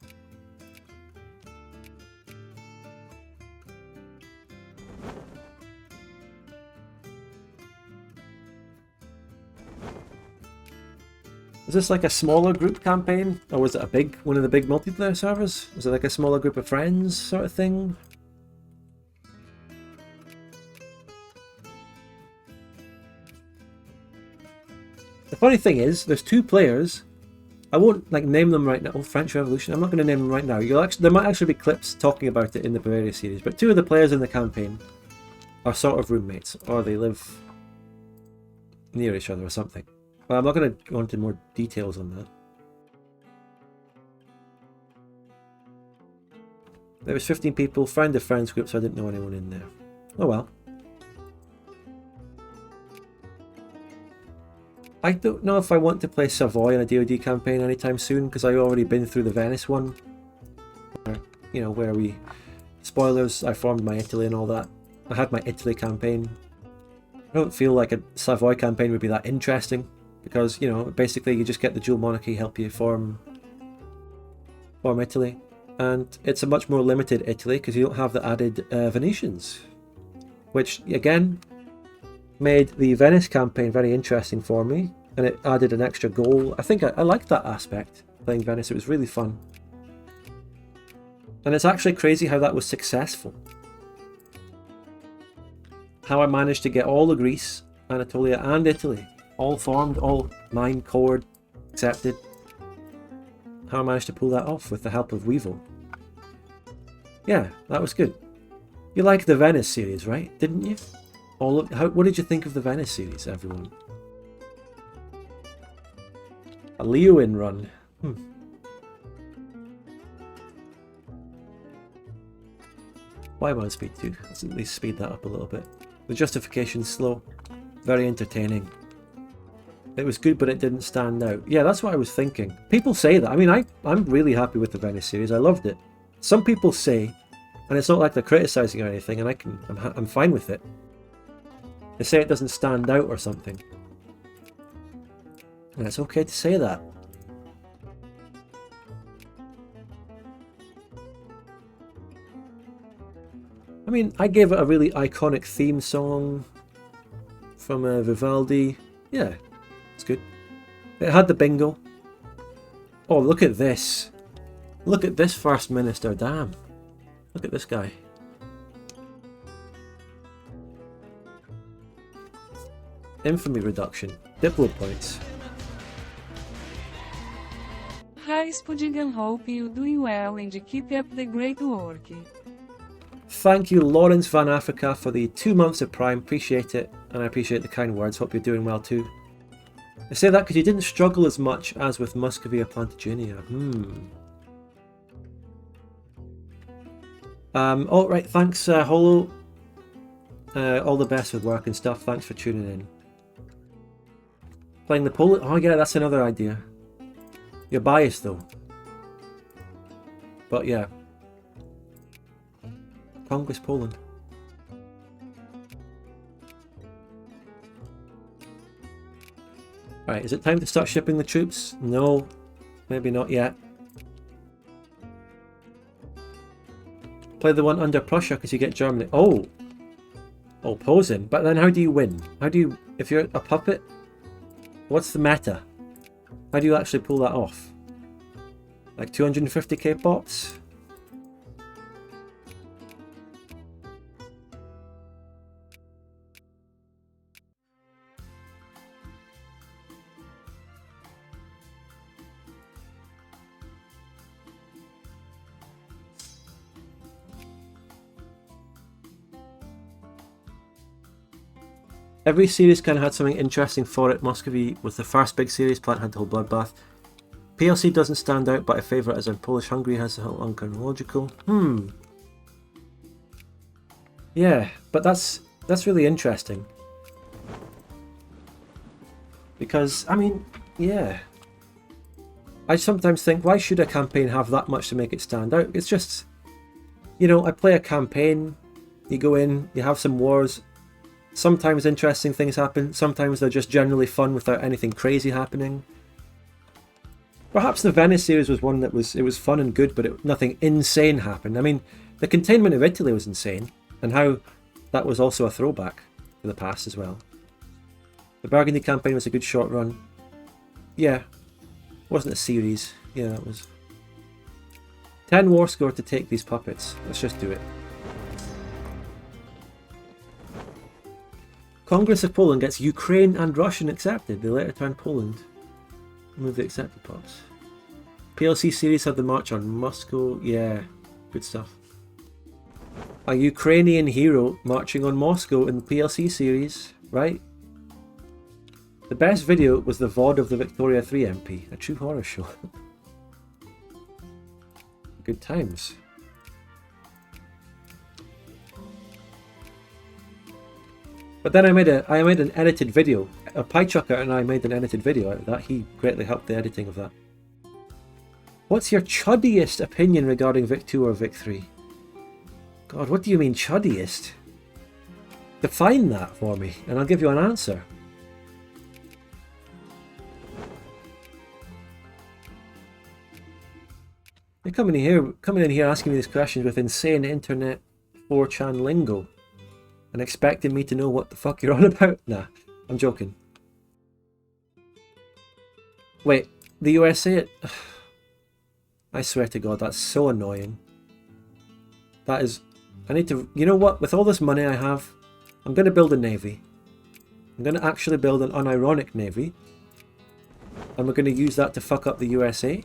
Is this like a smaller group campaign? Or was it one of the big multiplayer servers? Was it like a smaller group of friends sort of thing? The funny thing is, there's 2 players. I won't like name them right now. Oh, French Revolution. I'm not going to name them right now. There might actually be clips talking about it in the Bavaria series, but 2 of the players in the campaign are sort of roommates, or they live near each other or something. But I'm not going to go into more details on that. There was 15 people, friend of friends group, so I didn't know anyone in there. Oh well. I don't know if I want to play Savoy in a DoD campaign anytime soon, because I've already been through the Venice one. Where we... Spoilers, I formed my Italy and all that. I had my Italy campaign. I don't feel like a Savoy campaign would be that interesting, because, basically you just get the dual monarchy help you form Italy. And it's a much more limited Italy, because you don't have the added Venetians. Which, again, made the Venice campaign very interesting for me, and it added an extra goal. I think I liked that aspect, playing Venice. It was really fun. And it's actually crazy how that was successful. How I managed to get all of Greece, Anatolia and Italy all formed, all mine, cord, accepted. How I managed to pull that off with the help of Weevil. Yeah, that was good. You liked the Venice series, right? Didn't you? What did you think of the Venice series, everyone? A Leoin run. Why am I on speed 2? Let's at least speed that up a little bit. The justification's slow. Very entertaining. It was good, but it didn't stand out. Yeah, that's what I was thinking. People say that. I mean, I'm really happy with the Venice series. I loved it. Some people say, and it's not like they're criticizing or anything, and I'm fine with it. They say it doesn't stand out or something. And it's okay to say that. I mean, I gave it a really iconic theme song from Vivaldi. Yeah, it's good. It had the bingo. Oh, look at this. Look at this First Minister, damn. Look at this guy. Infamy reduction. Diplo points. Hi Spudigan, hope you doing well and keep up the great work. Thank you, Lawrence Van Africa, for the 2 months of Prime. Appreciate it, and I appreciate the kind words. Hope you're doing well too. I say that because you didn't struggle as much as with Muscovy or Patagonia. Alright, thanks Holo. All the best with work and stuff. Thanks for tuning in. Playing the Polish... Oh yeah, that's another idea. You're biased though. But yeah. Conquest Poland. Right, is it time to start shipping the troops? No, maybe not yet. Play the one under Prussia because you get Germany. Oh! Oh, Posen. But then how do you win? How do you... If you're a puppet? What's the meta? How do you actually pull that off? Like 250k pops? Every series kind of had something interesting for it. Muscovy was the first big series. Plant had the whole bloodbath. PLC doesn't stand out, but I favour it as in Polish-Hungary has the whole unchronological. Yeah, but that's really interesting. Because, I mean, yeah. I sometimes think, why should a campaign have that much to make it stand out? It's just, you know, I play a campaign, you go in, you have some wars, sometimes interesting things happen, sometimes they're just generally fun without anything crazy happening. Perhaps the Venice series was one that was fun and good, but nothing insane happened. I mean, the containment of Italy was insane, and how that was also a throwback to the past as well. The Burgundy campaign was a good short run. Yeah, wasn't a series. Yeah, that was 10 war score to take these puppets. Let's just do it. Congress of Poland gets Ukraine and Russian accepted. They later turned Poland. Move the accepted pups. PLC series had the march on Moscow. Yeah, good stuff. A Ukrainian hero marching on Moscow in the PLC series, right? The best video was the VOD of the Victoria 3 MP, a true horror show. Good times. But then I made an edited video. A pie chucker and I made an edited video out of that. He greatly helped the editing of that. What's your chuddiest opinion regarding Vic 2 or Vic 3? God, what do you mean chuddiest? Define that for me and I'll give you an answer. You're coming in here asking me these questions with insane internet 4chan lingo and expecting me to know what the fuck you're on about? Nah, I'm joking. Wait, the USA... I swear to God, that's so annoying. That is... I need to... You know what? With all this money I have, I'm going to build a navy. I'm going to actually build an unironic navy. And we're going to use that to fuck up the USA.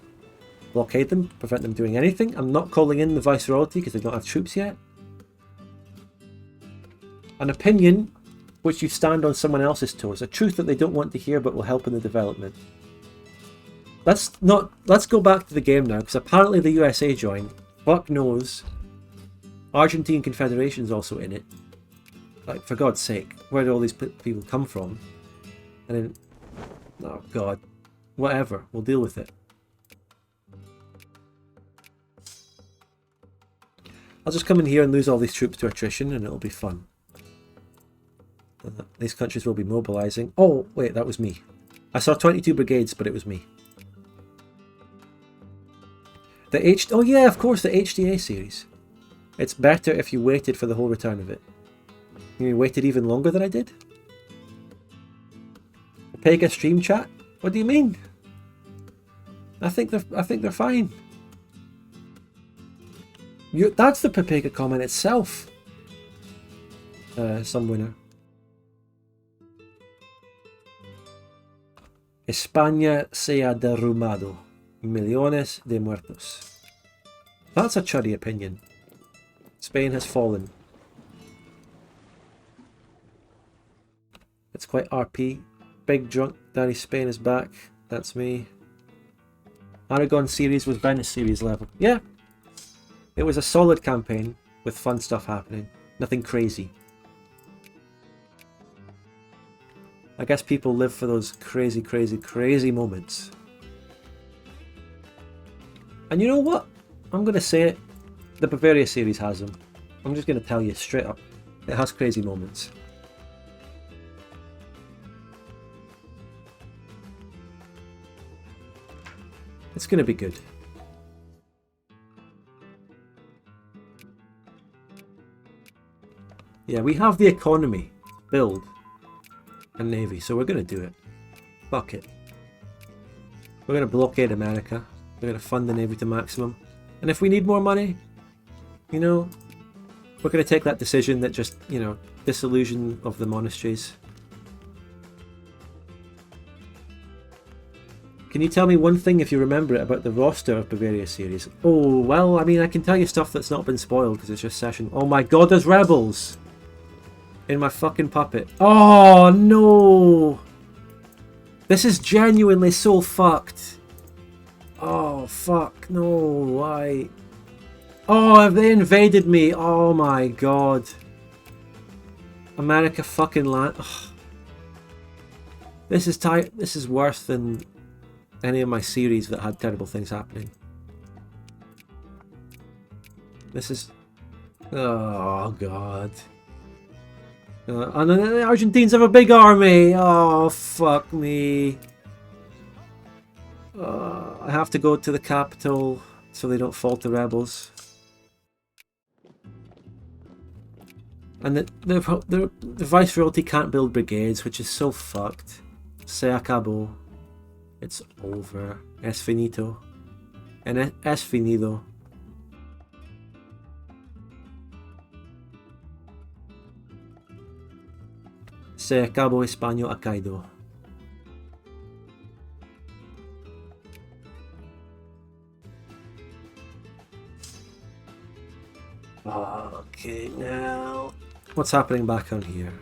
Blockade them, prevent them doing anything. I'm not calling in the Viceroyalty because they don't have troops yet. An opinion which you stand on someone else's toes. A truth that they don't want to hear but will help in the development. Let's go back to the game now, because apparently the USA joined. Fuck knows. Argentine Confederation's also in it. Like, for God's sake, where do all these people come from? And then, oh God, whatever, we'll deal with it. I'll just come in here and lose all these troops to attrition and it'll be fun. These countries will be mobilizing. Oh, wait, that was me. I saw 22 brigades, but it was me. Oh yeah, of course, the HDA series. It's better if you waited for the whole return of it. You waited even longer than I did? Pega stream chat? What do you mean? I think they're fine. That's the Pepega comment itself. Some winner. España se ha derrumbado. Millones de muertos. That's a chuddy opinion. Spain has fallen. It's quite RP. Big drunk Daddy Spain is back. That's me. Aragon series was Venice series level. Yeah. It was a solid campaign with fun stuff happening. Nothing crazy. I guess people live for those crazy, crazy, crazy moments. And you know what? I'm going to say it. The Bavaria series has them. I'm just going to tell you straight up. It has crazy moments. It's going to be good. Yeah, we have the economy, build, and navy, so we're going to do it. Fuck it. We're going to blockade America. We're going to fund the navy to maximum. And if we need more money, you know, we're going to take that decision that just, you know, dissolution of the monasteries. Can you tell me one thing, if you remember it, about the roster of Bavaria series? Oh, well, I mean, I can tell you stuff that's not been spoiled because it's just session. Oh my God, there's rebels in my fucking puppet. Oh, no. This is genuinely so fucked. Oh, fuck. No, why? Oh, have they invaded me? Oh my God. America fucking land. Ugh. This is worse than any of my series that had terrible things happening. This is... Oh, God. And then the Argentines have a big army! Oh, fuck me. I have to go to the capital so they don't fall to rebels. And the Viceroyalty can't build brigades, which is so fucked. Se acabó. It's over. Es finito. And es finido. Se acabó España ha caído. Okay, now... What's happening back on here?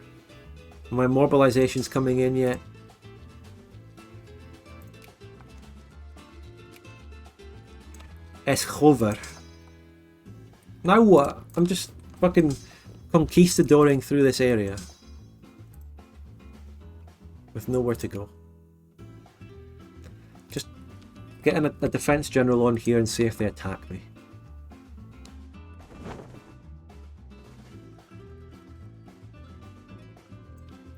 Are my mobilizations coming in yet? Es hover. Now what? I'm just fucking conquistadoring through this area. With nowhere to go. Just getting a defense general on here and see if they attack me.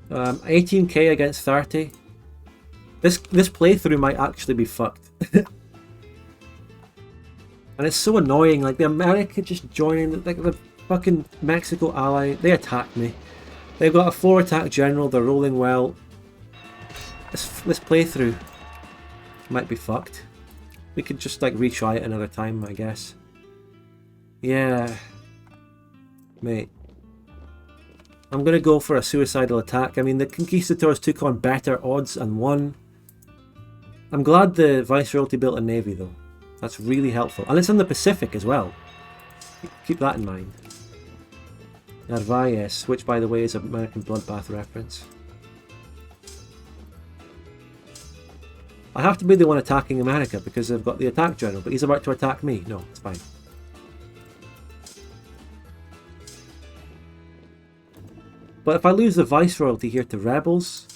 Um, 18k against 30. This playthrough might actually be fucked. And it's so annoying, like the America just joining, like the fucking Mexico ally, they attacked me. They've got a 4 attack general, they're rolling well. This playthrough might be fucked. We could just like retry it another time, I guess. Yeah. Mate. I'm gonna go for a suicidal attack. I mean, the conquistadors took on better odds and won. I'm glad the Viceroyalty built a navy though. That's really helpful. And it's in the Pacific as well. Keep that in mind. Narvaez, which by the way is an American Bloodbath reference. I have to be the one attacking America because they've got the attack general, but he's about to attack me. No, it's fine. But if I lose the Viceroyalty here to rebels,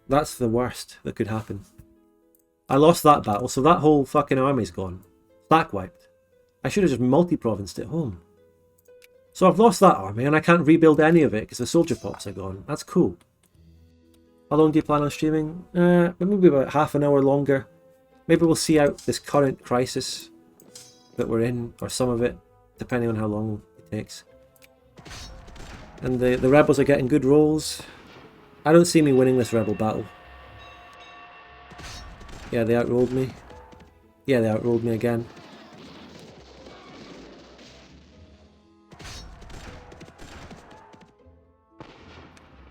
that's the worst that could happen. I lost that battle, so that whole fucking army's gone. Stack wiped. I should have just multi-provinced it home. So I've lost that army and I can't rebuild any of it because the soldier pops are gone. That's cool. How long do you plan on streaming? Maybe about half an hour longer. Maybe we'll see out this current crisis that we're in, or some of it, depending on how long it takes. And the rebels are getting good rolls. I don't see me winning this rebel battle. Yeah, they outrolled me. Yeah, they outrolled me again.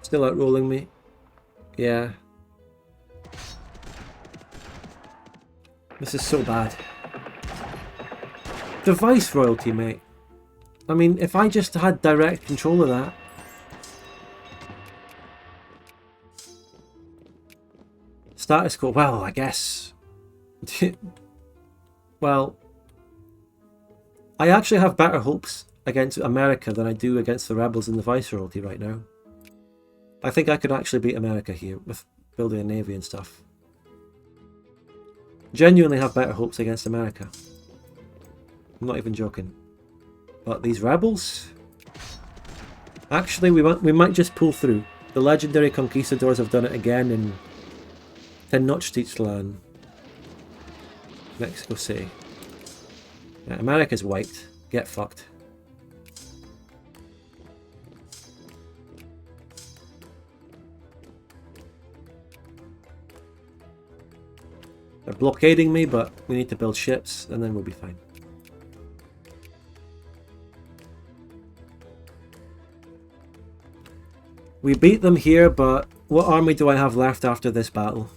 Still outrolling me. Yeah. This is so bad. The Viceroyalty, mate. I mean, if I just had direct control of that. Status quo, well, I guess. Well, I actually have better hopes against America than I do against the rebels in the Viceroyalty right now. I think I could actually beat America here with building a navy and stuff. Genuinely have better hopes against America. I'm not even joking. But these rebels? Actually, we might just pull through. The legendary conquistadors have done it again in Tenochtitlan, Mexico City. Yeah, America's wiped. Get fucked. They're blockading me, but we need to build ships and then we'll be fine. We beat them here, but what army do I have left after this battle?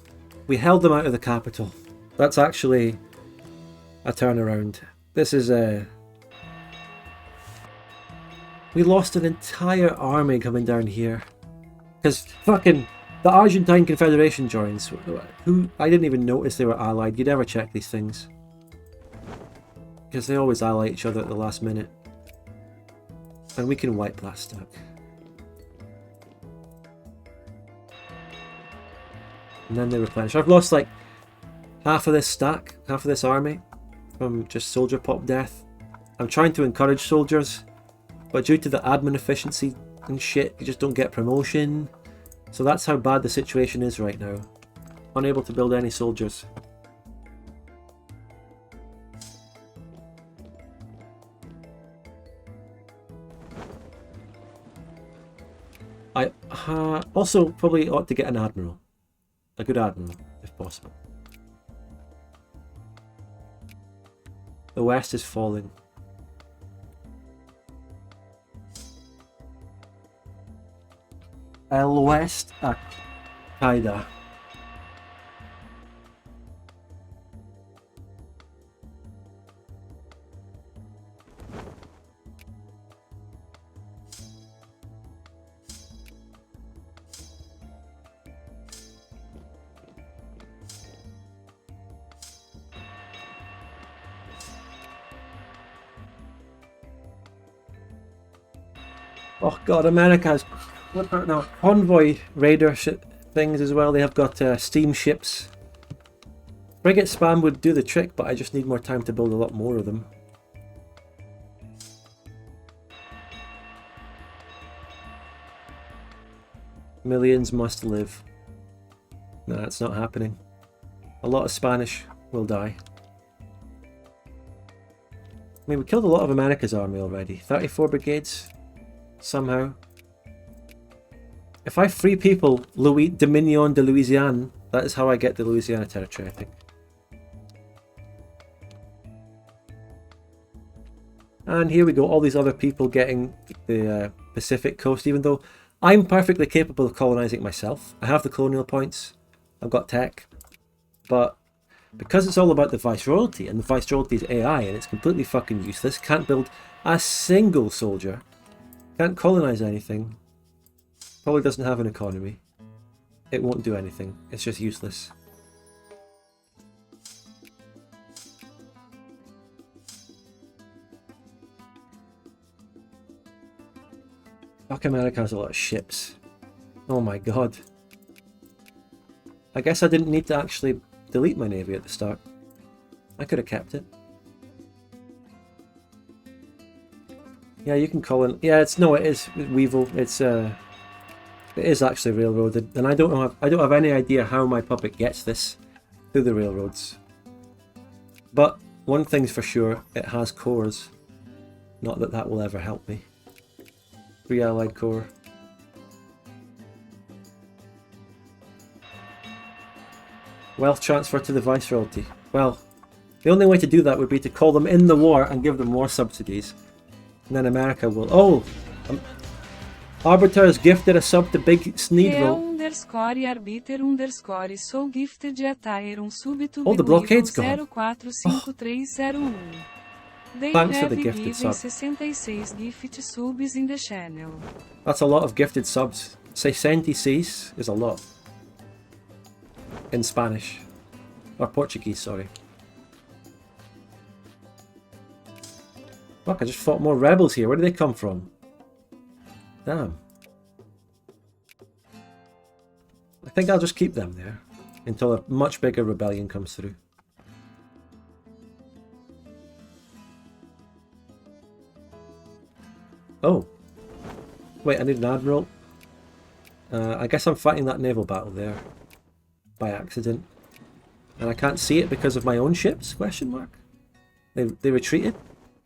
We held them out of the capital. That's actually a turnaround. This is a... We lost an entire army coming down here. Because fucking the Argentine Confederation joins. Who I didn't even notice they were allied. You never check these things. Because they always ally each other at the last minute. And we can wipe that stack. And then they replenish. I've lost like half of this stack, half of this army from just soldier pop death. I'm trying to encourage soldiers, but due to the admin efficiency and shit, you just don't get promotion. So that's how bad the situation is right now. Unable to build any soldiers. I also probably ought to get an admiral. A good admiral, if possible. The west is falling. El West Qaeda. Oh god, America's now convoy raider things as well. They have got steamships. Frigate spam would do the trick, but I just need more time to build a lot more of them. Millions must live. No, that's not happening. A lot of Spanish will die. I mean, we killed a lot of America's army already. 34 brigades. Somehow. If I free people Dominion de Louisiane, that is how I get the Louisiana territory, I think. And here we go, all these other people getting the Pacific coast, even though I'm perfectly capable of colonizing it myself. I have the colonial points, I've got tech, but because it's all about the Viceroyalty, and the Viceroyalty is AI, and it's completely fucking useless, can't build a single soldier, can't colonize anything, probably doesn't have an economy, it won't do anything, it's just useless. Fuck, America has a lot of ships. Oh my god. I guess I didn't need to actually delete my navy at the start. I could have kept it. Yeah, you can call it. Yeah, it is Weevil. It is actually railroaded, and I don't have any idea how my puppet gets this through the railroads. But one thing's for sure, it has cores. Not that that will ever help me. 3 allied core. Wealth transfer to the Viceroyalty. Well, the only way to do that would be to call them in the war and give them more subsidies. And then America will... Oh! Arbiter has gifted a sub to Big Sneedville. Sou gifted súbito Oh, the blockade's gone. 045301. They Thanks for have the gifted given sub. 66 gift subs in the channel. That's a lot of gifted subs. 66 is a lot. In Spanish. Or Portuguese, sorry. Fuck, I just fought more rebels here. Where did they come from? Damn. I think I'll just keep them there until a much bigger rebellion comes through. Oh. Wait, I need an admiral. I guess I'm fighting that naval battle there. By accident. And I can't see it because of my own ships? Question mark. They retreated?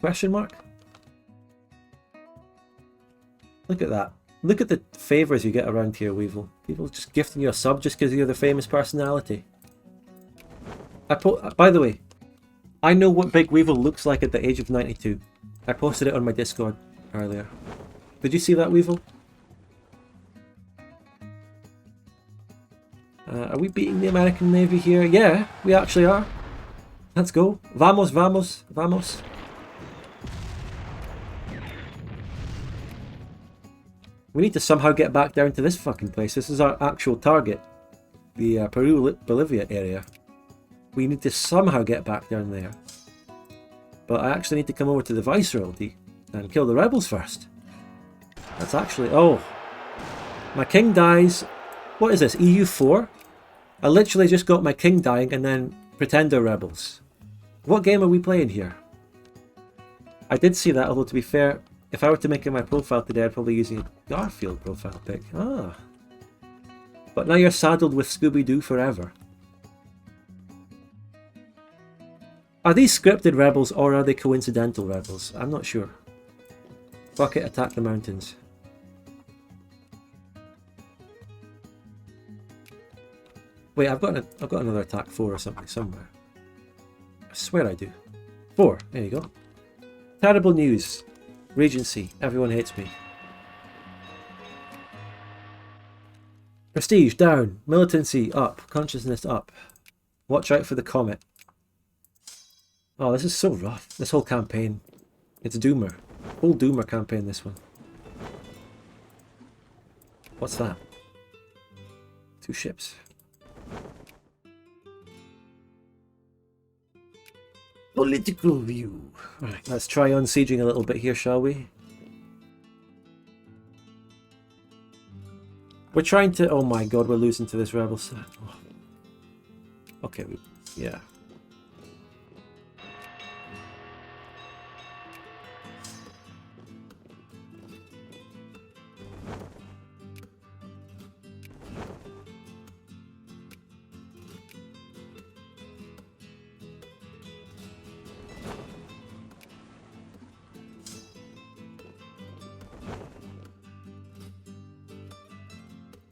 Question mark. Look at that. Look at the favours you get around here, Weevil. People just gifting you a sub just because you're the famous personality. By the way, I know what Big Weevil looks like at the age of 92. I posted it on my Discord earlier. Did you see that, Weevil? Are we beating the American Navy here? Yeah, we actually are. Let's go. Vamos, vamos, vamos. We need to somehow get back down to this fucking place. This is our actual target. The Peru-Bolivia area. We need to somehow get back down there. But I actually need to come over to the Viceroyalty and kill the rebels first. That's actually... Oh. My king dies. What is this? EU4? I literally just got my king dying and then Pretender Rebels. What game are we playing here? I did see that, although to be fair, if I were to make it my profile today, I'd probably use a Garfield profile pic. Ah. But now you're saddled with Scooby-Doo forever. Are these scripted rebels or are they coincidental rebels? I'm not sure. Fuck it, attack the mountains. Wait, I've got another attack 4 or something somewhere. I swear I do. 4, there you go. Terrible news. Regency, everyone hates me. Prestige down, militancy up, consciousness up. Watch out for the comet. Oh, this is so rough. This whole campaign. It's Doomer. Whole Doomer campaign, this one. What's that? 2 ships. Political view. Right, let's try unsieging a little bit here, shall we? We're trying to... Oh my god, we're losing to this rebel set. Oh. Okay, yeah.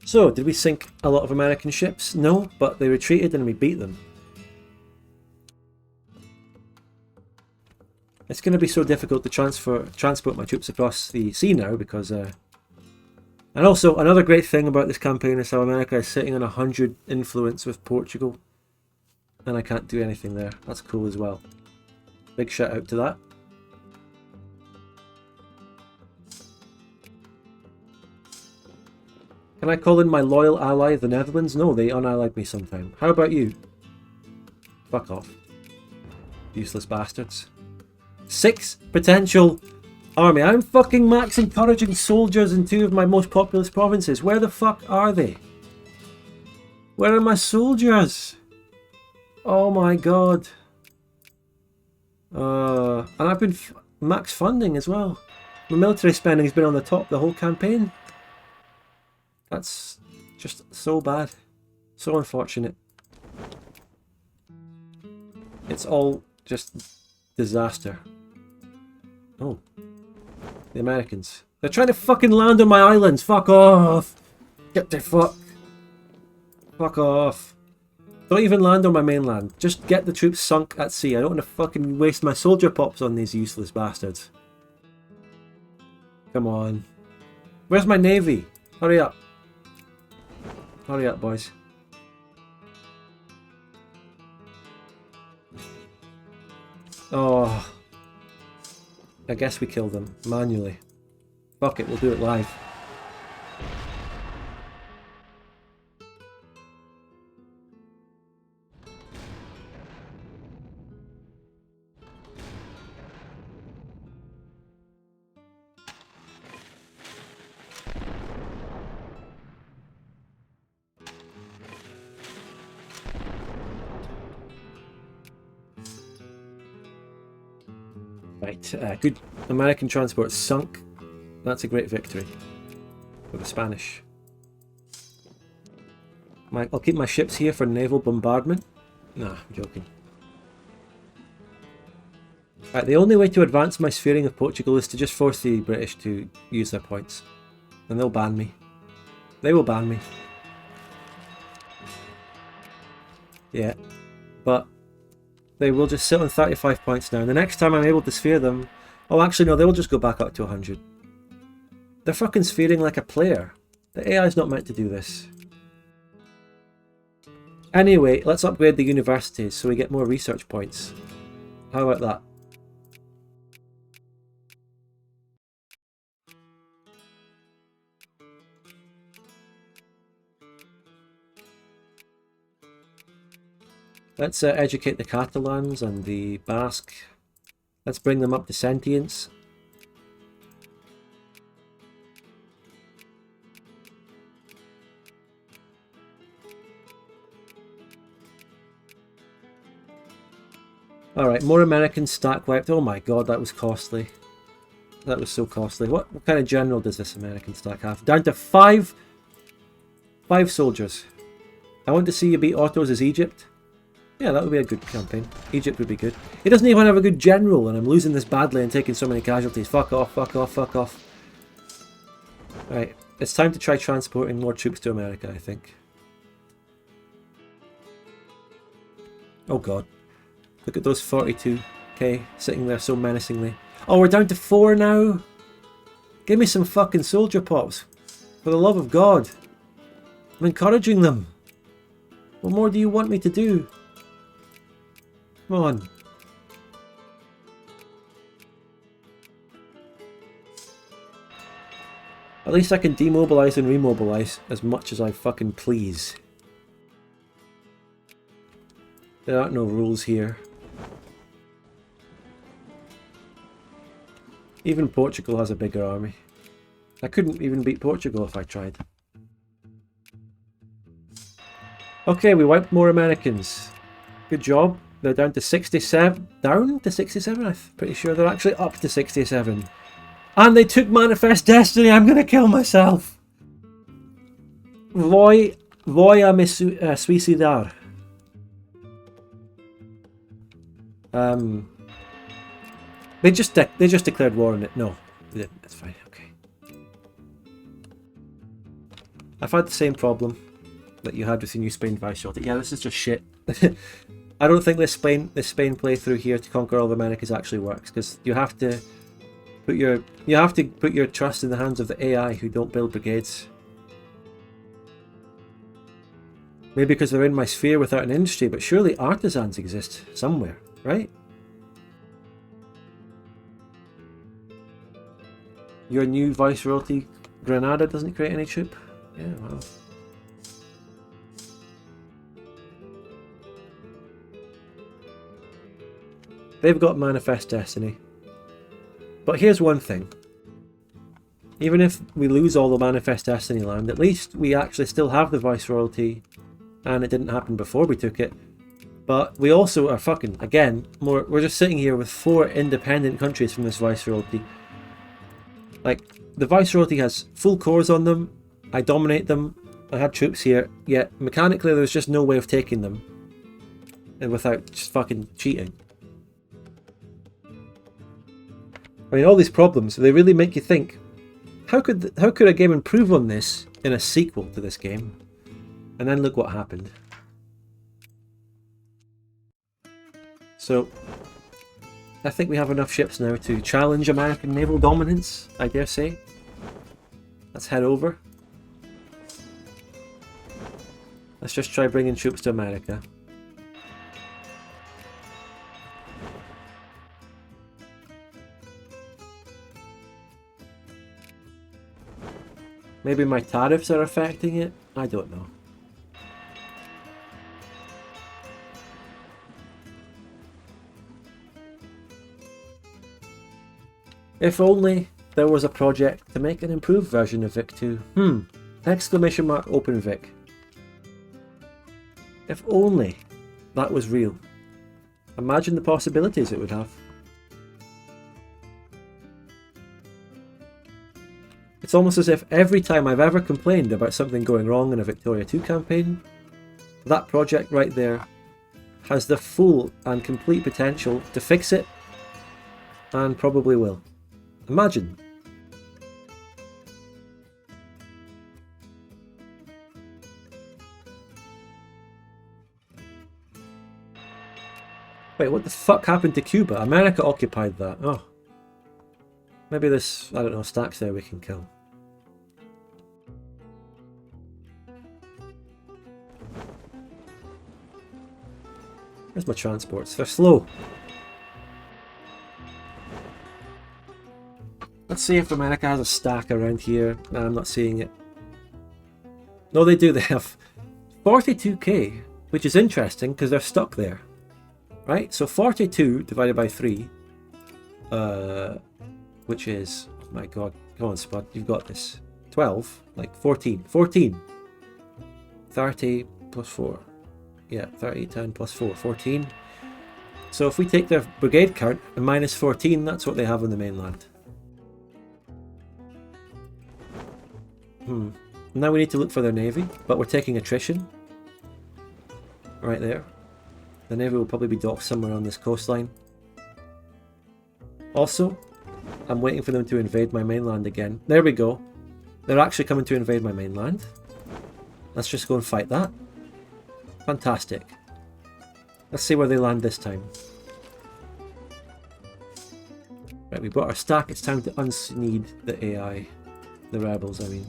So, did we sink a lot of American ships? No, but they retreated and we beat them. It's going to be so difficult to transport my troops across the sea now because... And also, another great thing about this campaign is how America is sitting on 100 influence with Portugal. And I can't do anything there. That's cool as well. Big shout out to that. Can I call in my loyal ally, the Netherlands? No, they unallied me sometime. How about you? Fuck off. Useless bastards. 6 potential army. I'm fucking max encouraging soldiers in 2 of my most populous provinces. Where the fuck are they? Where are my soldiers? Oh my god. And I've been max funding as well. My military spending has been on the top the whole campaign. That's just so bad. So unfortunate. It's all just disaster. Oh. The Americans. They're trying to fucking land on my islands. Fuck off. Get the fuck. Fuck off. Don't even land on my mainland. Just get the troops sunk at sea. I don't want to fucking waste my soldier pops on these useless bastards. Come on. Where's my navy? Hurry up. Hurry up, boys. Oh. I guess we killed them manually. Fuck it, we'll do it live. Right, good. American transport sunk. That's a great victory for the Spanish. I'll keep my ships here for naval bombardment. Nah, I'm joking. Right, the only way to advance my sphering of Portugal is to just force the British to use their points. And they'll ban me. They will ban me. Yeah, but they will just sit on 35 points now. And the next time I'm able to sphere them... Oh, actually, no, they will just go back up to 100. They're fucking sphering like a player. The AI's not meant to do this. Anyway, let's upgrade the universities so we get more research points. How about that? Let's educate the Catalans and the Basque. Let's bring them up to sentience. Alright, more Americans stack wiped. Oh my god, that was costly. That was so costly. What kind of general does this American stack have? Down to five soldiers. I want to see you beat Otto's as Egypt. Yeah, that would be a good campaign. Egypt would be good. He doesn't even have a good general, and I'm losing this badly and taking so many casualties. Fuck off, fuck off, fuck off. Right, it's time to try transporting more troops to America, I think. Oh god. Look at those 42k sitting there so menacingly. Oh, we're down to 4 now? Give me some fucking soldier pops. For the love of God. I'm encouraging them. What more do you want me to do? Come on. At least I can demobilize and remobilize as much as I fucking please. There aren't no rules here. Even Portugal has a bigger army. I couldn't even beat Portugal if I tried. Okay, we wiped more Americans. Good job. They're down to 67. Down to 67? I'm pretty sure they're actually up to 67. And they took Manifest Destiny. I'm gonna kill myself. Voy a me suicidar. They just declared war on it. No, they didn't. That's fine. Okay. I've had the same problem that you had with your New Spain Viceroy. Yeah, this is just shit. I don't think this Spain playthrough here to conquer all of Americas actually works, because you have to put your trust in the hands of the AI who don't build brigades. Maybe because they're in my sphere without an industry, but surely artisans exist somewhere, right? Your new Viceroyalty Granada doesn't create any troop? Yeah, well. They've got Manifest Destiny. But here's one thing. Even if we lose all the Manifest Destiny land, at least we actually still have the Viceroyalty, and it didn't happen before we took it. But we also are fucking, again, we're just sitting here with 4 independent countries from this Viceroyalty. Like, the Viceroyalty has full cores on them, I dominate them, I had troops here, yet mechanically there's just no way of taking them. And without just fucking cheating. I mean, all these problems, they really make you think, how could a game improve on this in a sequel to this game? And then look what happened. So, I think we have enough ships now to challenge American naval dominance, I dare say. Let's head over. Let's just try bringing troops to America. Maybe my tariffs are affecting it? I don't know. If only there was a project to make an improved version of Vic 2. Exclamation mark open Vic. If only that was real. Imagine the possibilities it would have. It's almost as if every time I've ever complained about something going wrong in a Victoria 2 campaign, that project right there has the full and complete potential to fix it, and probably will. Imagine. Wait, what the fuck happened to Cuba? America occupied that. Oh. Maybe this, I don't know, stacks there we can kill. Where's my transports? They're slow. Let's see if America has a stack around here. No, I'm not seeing it. No, they do. They have 42k, which is interesting because they're stuck there. Right? So 42 divided by 3, which is, oh my god, come on Spud, you've got this. 12, like 14. 14. 30 plus 4. Yeah, 30, 10 plus 4, 14. So if we take their brigade count and minus 14, that's what they have on the mainland. Now we need to look for their navy, but we're taking attrition. Right there. The navy will probably be docked somewhere on this coastline. Also, I'm waiting for them to invade my mainland again. There we go. They're actually coming to invade my mainland. Let's just go and fight that. Fantastic. Let's see where they land this time. Right, we brought our stack. It's time to unsneed the AI. The rebels, I mean.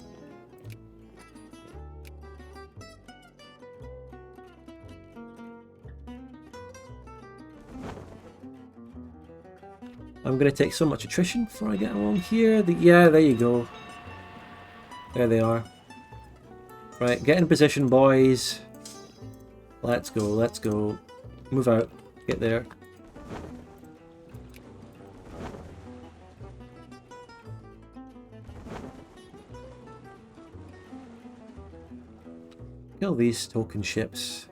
I'm going to take so much attrition before I get along here. Yeah, there you go. There they are. Right, get in position, boys. Let's go, let's go. Move out. Get there. Kill these token ships.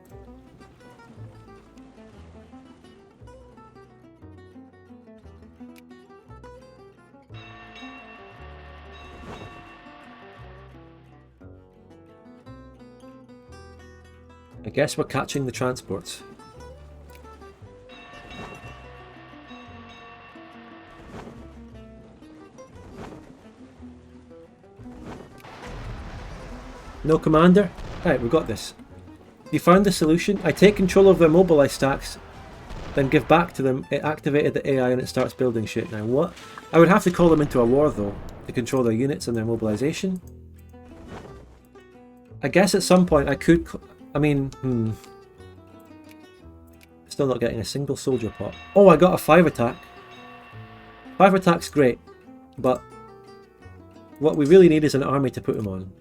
I guess we're catching the transports. No commander? Right, we've got this. You found the solution. I take control of their mobilize stacks, then give back to them. It activated the AI and it starts building shit. Now what? I would have to call them into a war though, to control their units and their mobilization. I guess at some point I could... I mean, Still not getting a single soldier pot. Oh, I got a 5 attack. 5 attack's great, but what we really need is an army to put him on.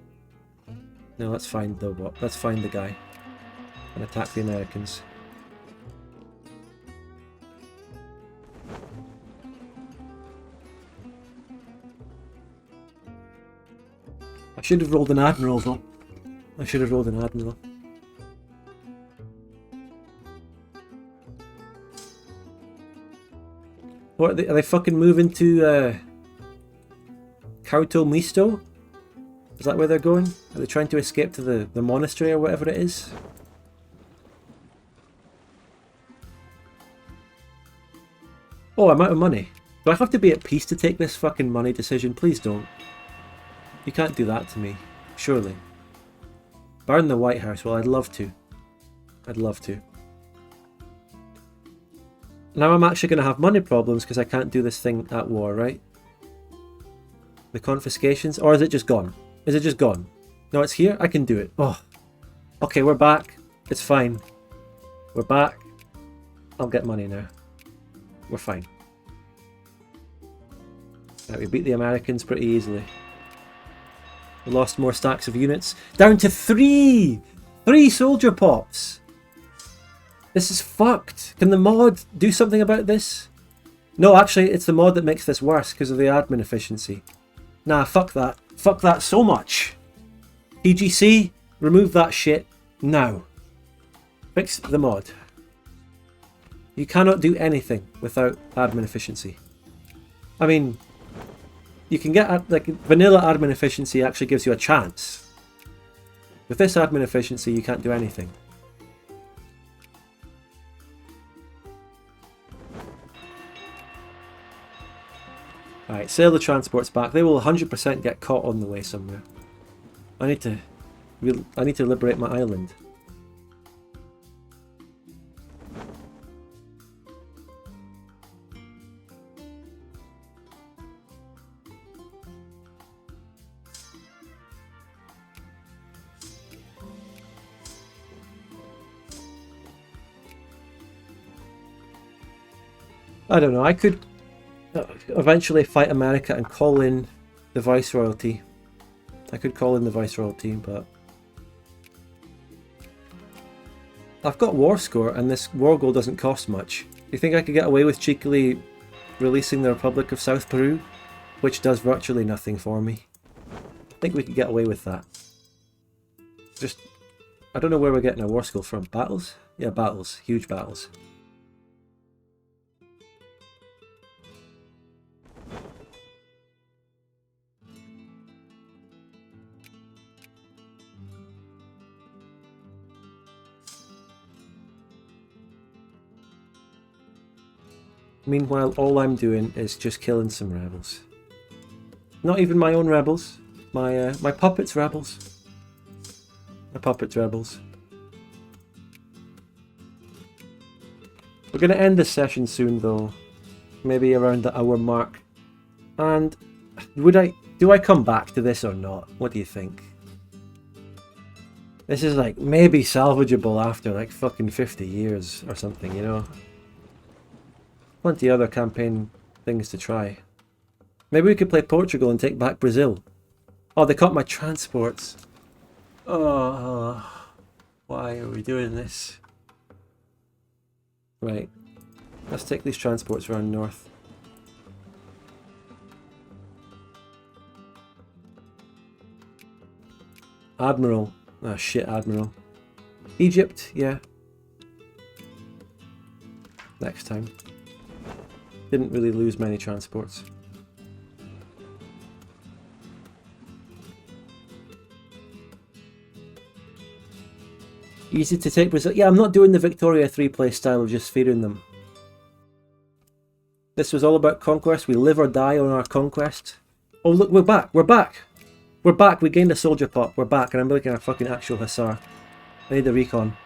Now let's find the guy and attack the Americans. I should have rolled an admiral though. I should have rolled an admiral. What are they fucking moving to Kauto Misto? Is that where they're going? Are they trying to escape to the monastery or whatever it is? Oh, I'm out of money. Do I have to be at peace to take this fucking money decision? Please don't. You can't do that to me. Surely. Burn the White House. Well, I'd love to. I'd love to. Now I'm actually going to have money problems because I can't do this thing at war, right? The confiscations? Or is it just gone? Is it just gone? No, it's here? I can do it. Oh. Okay, we're back. It's fine. We're back. I'll get money now. We're fine. Right, we beat the Americans pretty easily. We lost more stacks of units. Down to 3! 3 soldier pops! This is fucked. Can the mod do something about this? No, actually, it's the mod that makes this worse because of the admin efficiency. Nah, fuck that. Fuck that so much. TGC, remove that shit now. Fix the mod. You cannot do anything without admin efficiency. I mean, you can get, like, vanilla admin efficiency actually gives you a chance. With this admin efficiency, you can't do anything. Alright, sail the transports back. They will 100% get caught on the way somewhere. I need to liberate my island. I don't know, I could eventually fight America and call in the Viceroyalty. I could call in the Viceroyalty, but I've got war score and this war goal doesn't cost much. Do you think I could get away with cheekily releasing the Republic of South Peru, which does virtually nothing for me? I think we could get away with that. Just, I don't know where we're getting our war score from. Battles? Yeah, battles. Huge battles. Meanwhile, all I'm doing is just killing some rebels. Not even my own rebels. My puppets' rebels. My puppets' rebels. We're going to end this session soon, though. Maybe around the hour mark. And do I come back to this or not? What do you think? This is like maybe salvageable after like fucking 50 years or something, you know? Plenty of other campaign things to try. Maybe we could play Portugal and take back Brazil. Oh, they caught my transports. Oh, why are we doing this? Right, let's take these transports around north. Admiral. Ah, shit, Admiral. Egypt, yeah. Next time. Didn't really lose many transports. Easy to take Brazil. Yeah, I'm not doing the Victoria 3 play style of just fearing them. This was all about conquest. We live or die on our conquest. Oh look, we're back. We're back. We're back. We gained a soldier pop. We're back, and I'm looking at a fucking actual hussar. I need a recon.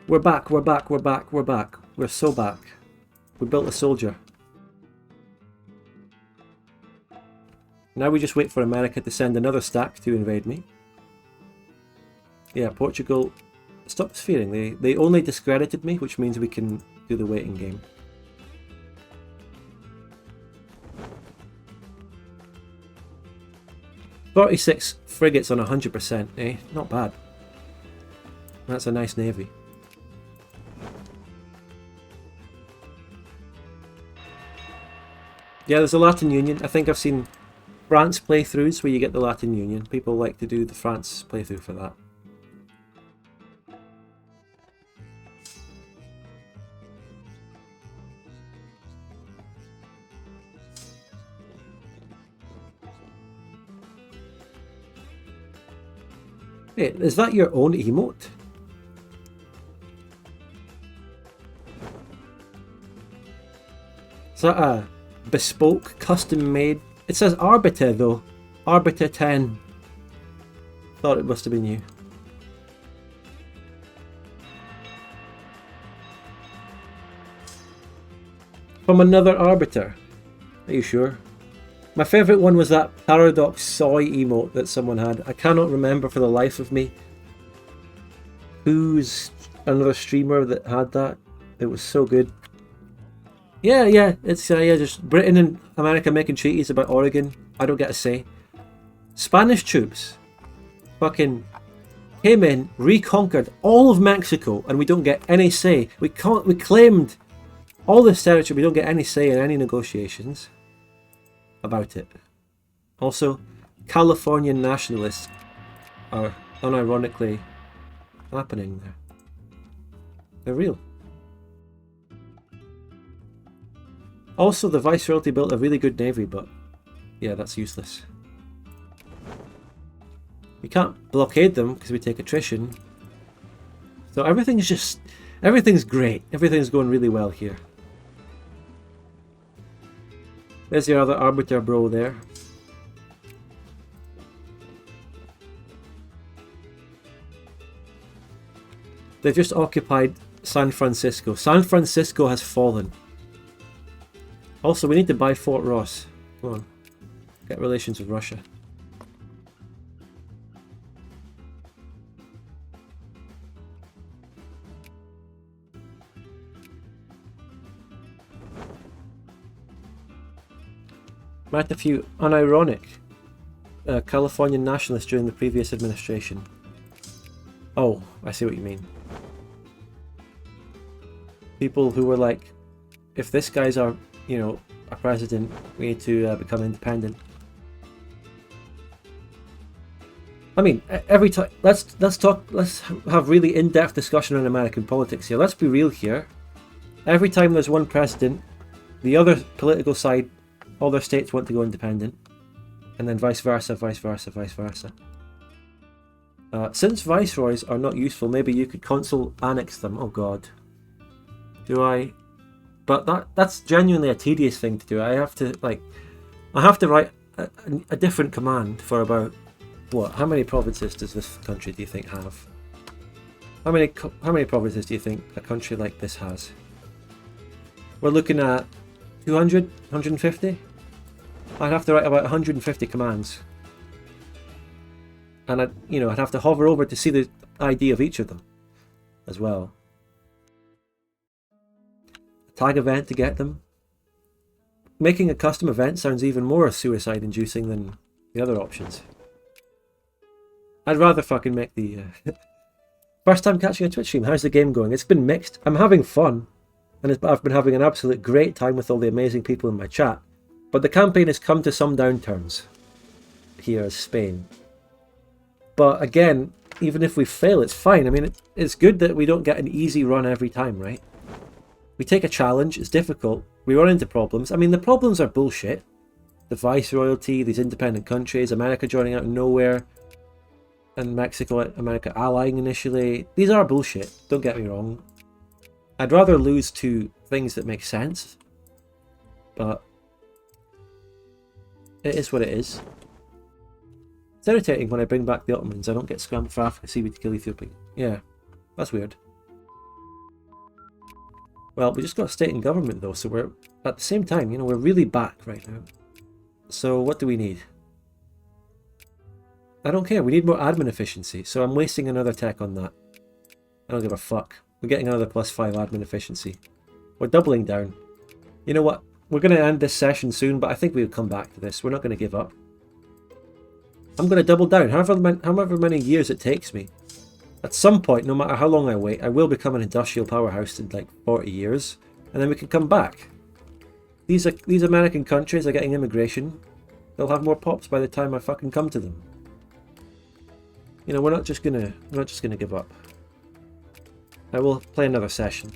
We're back. We're back. We're back. We're back. We're so back. We built a soldier. Now we just wait for America to send another stack to invade me. Yeah, Portugal. Stop fearing. They only discredited me, which means we can do the waiting game. "46 frigates on 100%, eh? Not bad. That's a nice navy. Yeah, there's a Latin Union. I think I've seen France playthroughs where you get the Latin Union. People like to do the France playthrough for that. Wait, is that your own emote? Is that a bespoke, custom-made? It says Arbiter though. Arbiter 10. Thought it must have been you. From another Arbiter. Are you sure? My favourite one was that Paradox Soy emote that someone had. I cannot remember for the life of me who's another streamer that had that. It was so good. Yeah, it's yeah, just Britain and America making treaties about Oregon. I don't get a say. Spanish troops fucking came in, reconquered all of Mexico, and we don't get any say. We claimed all this territory. We don't get any say in any negotiations about it. Also, Californian nationalists are unironically happening there. They're real. Also, the Viceroyalty built a really good navy, but yeah, that's useless. We can't blockade them because we take attrition. So everything's great. Everything's going really well here. There's your other Arbiter bro there. They've just occupied San Francisco. San Francisco has fallen. Also, we need to buy Fort Ross. Come on. Get relations with Russia. Met a few unironic Californian nationalists during the previous administration. Oh, I see what you mean. People who were like, if this guy's our, you know, our president, we need to become independent. I mean, every time let's have really in-depth discussion on American politics here. Let's be real here. Every time there's one president, the other political side, all their states want to go independent, and then vice versa, vice versa, vice versa. Since viceroys are not useful, maybe you could consul annex them. Oh god. Do I? But that's genuinely a tedious thing to do. I have to write a different command for about what? How many provinces does this country do you think have? How many provinces do you think a country like this has? We're looking at 200, 150? I'd have to write about 150 commands. And I'd have to hover over to see the ID of each of them as well. A tag event to get them. Making a custom event sounds even more suicide inducing than the other options. I'd rather fucking make the first time catching a Twitch stream. How's the game going? It's been mixed. I'm having fun, and I've been having an absolute great time with all the amazing people in my chat. But the campaign has come to some downturns here as Spain. But again, even if we fail, it's fine. I mean, it's good that we don't get an easy run every time, right? We take a challenge, it's difficult, we run into problems. I mean, the problems are bullshit. The Viceroyalty, these independent countries, America joining out of nowhere, and Mexico, America allying initially. These are bullshit, don't get me wrong. I'd rather lose to things that make sense, but it is what it is. It's irritating when I bring back the Ottomans, I don't get scrambled for Africa Seaweed to kill Ethiopia. Yeah, that's weird. Well, we just got a state and government though, so we're, at the same time, we're really back right now. So what do we need? I don't care, we need more admin efficiency, so I'm wasting another tech on that. I don't give a fuck. We're getting another +5 admin efficiency. We're doubling down. You know what? We're going to end this session soon, but I think we'll come back to this. We're not going to give up. I'm going to double down, however many years it takes me. At some point, no matter how long I wait, I will become an industrial powerhouse in like 40 years, and then we can come back. These American countries are getting immigration. They'll have more pops by the time I fucking come to them. We're not just gonna give up. I will play another session.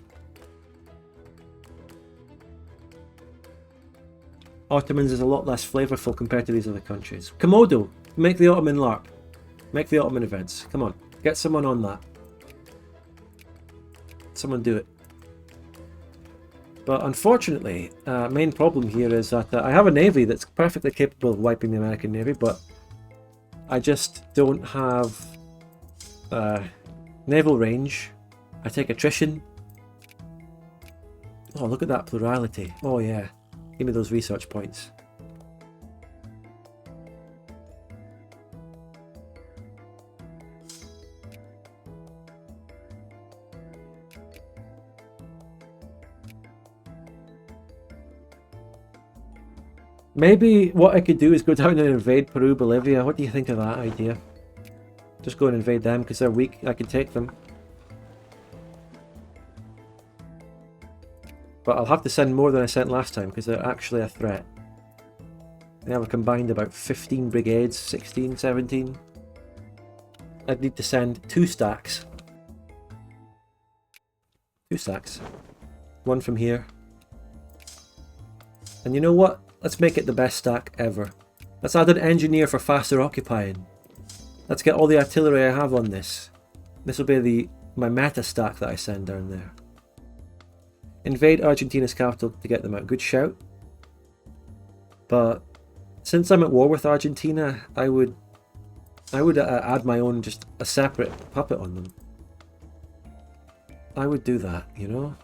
Ottomans is a lot less flavourful compared to these other countries. Komodo! Make the Ottoman LARP. Make the Ottoman events. Come on. Get someone on that. Someone do it. But unfortunately, main problem here is that I have a navy that's perfectly capable of wiping the American Navy, but I just don't have naval range. I take attrition. Oh, look at that plurality. Oh yeah. Give me those research points. Maybe what I could do is go down and invade Peru, Bolivia. What do you think of that idea? Just go and invade them because they're weak. I can take them. But I'll have to send more than I sent last time because they're actually a threat. They have a combined about 15 brigades, 16, 17. I'd need to send 2 stacks. 2 stacks. One from here. And you know what? Let's make it the best stack ever. Let's add an engineer for faster occupying. Let's get all the artillery I have on this. This will be my meta stack that I send down there. Invade Argentina's capital to get them out. Good shout. But since I'm at war with Argentina, I would add my own, just a separate puppet on them. I would do that, Do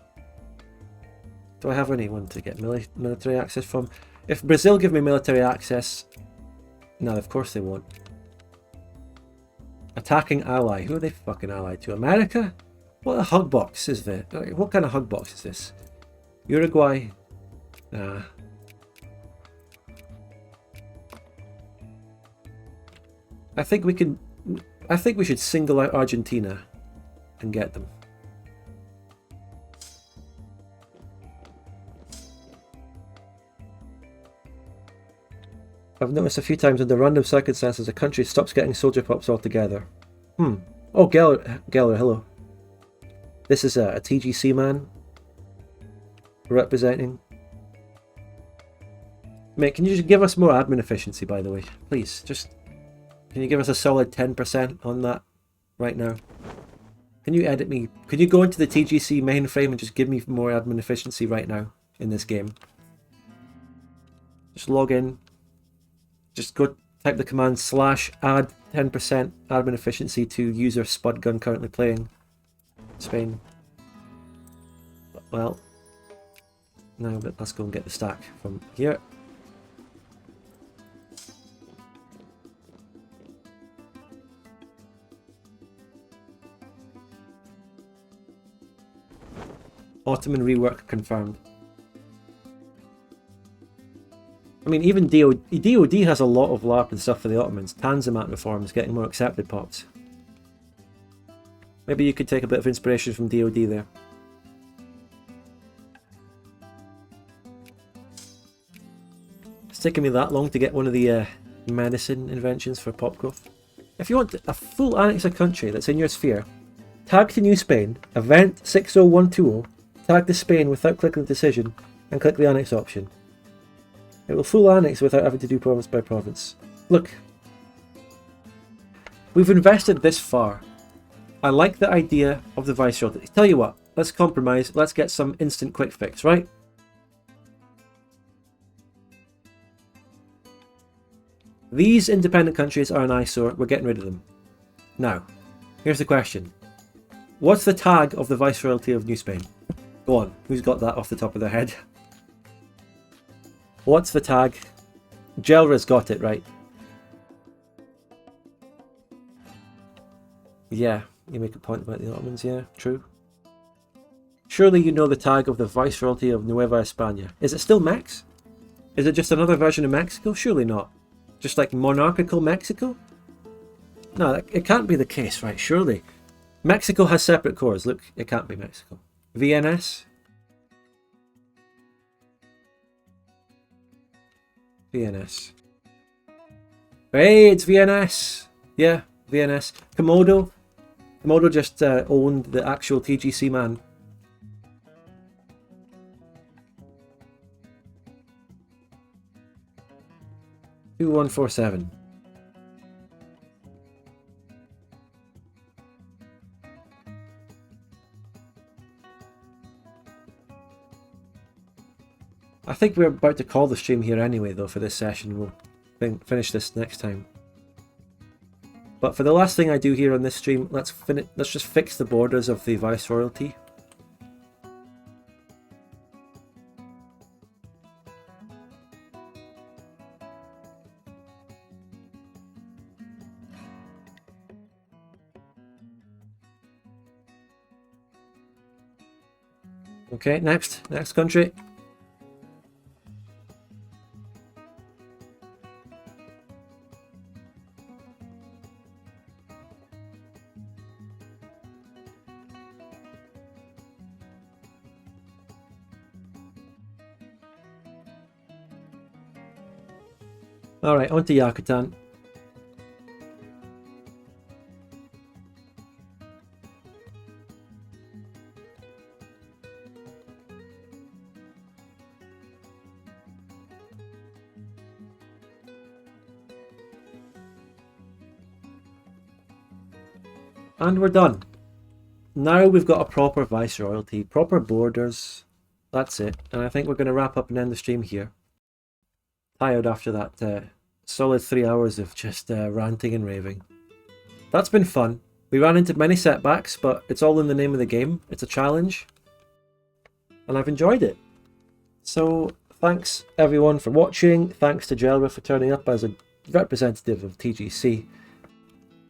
I have anyone to get military access from? If Brazil give me military access... No, of course they won't. Attacking ally. Who are they fucking allied to? America? What a hug box is this? What kind of hug box is this? Uruguay? Nah. I think we should single out Argentina and get them. I've noticed a few times under random circumstances a country stops getting soldier pops altogether. Oh, Geller, hello. This is a TGC man representing. Mate, can you just give us more admin efficiency, by the way? Please, can you give us a solid 10% on that right now? Can you edit me? Can you go into the TGC mainframe and just give me more admin efficiency right now in this game? Just log in. Just go type the command /add 10% admin efficiency to user Spudgun currently playing Spain. Well, now let's go and get the stack from here. Ottoman rework confirmed. I mean, even DOD has a lot of LARP and stuff for the Ottomans. Tanzimat reforms getting more accepted pops. Maybe you could take a bit of inspiration from DOD there. It's taken me that long to get one of the medicine inventions for pop growth. If you want a full annex of country that's in your sphere, tag to New Spain, event 60120, tag to Spain without clicking the decision, and click the annex option. It will full annex without having to do province by province. Look, we've invested this far. I like the idea of the viceroy. Tell you what, let's compromise, let's get some instant quick fix, right? These independent countries are an eyesore, we're getting rid of them. Now, here's the question. What's the tag of the Viceroyalty of New Spain? Go on, who's got that off the top of their head? What's the tag? Jelra's got it, right? Yeah, you make a point about the Ottomans, yeah, true. Surely you know the tag of the Viceroyalty of Nueva España. Is it still Mex? Is it just another version of Mexico? Surely not. Just like monarchical Mexico? No, it can't be the case, right? Surely. Mexico has separate cores. Look, it can't be Mexico. VNS? VNS. Hey, it's VNS! Yeah, VNS. Komodo? Komodo just owned the actual TGC man. $2147. I think we're about to call the stream here anyway, though, for this session. We'll finish this next time. But for the last thing I do here on this stream, let's just fix the borders of the Viceroyalty. Okay, next country. Alright, on to Yakutan. And we're done. Now we've got a proper Viceroyalty, proper borders. That's it. And I think we're going to wrap up and end the stream here. Tired after that solid 3 hours of just ranting and raving. That's been fun. We ran into many setbacks, but it's all in the name of the game. It's a challenge. And I've enjoyed it. So thanks everyone for watching. Thanks to Jelra for turning up as a representative of TGC.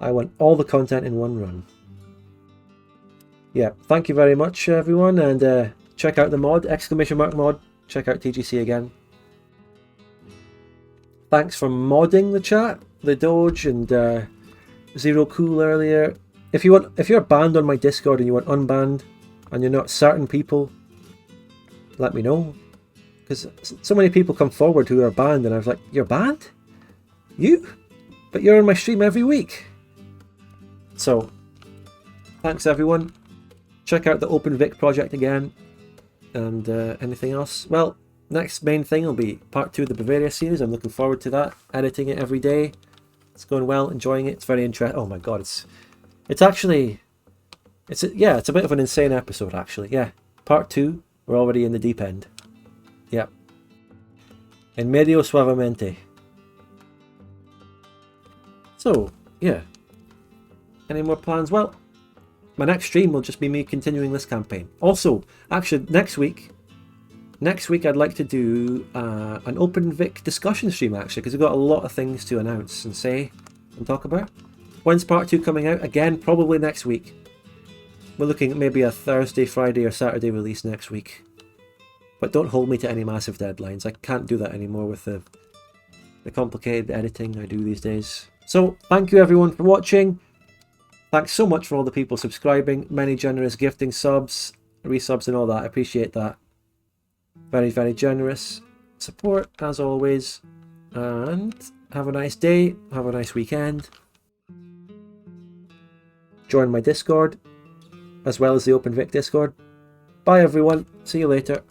I want all the content in one run. Yeah, thank you very much everyone, and check out the mod, ! mod. Check out TGC again. Thanks for modding the chat, the Doge and Zero Cool earlier. If you're banned on my Discord and you want unbanned, and you're not certain people, let me know. Because so many people come forward who are banned, and I was like, you're banned? You? But you're on my stream every week. So, thanks everyone. Check out the OpenVic project again. And anything else? Well, next main thing will be part 2 of the Bavaria series. I'm looking forward to that. Editing it every day. It's going well, enjoying it. It's very interesting. Oh my god, it's actually It's a bit of an insane episode, actually. Yeah, part 2. We're already in the deep end. Yep. En medio suavemente. So, yeah. Any more plans? Well, my next stream will just be me continuing this campaign. Also, actually, next week I'd like to do an open Vic discussion stream, actually, because we've got a lot of things to announce and say and talk about. When's part 2 coming out? Again, probably next week. We're looking at maybe a Thursday, Friday, or Saturday release next week. But don't hold me to any massive deadlines. I can't do that anymore with the complicated editing I do these days. So, thank you everyone for watching. Thanks so much for all the people subscribing. Many generous gifting subs, resubs and all that. I appreciate that. Very, very generous support, as always. And have a nice day. Have a nice weekend. Join my Discord, as well as the OpenVic Discord. Bye everyone. See you later.